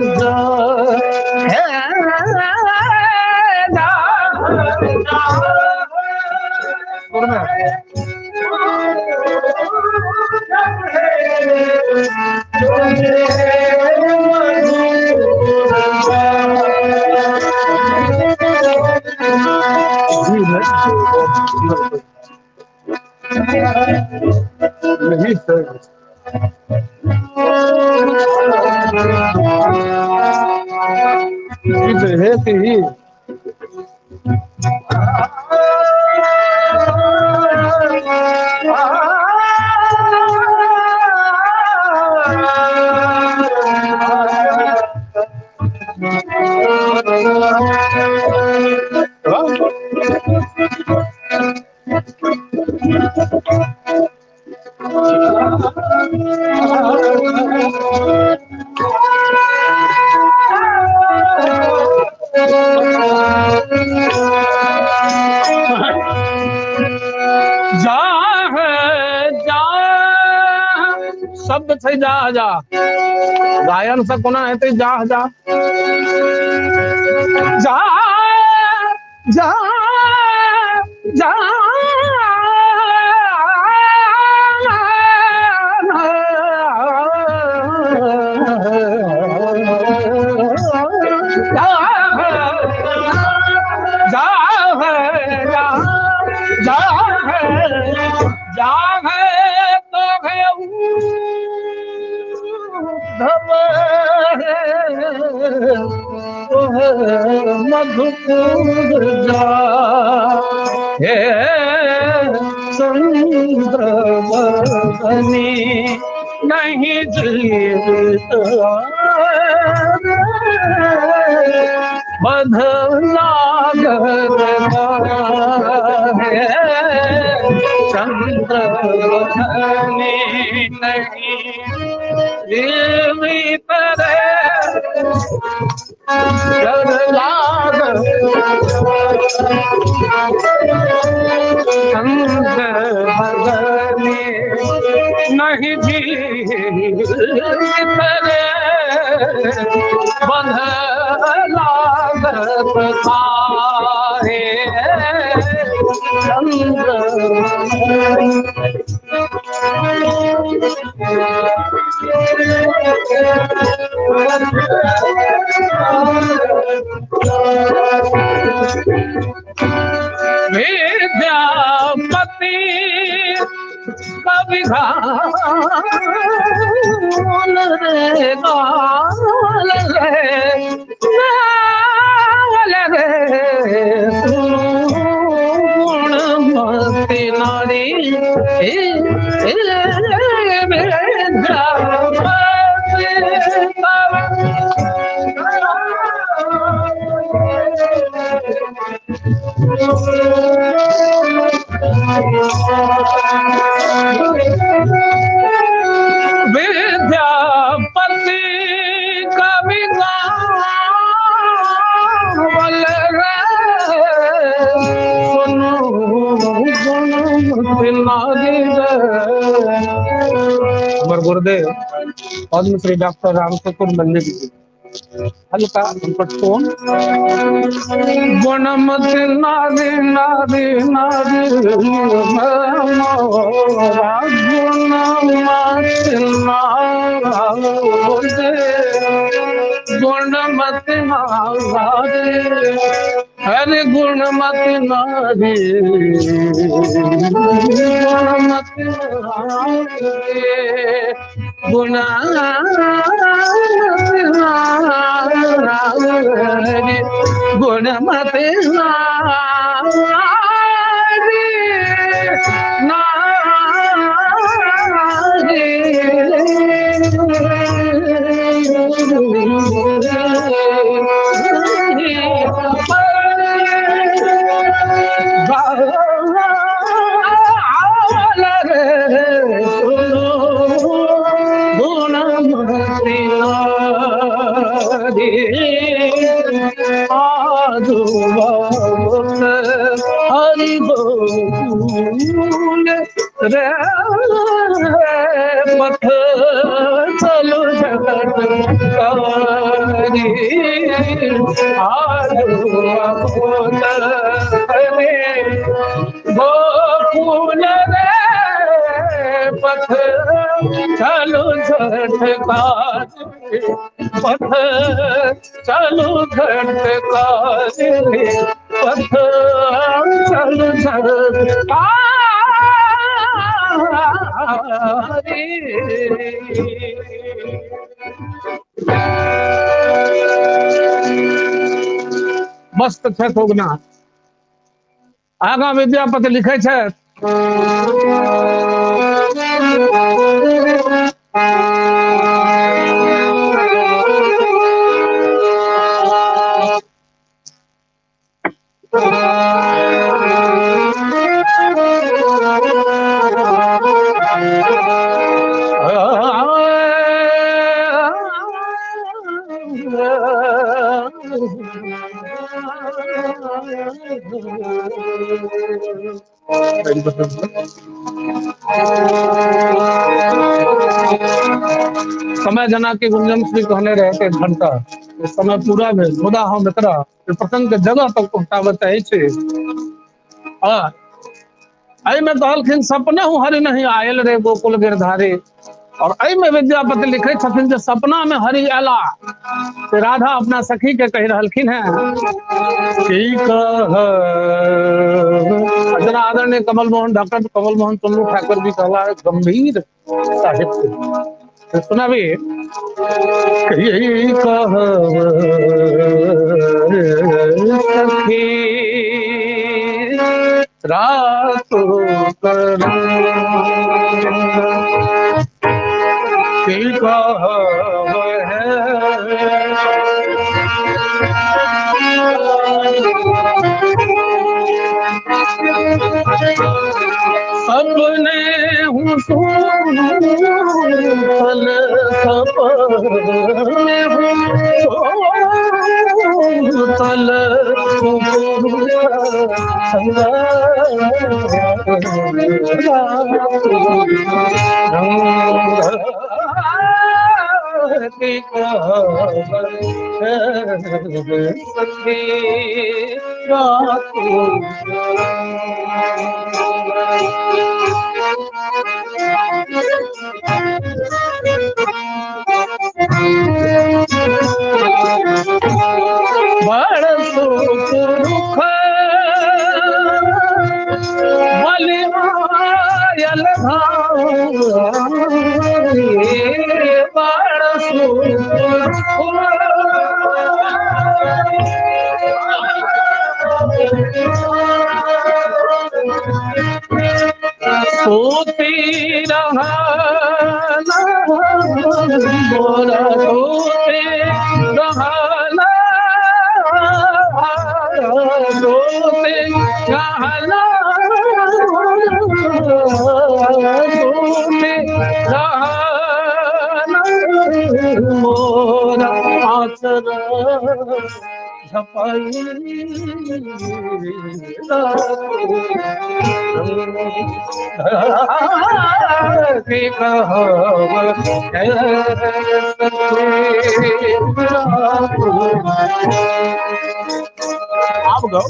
विविध हेति ही शब्द थे जा जा गायन से कोना है जा जा जा जा जा मधुपुर जा हे चंद्रवदनी नहीं जीवित बधला है चंद्रवदनी नहीं जीवित नहीं जीवित बंध लागत है चंद्र विद्यापति कवि गाल रे गाल रे गुणमती नारी विद्यापति कवि गावल रे सुनो गुणमती नारी हमारे गुरुदेव पद्म श्री डॉक्टर राम ठाकुर मंदिर हल्का टोन गुणमती नारी नारी नारी गुणमती नारी हरे गुणमती नारी गुणमती गुणमती नारी गुणमती नारी हरि बोल रे पथ चलो जगत कारी बोल रे गोकुल रे पथ चलो झटकार पथ चलो झटकार पथ चलो झटकार मस्त छथि उगना। आगा विद्यापति लिखे छथि समय जना के गुंजन श्री कहने रहते घंटा समय पूरा भेल मुदा हम एकरा प्रसंग के जगह तक पहुंचाबे चाहे छी। एहि में कहलखिन सपने हरि नहीं आयल रे गोकुल गिरधारी। और एहि में विद्यापति लिखे छथिन जे सपना में हरि आला से राधा अपना सखी के कह रहलखिन है कि जना आदरणीय कमल मोहन डॉक्टर कमल मोहन चंद्रू ठाकुर जी कहला गंभीर साहित्य सुनाबी सखी रात सपने हूँ फल सपने तल बड़ सुख बलिमायल बड़ सोती रहा मोरा सोते रहा सोते रहना सोते रहना मोरा आचर झपाई आप गाओ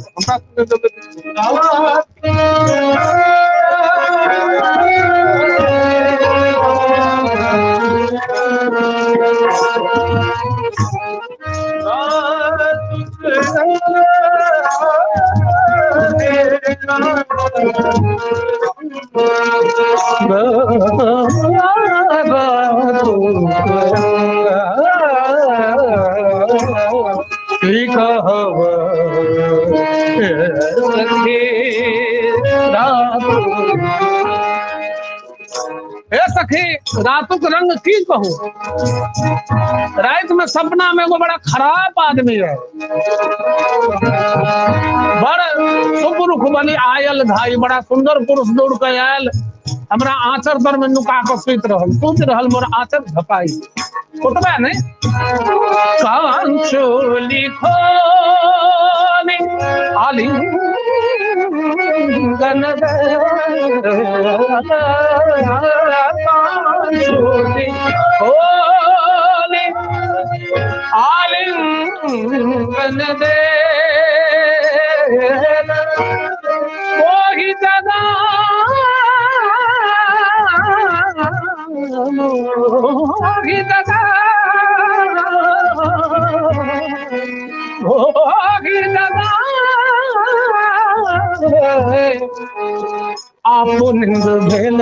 सखी रातुक रंग की कहूँ रात में सपना में वो बड़ा खराब आदमी है बड़ सुपुरुष बनी आयल धाई बड़ा सुंदर पुरुष दौड़ के आयल हमरा आंचर दर में नुका के सुत रहल मोर आंचर झपाई उतबा नहीं कान चोली खोली आली गन चोली खोली आलिंगन दे वही जगह वही जगह वही जगह आप निंद भेल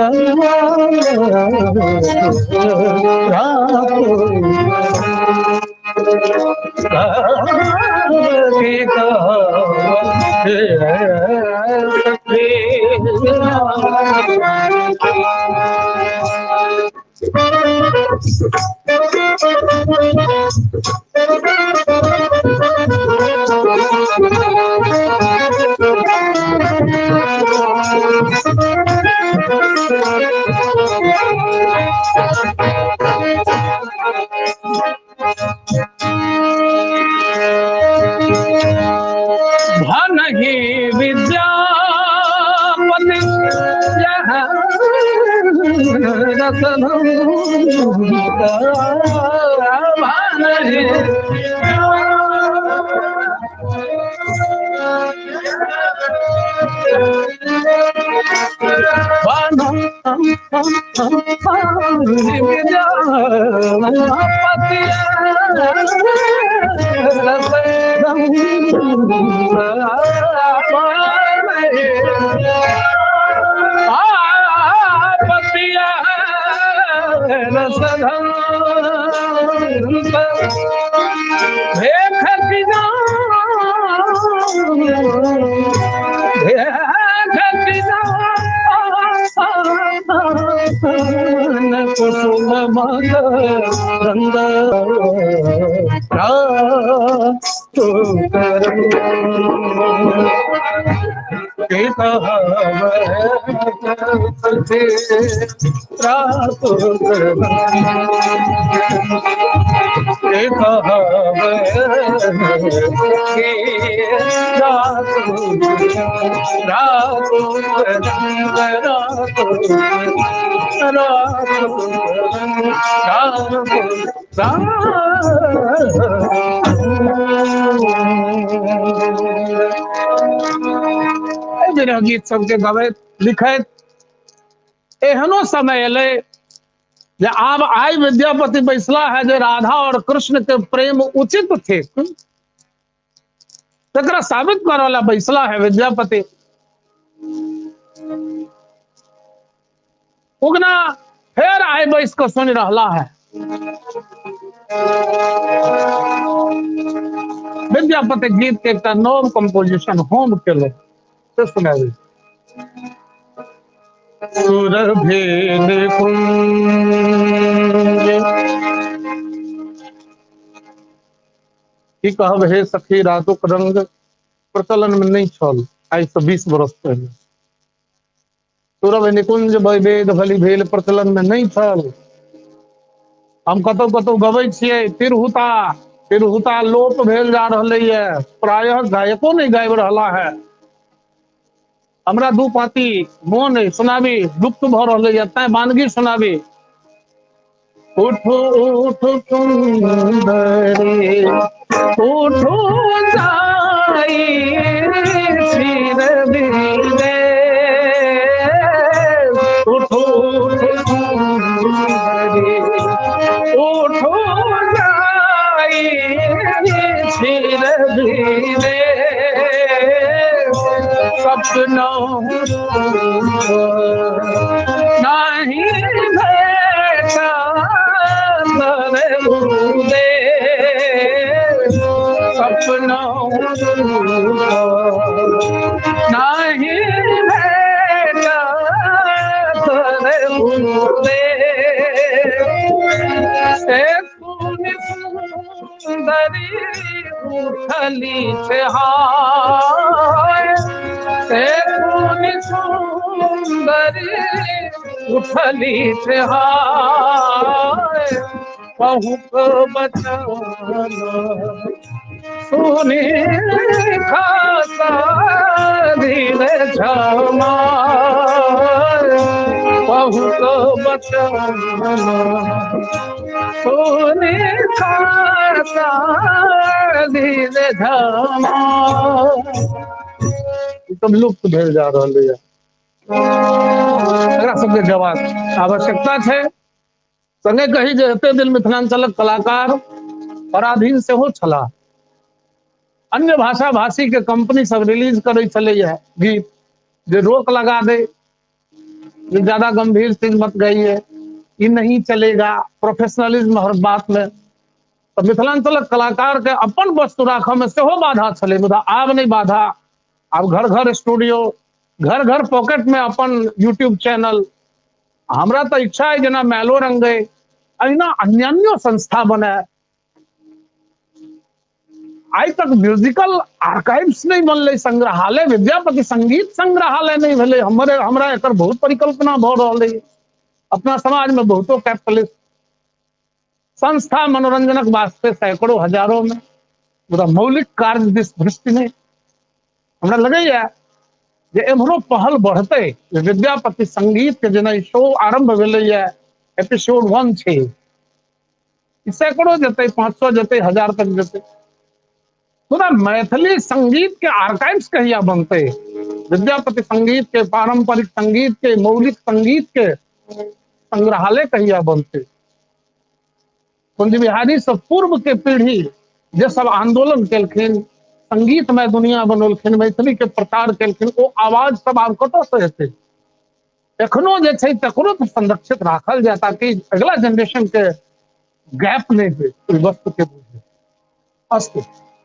गीत सबके गवैत लिखैत एहनो समय एले जे आब आई विद्यापति बैसला है जे राधा और कृष्ण के प्रेम उचित थे तकरा साबित करे ला बैसला है विद्यापति। उगना फिर आई बैस को सुन रहा है। विद्यापति गीत के एक नव कंपोजिशन होम के लिए तो सुनाई सुरभि निकुंज की कहब हे सखी रातुक रंग प्रचलन में नहीं छल आज से 20 वर्ष पहले। सुरभि निकुंज वेद भली भेल प्रचलन में नहीं छल। हम कतौ कतौ गबै छियै तिरहुता लोप भेल जा रहलै है प्रायः गायको नहीं गाबि रहला है। हमरा दू पाती मोन सुनाबी लुप्त भ रहलै है तै वानगी सुनाबी। उठो उठो सुंदरी उठो जाई सिर बिंदे उठो सुंदरी उठो जाई सिर बिंदे सपनों नहीं भेटा दे सपनों नहीं भेटा दे सुंदरी उठली से हाय सुंदरी उठली से हाय बहुत बचाना सुनी खासा धीरे झमा बहुत बचाना सुनी खासा धीरे झमा सब लुप्त भेल जा रहलै है। एकरा सबके जवाब आवश्यकता छै। संगे कही जे एते दिन मिथिलांचलक कलाकार पराधीन सेहो छलाह। अन्य भाषा भाषी के कंपनी सब रिलीज करे चले है गीत जे रोक लगा दे ये ज्यादा गंभीर चीज मत गाइए ये नहीं चलेगा प्रोफेशनलिज्म हर बात में। तो मिथिलांचलक कलाकार के अपन वस्तु राखऽ में सेहो बाधा छलै मुदा आब नहीं बाधा। अब घर घर स्टूडियो घर घर पॉकेट में अपन यूट्यूब चैनल। हमरा तो इच्छा है जना मैलो रंगे अहिना अन्यान्यो संस्था बने। आज तक म्यूजिकल आर्काइव्स नहीं बनले संग्रहालय विद्यापति संगीत संग्रहालय नहीं भेले। हमरा एकर बहुत परिकल्पना भ रहल है। अपना समाज में बहुतो कैपिटलिस्ट संस्था मनोरंजनक वास्ते सैकड़ों हजारों में मुदा मौलिक कार्य दिस दृष्टि नहीं। हमरा लगैया जे एम्हरो पहल बढ़ते विद्यापति संगीत के जेना शो आरंभ भेलै है एपिसोड 1 छे, सैकड़ों जते, 500 जते, 1000 तक जते। पूरा मैथिली संगीत के आर्काइव्स कहिया बनते, विद्यापति संगीत के, पारंपरिक संगीत के, मौलिक संगीत के संग्रहालय कहिया बनते। कुंज बिहारी से पूर्व के पीढ़ी जे सब आंदोलन केलखिन, संगीतमय दुनिया बनौलखिन, मैथिली के प्रचार केलखिन, वो आवाज सब आब कतऽ से हेतै? एखनो जे छै तकरो तो संरक्षित राखल जाए, ताकि अगला जनरेशन के गैप नहीं हुए, कोई वस्तु के बुझे। अस्तु,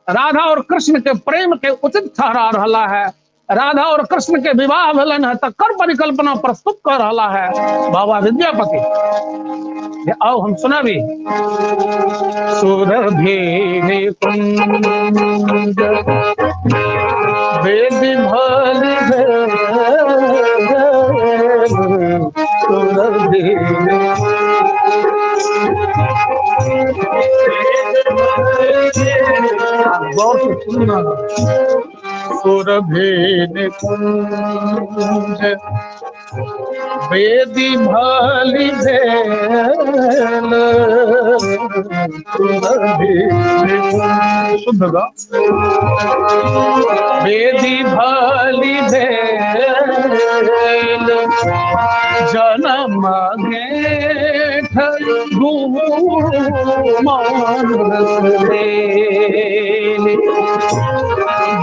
राधा और कृष्ण के प्रेम के उचित ठहरा रहा है, राधा और कृष्ण के विवाह भेलन है, तकर परिकल्पना प्रस्तुत कर रहा है बाबा विद्यापति। ये आओ हम सुनाबी। सुरभि निकुंज वेदी भली सुरभि सुरभि निकुंज वेदी भली भेल, शुद्ध गा, वेदी भली भेल, जन्म गेठ गुमान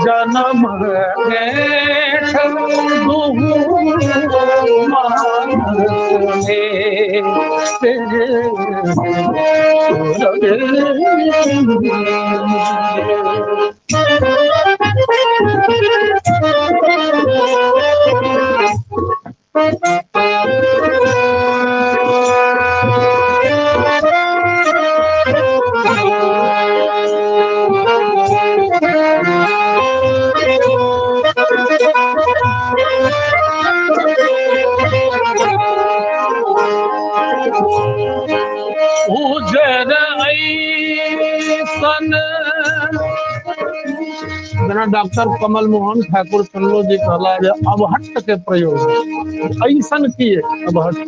जन्म गेठ डॉक्टर कमल मोहन ठाकुर चंद्रो जी कहला जे अबहट्ट के प्रयोग ऐसन किए अबहट्ट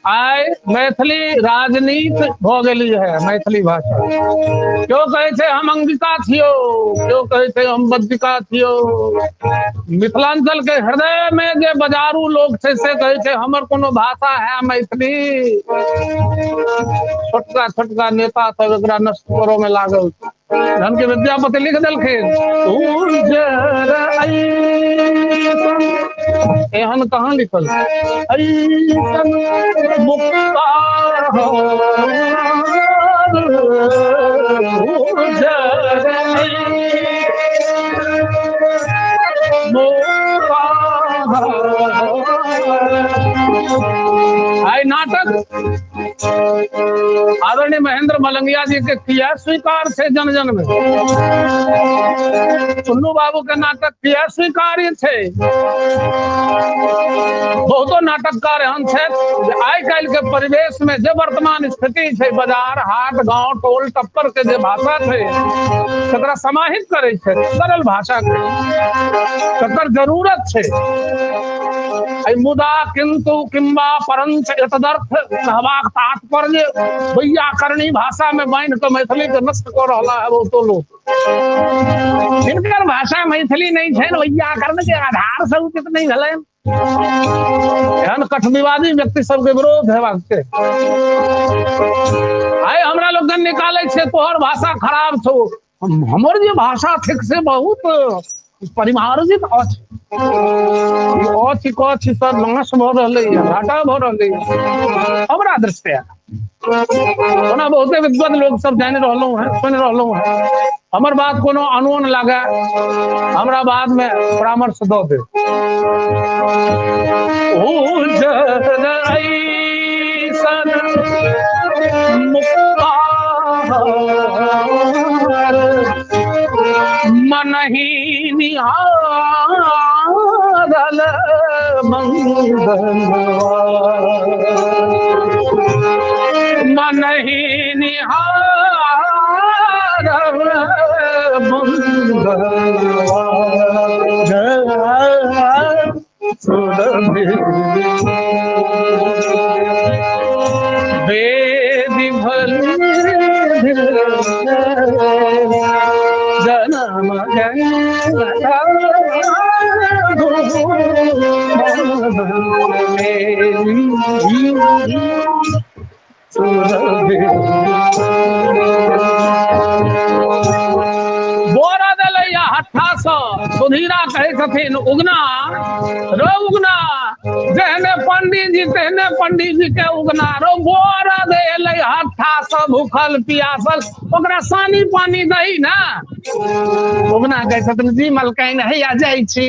आय मैथिली राजनीति भ गेली है। मैथिली भाषा क्यों कहे थे हम अंगिका थियो, क्यों कहे थे हम बद्रिका थियो। मिथिलांचल के हृदय में जे बजारू लोग थे से कहे थे हमर कोनो भाषा है मैथिली। छोटका छोटका नेता सब एकरा नष्ट करो में लागल। धन के विद्यापति लिख देलखिन एहन कहाँ लिखल आई नाटक आदरणीय महेंद्र मलंगिया जी के किया स्वीकार थे जन जन में। चुन्नू बाबू के नाटक किया स्वीकार्य थे। बहुतो नाटककार एहन छे आई काल के परिवेश में जे वर्तमान स्थिति छे, बाजार हाट गांव टोल टप्पर के जे भाषा छे तकरा समाहित करे छे, सरल भाषा के तकर जरूरत छे। मुदा किंतु किंबा परंच एतदर्थ कहबाक तात्पर्य वैयाकरणी भाषा में बांध के मैथिली के नष्ट कर रहा है। वो तो लोग जिनकर भाषा मैथिली नहीं है, वैयाकरण के आधार से उचित नहीं है। एहन कठविवादी व्यक्ति सबके विरोध है वास्ते आए हमरा लोग निकाले छे तोहर भाषा खराब छो। हमर जे भाषा ठीक से बहुत परिमार्जित अछि सर नाश भ रहले, घाटा भ रहले हमरा दृष्टि। ओना बहुते विद्वान लोग सब जान रहलो है, सुन रहलो है। हमर बात कोनो अनोन लागे हमरा बाद में परामर्श दो दे। मनहि निहारल मंगलवा, मनहि निहारल मंगलवा। जय सुरभि वेदी भली जनम बोरा दलैया हट्ठा सँ सुधीरा कहै छथिन उगना रो उगना जहने पंडित जी तेहने पंडित जी के उगना रो बोरा दे हट्ठा सँ भूखल पियासल ओकरा सानी पानी दही ना उगना कहै छथिन जी मलकाइन हैया जाइ छी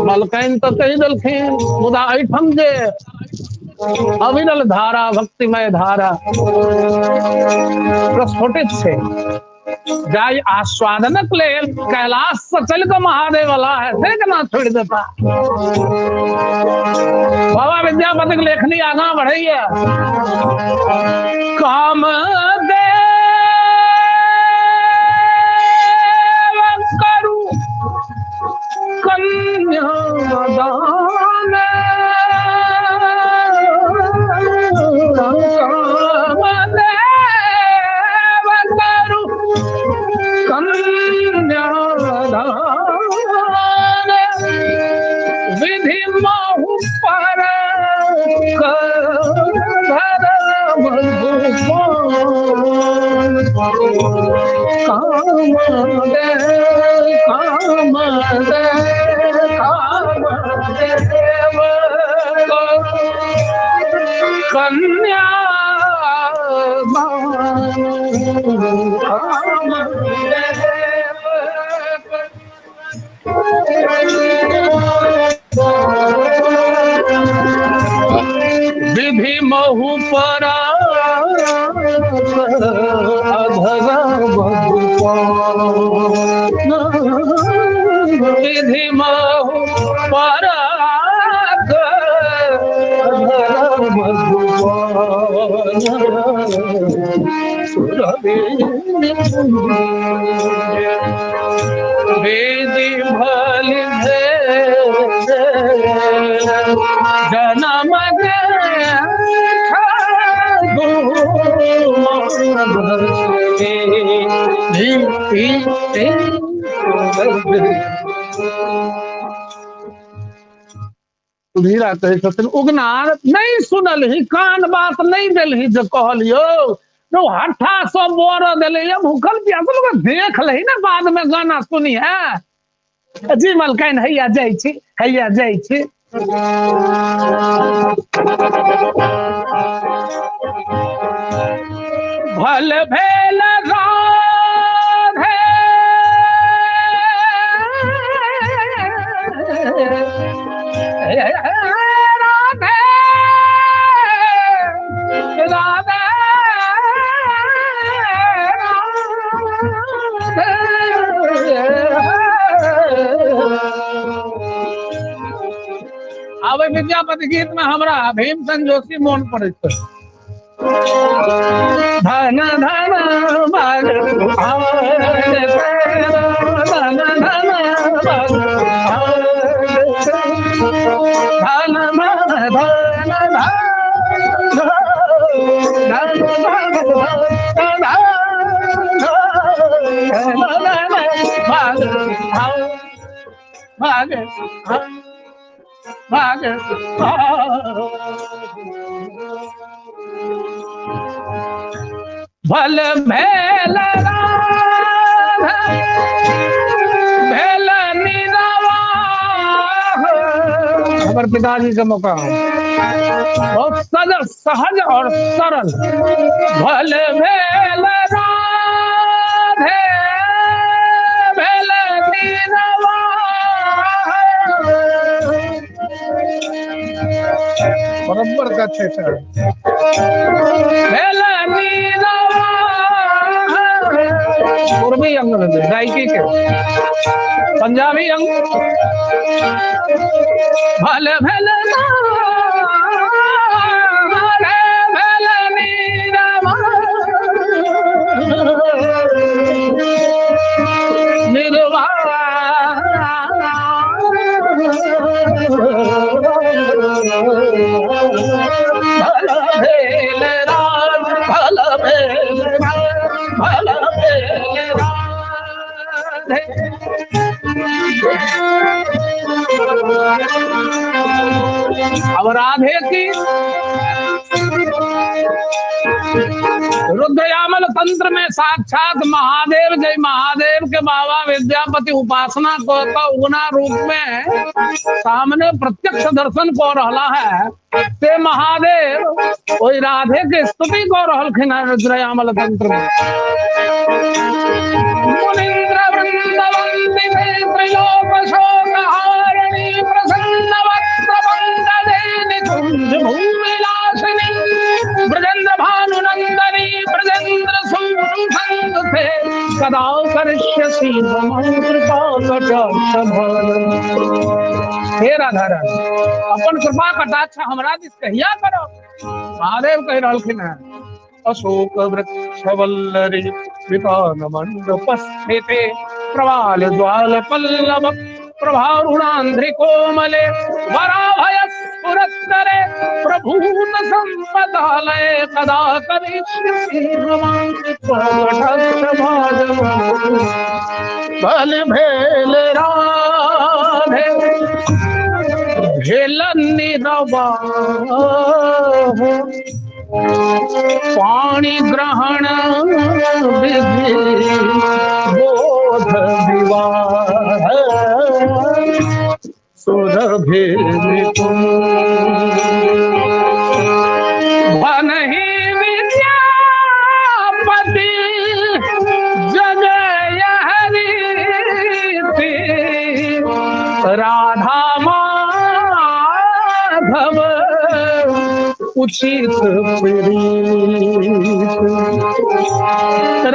मलकाइन तऽ कहि देलखिन मुदा एहिठाम जे अविरल धारा भक्तिमय धारा प्रस्फुटित छै जाय आस्वादनक लेल कैलाश से चल के महादेव वाला है से केना छोड़ देता बाबा विद्यापति के लेखनी आगा बढ़ैया काम देव करू कन्यादान विधि महु पर कन्या विधि महु पर विधि महु पर वेदी भली जनम सुधीरा कहै छथिन उगना नहीं सुनलही कान बात नहीं देलही जो कहलियो तो हट्ठा सब बोर दिले भूखल प्यासल को देख लही ना बाद में गाना सुनी है जी मलकाइन हैया जाइ छी हैया जाइ छी भल भेल राधे राधे राधे अब विद्यापति गीत में हमरा भीमसेन जोशी मोन पड़े धन धन धन भल भेल भेल निरवा हमारे पिताजी का मकाम बहुत सहज और सरल भल भेल राधे भेल निरवा बराबर का क्षेत्र भेल निरवा पूर्वी अंग गायकी के पंजाबी अंग भल भल भल नीरवा निर्वा भल भेल राम भल भेल राम भल भेल राधे। अब राधे की रुद्रयामल तंत्र में साक्षात महादेव जय महादेव के बाबा विद्यापति उपासना को तो उगना रूप में सामने प्रत्यक्ष दर्शन को रहला है ते महादेव वही राधे के स्तुति को रहलखिन है रुद्रयामल तंत्र में। मुनीन्द्र वृंदवंदिते त्रिलोक शोकहारिणी प्रसन्न वक्त्र पंकजे निकुंज भूमिलासिनी ब्रजेंद्र भानुनंदनी ब्रजेंद्र सुंदते कदा करिष्यसि मम कृपा कटाक्ष। हे राधा रानी अपन कृपा कटाक्ष हमरा दिस कहिया करो। महादेव कह रहलखिन है अशोक वृक्ष वल्लरी वितान मंडप स्थिते प्रवाल ज्वाल पल्लव प्रभारुणांध्रि कोमले वराभय स्फुरत्तरे प्रभूत संपदालय कदा करिष्यसि मम भल भेल राधे भेल निरवा पाणी ग्रहण विधि बोध विवाह सुरभि बनहि विद्यापति जगय हरि राधा माधव उचित प्रीत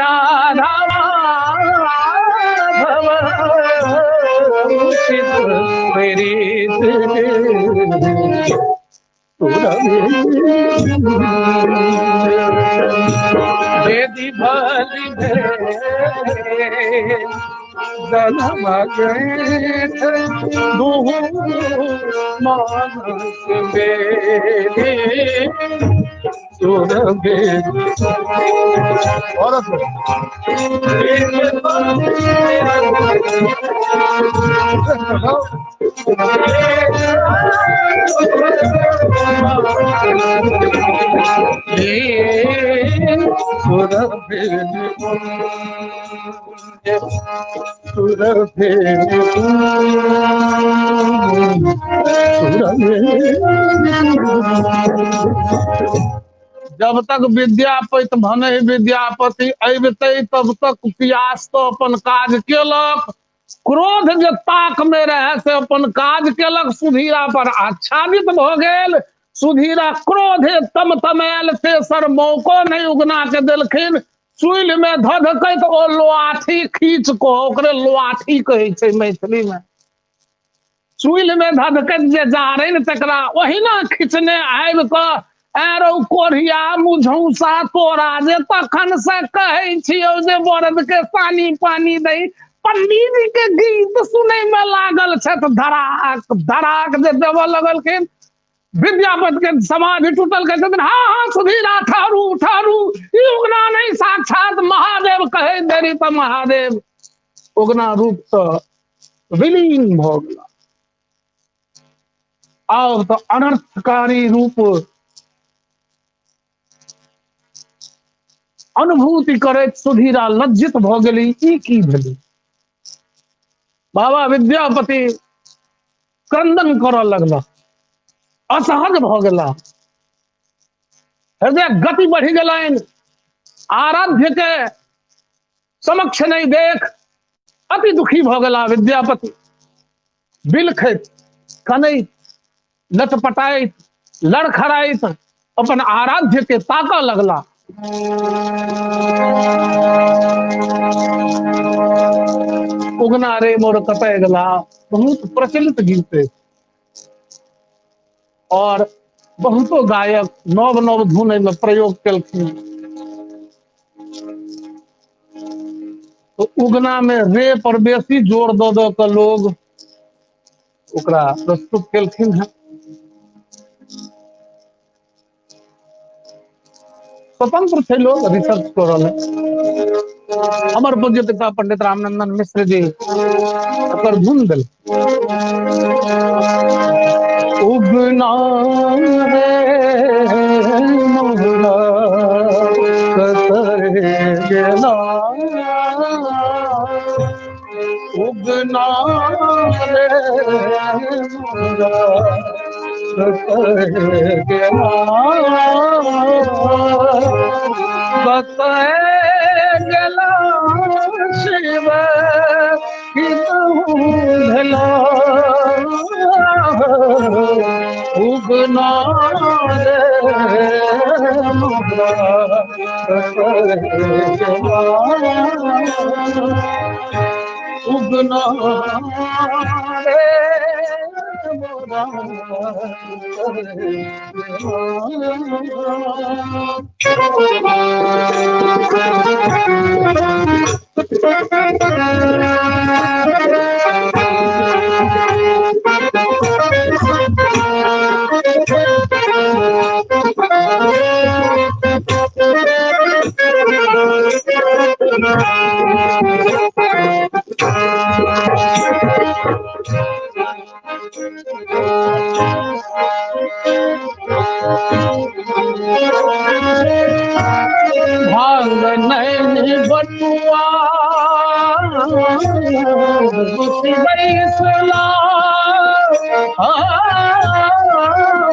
राधा माधव उचित प्रीत यदि भली जन्म गेठ दुहु मानस बेली सुरभि जब तक विद्यापति भने विद्यापति अबिते तब तक पियास तो अपन काज केलक क्रोध जे ताक में रहे से अपन काज केलक सुधीरा पर आच्छादित भ गेल सुधीरा क्रोधे तमतमायल तेसर मौको नहीं उगना के देलखिन चूल में धधकैत ओ लोआठी खींच को ओकरे लोआठी कहै छै मैथिली में चूल में धधकैत जे जारैन तकरा ओहिना खींचने आबि क एरो कोढ़िया मुझौसा तोरा जे तखन से कहै छियौ जे बरद के पानी पानी दई पंडित जी के गीत सुनै में लागल छथ धड़ाक धड़ाक जे देव लगलखिन विद्यापति के समाधि टूटल कहते हाँ हाँ सुधीरा ठारू ठारू ई उगना नहीं साक्षात महादेव कहे देरी तो महादेव उगना रूप तो विलीन भ गेला आब तो अनर्थकारी रूप अनुभूति करे सुधीरा लज्जित भ गेली ई की भेली बाबा विद्यापति क्रंदन करऽ लगला असहज भ गेला हृदय गति बढ़ी गेलैन आराध्य के समक्ष नहीं देख अति दुखी भ गेला विद्यापति बिलखैत कनैत लटपटाइत लड़खड़ाइत अपन आराध्य के ताकऽ लगला उगना रे मोर कतय गेला बहुत प्रचलित गीत है और बहुतो गायक नव नव धुन में प्रयोग केलखिन तो उगना में रे पर बेसी जोर दो के लोग ओकरा प्रस्तुत केलखिन है स्वतंत्र थे लोग रिसर्च कर रहे। हमर पूज्य पिता पंडित रामनंदन मिश्र जी ओकर धुन दिल उगना रे मोरा कतर गेला उगना रे मोरा कतर गेला कतर गेला शिव की भला उगना रे मोरा कतर गेला उगना रे मोरा भांग नहीं बटुआ बैसला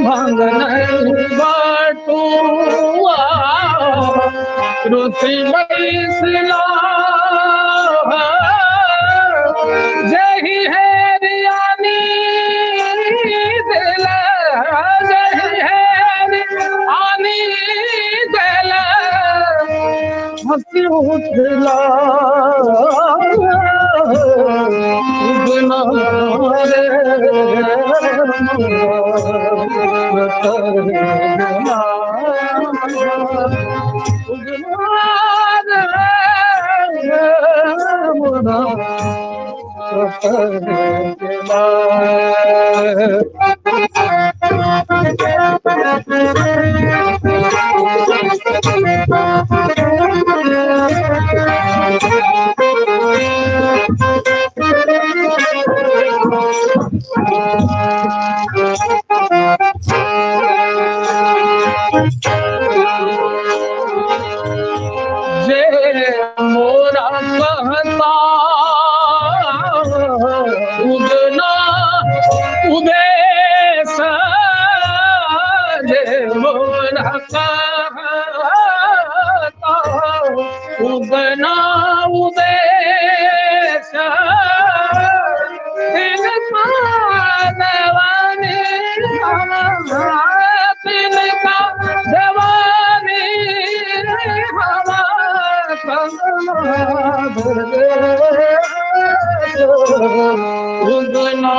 भांग नहीं बटुआ रुचि बैसला जही है रियानी दिल जही है रियानी दिल हंसी उठला उगना रे जे मोरा कहता उगना उदेश जे मोरा कहता उगना उदेश तिनका देवानी तिनका देवानी उगना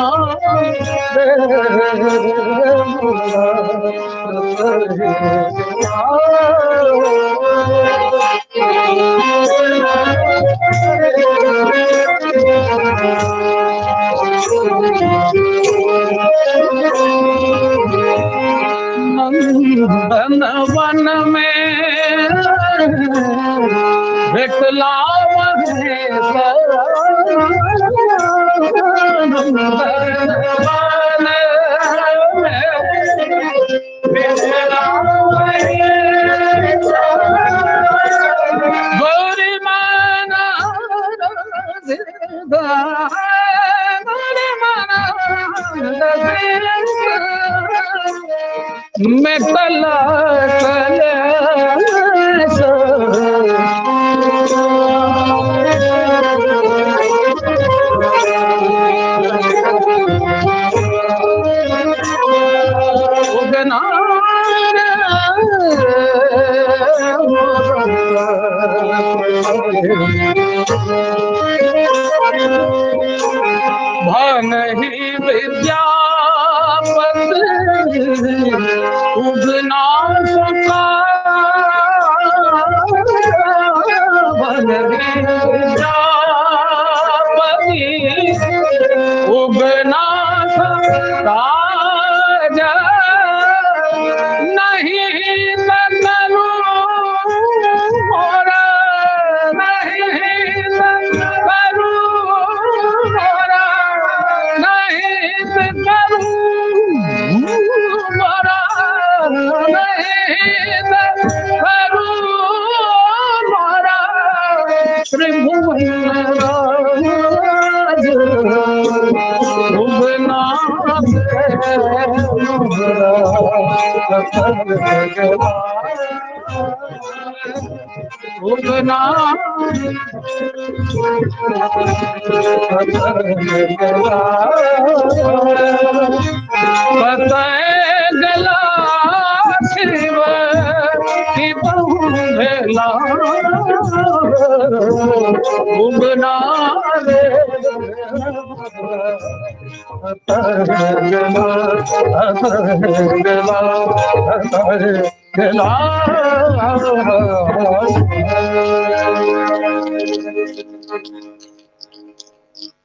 नंदन वन में भेटला गौरी माना मैं कला उगना भान ही विद्यापति उगना सका भान ही विद्यापति उगना सका नहीं ननु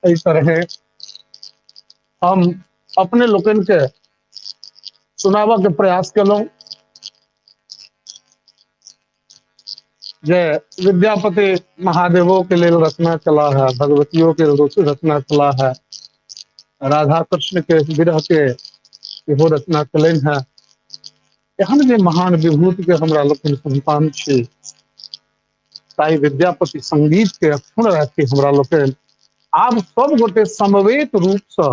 इस तरह हम अपने लोकन के सुनावा के प्रयास कलौं जे विद्यापति महादेवों के लिए रचना चला है, भगवतियों के रचना चला है, राधा कृष्ण के विरह के इहो रचना चलन है। एहन जे महान विभूति के हमरा लोकन संतान छी, ताई विद्यापति संगीत के अक्षुण रहती हमरा लोकन आब सब गोटे समवेत रूप से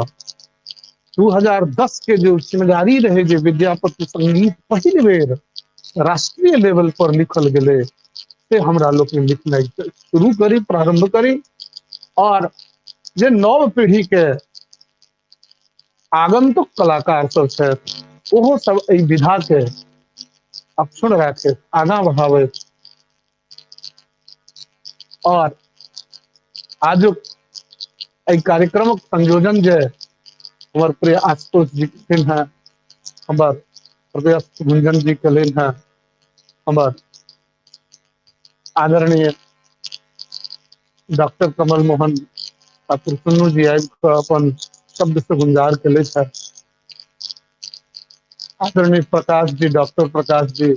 2010 के जो जिम्मेदारी रहे जे विद्यापति संगीत पहिल बेर राष्ट्रीय लेवल पर लिखल गेले से हमरा लोग लिखनाइ शुरू करी, प्रारंभ करी और जे नव पीढ़ी के आगंतुक कलाकार सब छथि ओहो सब एहि विधा के अक्षुण राखे, आगां बढ़ावे और आजुक एहि कार्यक्रमक संयोजन जे हमार प्रिय आशुतोष जी केलनि हैं, हमार प्रिय गुंजन जी केलनि हैं, हमार आदरणीय डॉक्टर कमल मोहन ठाकुर सुन्नू जी आबि कऽ अपन शब्द से गुंजार केले छै, आदरणीय प्रकाश जी, डॉक्टर प्रकाश जी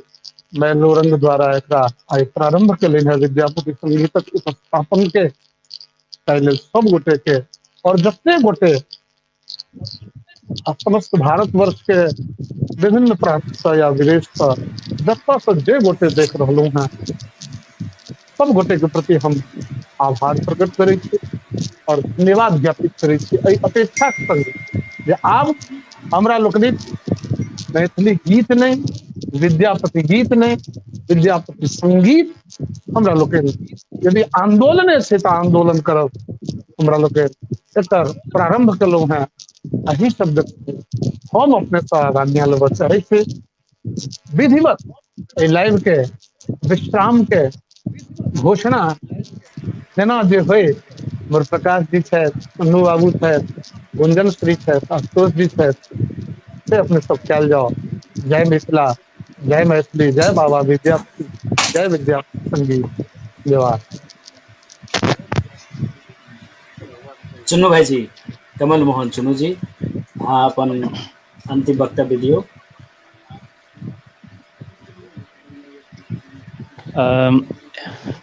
मैलोरंग द्वारा एकरा आइ प्रारंभ केलनि हैं विद्यापति संगीतक उपस्थापन के ताहि सब गोटे के और जते गोटे समस्त भारतवर्ष के विभिन्न प्रांत से या विदेश से जतऽ से जे गोटे देख रहलहुँ हैं सब गोटे के प्रति हम आभार प्रकट करै छी और धन्यवाद ज्ञापित करै छी एहि अपेक्षा के संग जे आब हमरा लोकनिक मैथिली गीत नहीं, विद्यापति गीत नहीं, विद्यापति संगीत हमरा लोकनि यदि आंदोलन छै तऽ आंदोलन करब हमरा लोकनि एकर प्रारंभ केलहुँ हैं। एहि शब्द हम अपने से आगाँ लेबऽ चाहै छी। विधिवत एहि लाइव के विश्राम के घोषणा जेना जे होय हमर प्रकाश जी छथि, अन्नू बाबू छथि, गुंजन श्री छथि, आशुतोष जी छथि, से अपने सब कयल जाओ। जय मिथिला, जय मैथिली, जय बाबा विद्यापति, जय विद्यापति संगीत। जवाहर। चुन्नू भाई जी, कमल मोहन चुन्नू जी, अहाँ अपन अंतिम वक्तव्य दियौ।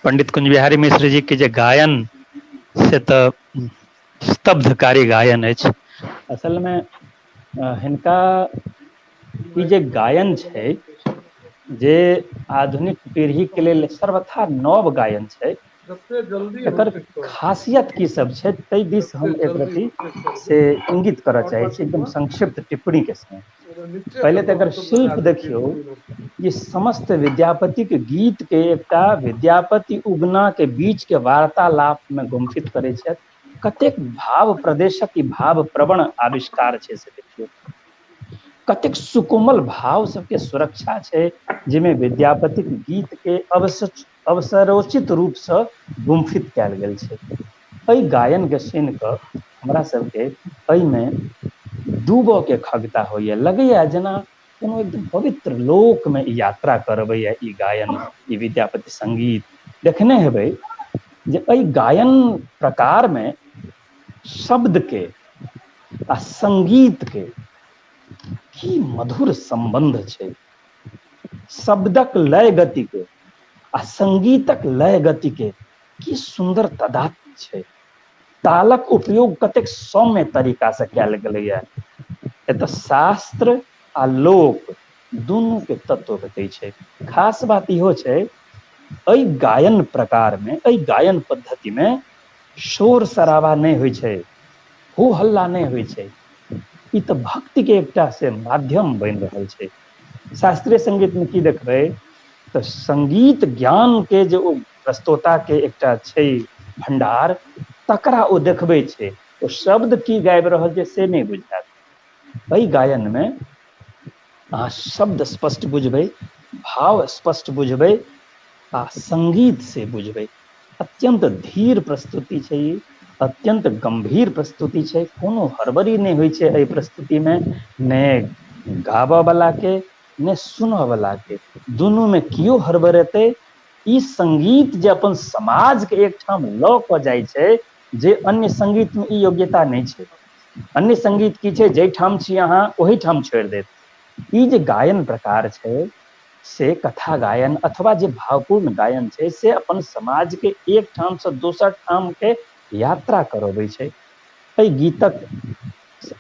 पंडित कुंज बिहारी मिश्र जी के जे गायन से तो स्तब्धकारी गायन अछि। असल में हिनका ई जे गायन छै जे आधुनिक पीढ़ी के लेल सर्वथा नव गायन छै, एकर खासियत की सब छै ताहि दिस हम एक रति से इंगित करऽ चाहै छी एकदम संक्षिप्त टिप्पणी के संग। पहले तो अगर शिल्प देखियो, ये समस्त विद्यापति के गीत के एकटा विद्यापति उगना के बीच के वार्तालाप में गुम्फित करे छै। कतेक भाव प्रदेशक ई भाव प्रवण आविष्कार छै से देखियो, कतेक सुकोमल भाव सबके सुरक्षा छै जिसमें विद्यापति के गीत के अवसरोचित रूप से गुम्फित कयल गेल छै। एहि गायन के सुनि कऽ हमरा सबके एहि में डूबऽ के खगता होइए, लगैया जेना कोनो एकदम पवित्र लोक में यात्रा करबैया ई गायन, ई विद्यापति संगीत। देखने हेबै जे एहि गायन प्रकार में शब्द के आ संगीत के की मधुर संबंध छै। शब्दक लय गति के आ संगीतक लय गति के की सुंदर तदात्म्य छै। तालक उपयोग कतेक सौम्य तरीका से कयल गेलैया। एतऽ शास्त्र आ लोक दुनू के तत्व भेटै छै। खास बात इहो छै एहि गायन प्रकार में, एहि गायन पद्धति में शोर शराबा नहीं होइ छै, हो हल्ला नहीं होइ छै। ई तऽ भक्ति के एकटा से माध्यम बनि रहल छै। शास्त्रीय संगीत में की देखबै तऽ संगीत ज्ञान के जे ओ प्रस्तोता के एकटा छै भंडार, तकरा ओ देखबै छै। ओ शब्द की गाबि रहल छै से नहीं बुझायत। एहि गायन में अहाँ शब्द स्पष्ट बुझबै, भाव स्पष्ट बुझबै आ संगीत से बुझबै। अत्यंत धीर प्रस्तुति छै ई, अत्यंत गंभीर प्रस्तुति छै। कोनो हड़बड़ी नहीं होइ छै एहि प्रस्तुति में, ने गाबऽ वाला के ने सुनऽ वाला के, दुनू में कियो हड़बड़ेतै। ई संगीत जे अपन समाज के एकठाम लऽ कऽ जाइ छै, जे अन्य संगीत में ई योग्यता नहीं छै। अन्य संगीत की छै, जाहिठाम छी अहाँ ओही ठाम छोड़ि देत। ई जे गायन प्रकार छै से कथा गायन अथवा जे भावपूर्ण गायन छै, से अपन समाज के एक ठाम से दोसर ठाम के यात्रा करबै छै। एहि गीतक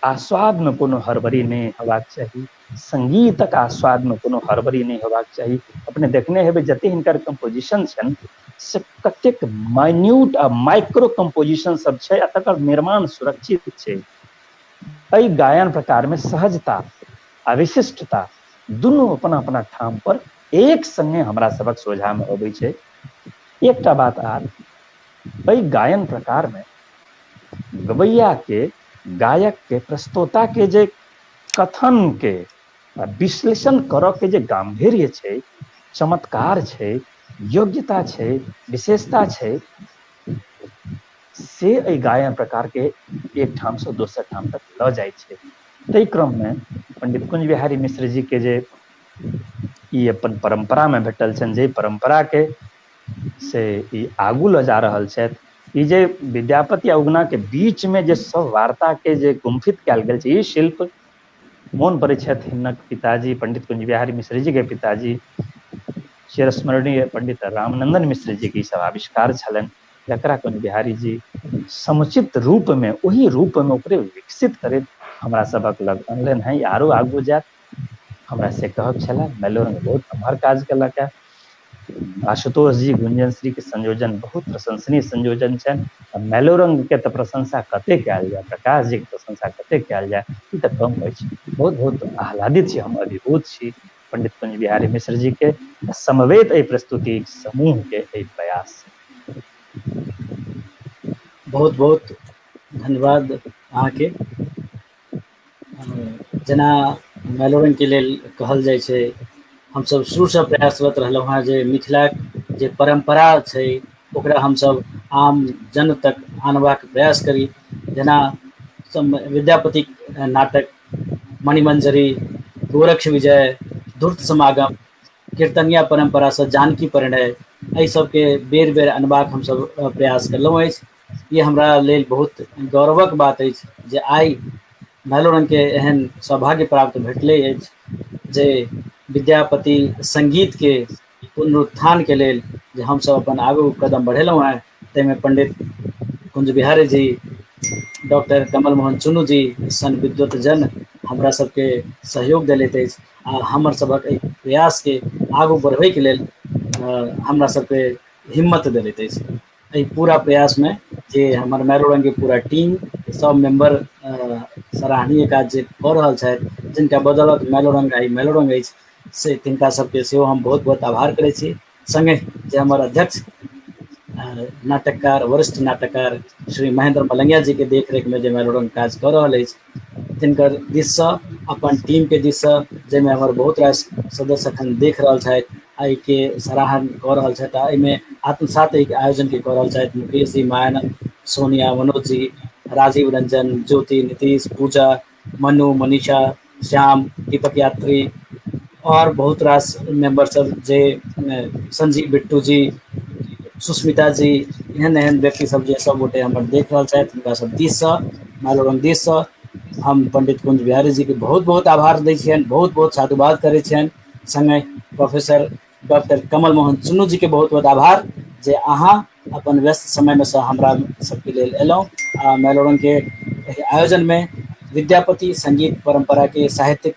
आस्वाद में कोनो हड़बड़ी नहीं हेबाक चाही, संगीतक आस्वाद में कोनो हड़बड़ी नहीं हेबाक चाही। अपने देखने हेबै जते हिनकर कंपोजिशन छनि से कतेक माइन्यूट आ माइक्रो कंपोजिशन सब छै, आ तकर निर्माण सुरक्षित छै। एहि गायन प्रकार में सहजता आ विशिष्टता दुनू अपना अपना ठाम पर एक संगे हमरा सबक सोझा में अबै छै। एकटा बात आर, एहि गायन प्रकार में गवैया के, गायक के, प्रस्तोता के जे कथन के विश्लेषण करऽ के जे गांभीर्य छै, चमत्कार छै, योग्यता छै, विशेषता छै, से एहि गायन प्रकार के एक ठाम से दोसर ठाम तक लऽ जाइ छै। ताहि क्रम में पंडित कुंज बिहारी मिश्र जी के जे ई अपन परंपरा में भेटल छनि, जे परंपरा के से ई आगू लऽ जा रहल छथि। ई जे विद्यापति आ उगना के बीच में जे सब वार्ता के जे गुम्फित कयल गेल छै, ई शिल्प मोन पड़ै छथि हिनक पिताजी पंडित कुंज बिहारी मिश्र जी के पिताजी चिरस्मरणीय पंडित रामनंदन मिश्र जी के ई सब आविष्कार छलनि, जकरा कुंज बिहारी जी समुचित रूप में, ओही रूप में ओकरे विकसित करैत हमरा सबक लग अनलनि हैं। आरो आगू जायत। हमरा से कहब छला, मेलोरंग बहुत अमहर काज केलक है। आशुतोष जी गुंजन श्री के संयोजन बहुत प्रशंसनीय संयोजन छनि। मेलोरंग के तऽ प्रशंसा कते कयल जाय, प्रकाश जी के प्रशंसा कते कयल जाय, ई तऽ कम अछि। बहुत बहुत आह्लादित छी हम, अभिभूत छी पंडित कुंज बिहारी मिश्र जी के समवेत एहि प्रस्तुति समूह के एहि प्रयास। बहुत बहुत धन्यवाद अहाँके। जेना मेलोरंग के लेल कहल जाइ छै, हमसब शुरूसँ प्रयासरत रहलहुँ हेँ जे मिथिलाक जे परम्परा छै ओकरा हमसब आम जन तक आनबाक प्रयास करी। जेना विद्यापति नाटक, मणिमंजरी, गोरक्ष विजय, धूर्त समागम, कीर्तनिया परम्परासँ जानकी परिणय, एहि सबके बेर बेर अनबाक हमसब प्रयास केलहुँ अछि। ई हमरा लेल बहुत गौरवक बात अछि जे आइ मेलोरंग के एहन सौभाग्य प्राप्त भेटले अछि जे विद्यापति संगीत के पुनरुत्थान के लेल जे हमसब अपन आगू कदम बढ़ेलहुँ हेँ, ताहिमे पंडित कुंज बिहारी जी, डॉक्टर कमल मोहन चुनू जी सन विद्वत जन हमरा सबके सहयोग देलैत अछि आ हमर सबक एहि प्रयास के आगू बढ़बै के लेल हमरा सबके हिम्मत देलैत अछि। एहि पूरा प्रयास में जे हमर मेलोरंग के पूरा टीम, सब मेंबर सराहनीय काज जे कऽ रहल छथि, जिनका बदौलत मेलोरंग आइ मेलोरंग अछि, से तिनका सबके सेहो हम बहुत बहुत आभार करै छी। संगे जे हमर अध्यक्ष नाटककार, वरिष्ठ नाटककार श्री महेंद्र मलंगिया जी के देखरेख में जे मेलोरंग काज कऽ रहल अछि, तिनकर दिससँ, अपन टीम के दिससँ, जाहिमे हमर बहुत रास सदस्य एखन देख रहल छथि, एहिके सराहन कऽ रहल छथि आ एहिमे आत्मसात एहि आयोजन के कऽ रहल छथि मुकेश जी, मायानंद, सोनिया, मनोज जी, राजीव रंजन, ज्योति, नीतीश, पूजा, मनु, मनीषा, श्याम, दीपक यात्री और बहुत रास मेंबर सब, जे संजीव बिट्टू जी, सुष्मिता जी, एहन एहन व्यक्ति सब जे सब गोटे हमर देख रहल छथि, हुनका सब दिससँ, मेलोरंग दिससँ हम पंडित कुंज बिहारी जी के बहुत बहुत आभार दै छियनि, बहुत बहुत साधुवाद करै छियनि। संगे प्रोफेसर डॉक्टर कमल मोहन चुनू जी के बहुत बहुत आभार जे अहाँ अपन व्यस्त समय में से हमरा सबके लेल एलहुँ आ मेलोरंग के आयोजन में विद्यापति संगीत परंपरा के साहित्यिक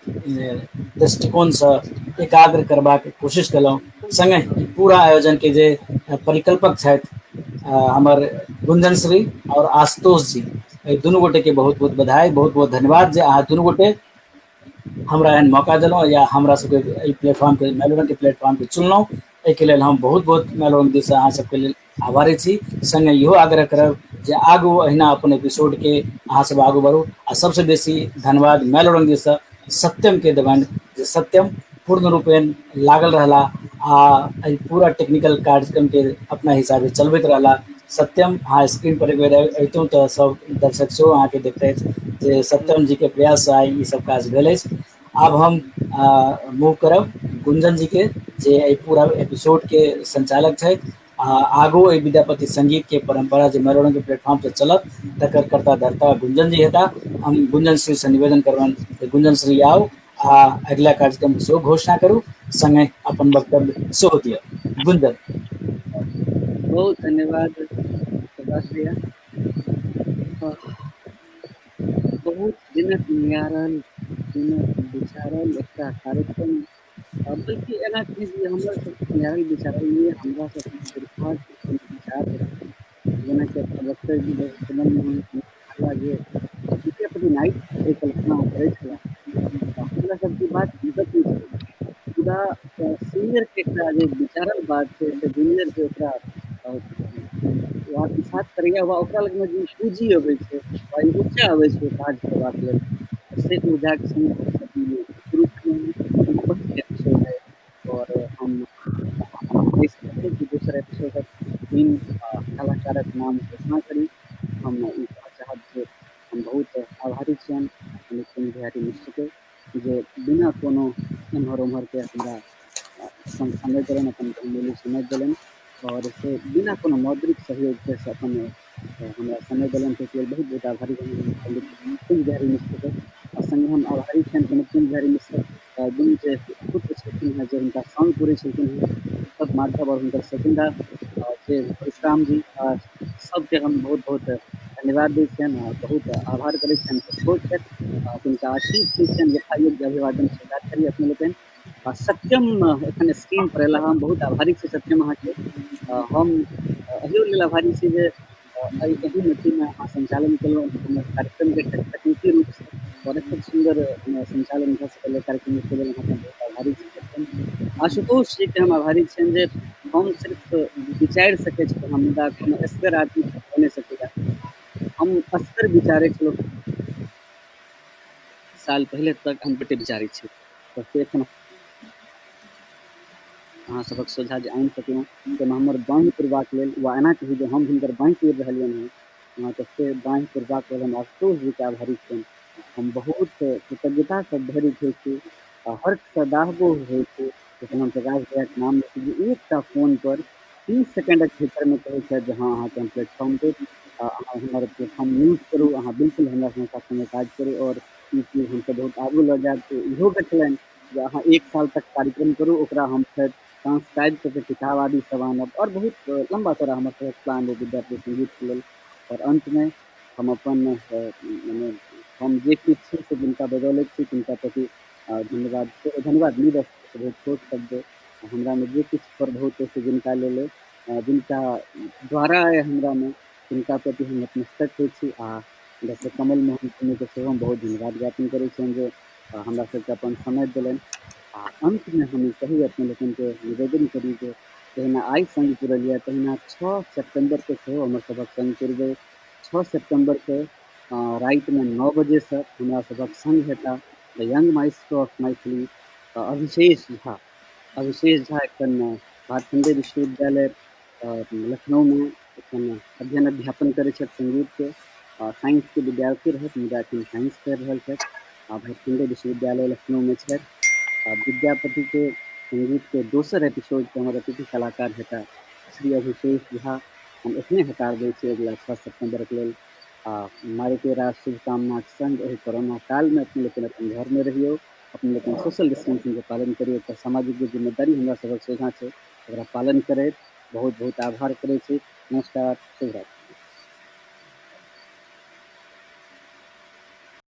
दृष्टिकोणसँ एकाग्र करबाक कोशिश केलहुँ। संगे ई पूरा आयोजन के जे परिकल्पक छथि हमर गुंजन श्री और आशुतोष जी, एहि दुनू गोटे के बहुत बहुत बधाई, बहुत बहुत धन्यवाद जे अहाँ दुनू गोटे हमरा एहन मौका देलहुँ या हमरा सबके एहि प्लेटफॉर्म के मेलोडन के प्लेटफॉर्म के चुनलहुँ। एहिके लेल हम बहुत बहुत मेलोडन दिससँ अहाँ सबके लेल आभारी छी। संगे इहो आग्रह करब जे आगू अहिना अपन एपिसोड के अहाँ सब आगू बढ़ू। आ सबसे बेसी धन्यवाद मेलोडन दिससँ सत्यम के देबनि जे सत्यम पूर्ण रूपेण लागल रहला आ एहि पूरा टेक्निकल कार्यक्रम के अपना हिसाबे चलबैत रहला। सत्यम अहाँ स्क्रीन पर एक बेर अयतहुँ तऽ सब दर्शक सेहो अहाँके देखतैथ जे सत्यम जी के प्रयास आइ ई सब काज भेल अछि। आब हम मूव करब गुंजन जी के जे एहि पूरा एपिसोड के संचालक छथि। आगू एहि विद्यापति संगीत के परंपरा जे मेलोडन के प्लेटफॉर्म पर चलत तकर कर्ता धर्ता गुंजन जी हेता। हम गुंजन श्री से निवेदन करबनि गुंजन श्री आउ आ अगिला कार्यक्रम के सेहो घोषणा करू, संगे अपन वक्तव्य सेहो दिअ। गुंजन। बहुत धन्यवाद प्रकाश भैया। बहुत दिनक नियारल, दिनक विचारल एकटा कार्यक्रम, बल्कि एना कही जे हमर सबके नियारल विचारल लिए हमरा सबके दीर्घात विचार जेनाकि अपना वक्तव्य भी बहुत समझ कहला जे विद्यापति नाइट परिकल्पना करै छलाह। हमरा सबके बात हुनकर नहि छै, मुदा सीनियर के एकटा जे विचारल बात छै से जूनियर के ओकरा आत्मसात करैया वा ओकरा लगमे जे पूँजी अबै छै वा ई ऊर्जा अबै छै काज करबाक लेल, से ऊर्जाके संग शुरू केलहुँ। ई पहिल एपिसोड है और हम कहि सकैत छी कि दोसर एपिसोडक 3 कलाकारक नाम घोषणा करी। हम ई कहऽ चाहब जे हम बहुत आभारी छियनि नितिन बिहारी मिश्र के जे बिना कोनो एम्हर ओम्हरके हमरा समय देलनि, अपन बहुमूल्य समय देलनि और से बिना कोनो मौद्रिक सहयोग के से अपन हमरा समय देलनि। ताहिके लेल बहुत बहुत आभारी पंडित नितिन बिहारी मिश्र के। आ संगे हम आभारी छियनि नितिन बिहारी मिश्र दुनू जे पुत्र छलखिन हेँ जे हुनका संग पुरै छलखिन हेँ दीपक माधव और हुनकर सचिंदा जे परशुराम जी, सबके हम बहुत बहुत धन्यवाद दै छियनि आ बहुत आभार करै छियनि। छोट छथि तिनका आशीष दै छियनि, यथायोग्य अभिवादन स्वीकार करी अपने लोकनि। सत्यम एखन स्क्रीन पर अयला, हम बहुत आभारी छी सत्यम अहाँके। हम एहियो लेल आभारी छी जे एहि मट्टीमे अहाँ संचालन केलहुँ कार्यक्रमके तकनीकी रूपसँ और एतेक सुन्दर संचालन भऽ सकल कार्यक्रमके लेल अहाँके बहुत आभारी छी सत्यम। आशुतोष जी के हम आभारी छियनि जे हम सिर्फ विचारि सकै छी, हम मुदा कोनो असगर आदमी भऽ नहि सकैया। हम असगर विचारै छलहुँ साल पहले तक हम गोटे विचारै छी, तऽ से एखन अहाँ सबक सोझा जे आनि सकलहुँ ताहिमे हमर बाँहि पुरबाक लेल वा एना कही जे हम हुनकर बाँहि पुरि रहलियनि हेँ अहाँके से बाँहि पुरबाक लेल हम आशुतोष जीके आभारी छियनि। हम बहुत कृतज्ञतासँ भरित होइ छी आ हर्ष सदाहबो होइ छी जखन हम प्रकाश भैयाके नाम लै छी जे एकटा फोन पर 30 सेकंडक भीतरमे कहै छथि जे हाँ अहाँके हम प्लेटफॉर्म देब, अहाँ हमर प्लेटफॉर्म यूज करू, अहाँ बिल्कुल हमरा संगे काज करू और ई चीज हमसब बहुत आगू लऽ जायब। तऽ इहो देखलनि जे अहाँ 1 साल तक कार्यक्रम करू, ओकरा हम फेर ट्रांसक्राइब करके किताब आदि सब आनब और बहुत लंबा चौड़ा हमर सबके प्लान है विद्यापति संगीत के लेल। और अंत में हम अपन मने हम जे किछु छी से जिनका बदौलत छी तिनका प्रति धन्यवाद नहीं दऽ सकैत छी, बहुत छोट शब्द हमरा में जे किछु प्रभुत्व है से जिनका लेल जिनका द्वारा अइ हमरा में तिनका प्रति हम नतमस्तक होइ छी। आ डॉक्टर कमल मोहन सिंह के सेहो हम बहुत धन्यवाद ज्ञापन करै छियनि जे हमरा सबके अपन समय देलनि। आ अंत में हम कही अपने लोगन के निवेदन करी जे जहिना आई संग जुड़ल यऽ तहिना 6 सितंबर के सेहो हमर सबक संग जुड़बै। 6 सितंबर के राति में 9 बजे से हमरा सबक संग हेता the young maestro of Maithili Abhishesh Jha. Abhishesh Jha एखन भातखंडे विश्वविद्यालय लखनऊ में एखन अध्ययन अध्यापन करै छथि संगीत के। साइंस के विद्यार्थी रहथि मुदा एखन साइंस पढ़ि रहल छथि आ भातखंडे विश्वविद्यालय लखनऊ में छथि। विद्यापति के संगीत के दोसर एपिसोड के हमर अतिथि कलाकार हेता श्री अभिषेक झा। हम एखने हकार दै छी अगिला 6 सितंबर के लेल। मारिते रास शुभकामनाक संग एहि कोरोना काल में अपने लोकनि अपन घर में रहियो, अपने लोकनि सोशल डिस्टेंसिंग के पालन करियो, एकटा सामाजिक जे जिम्मेदारी हमरा सबक सोझा छै ओकरा पालन करैत बहुत बहुत आभार करै छी। नमस्कार, शुभ रात्रि।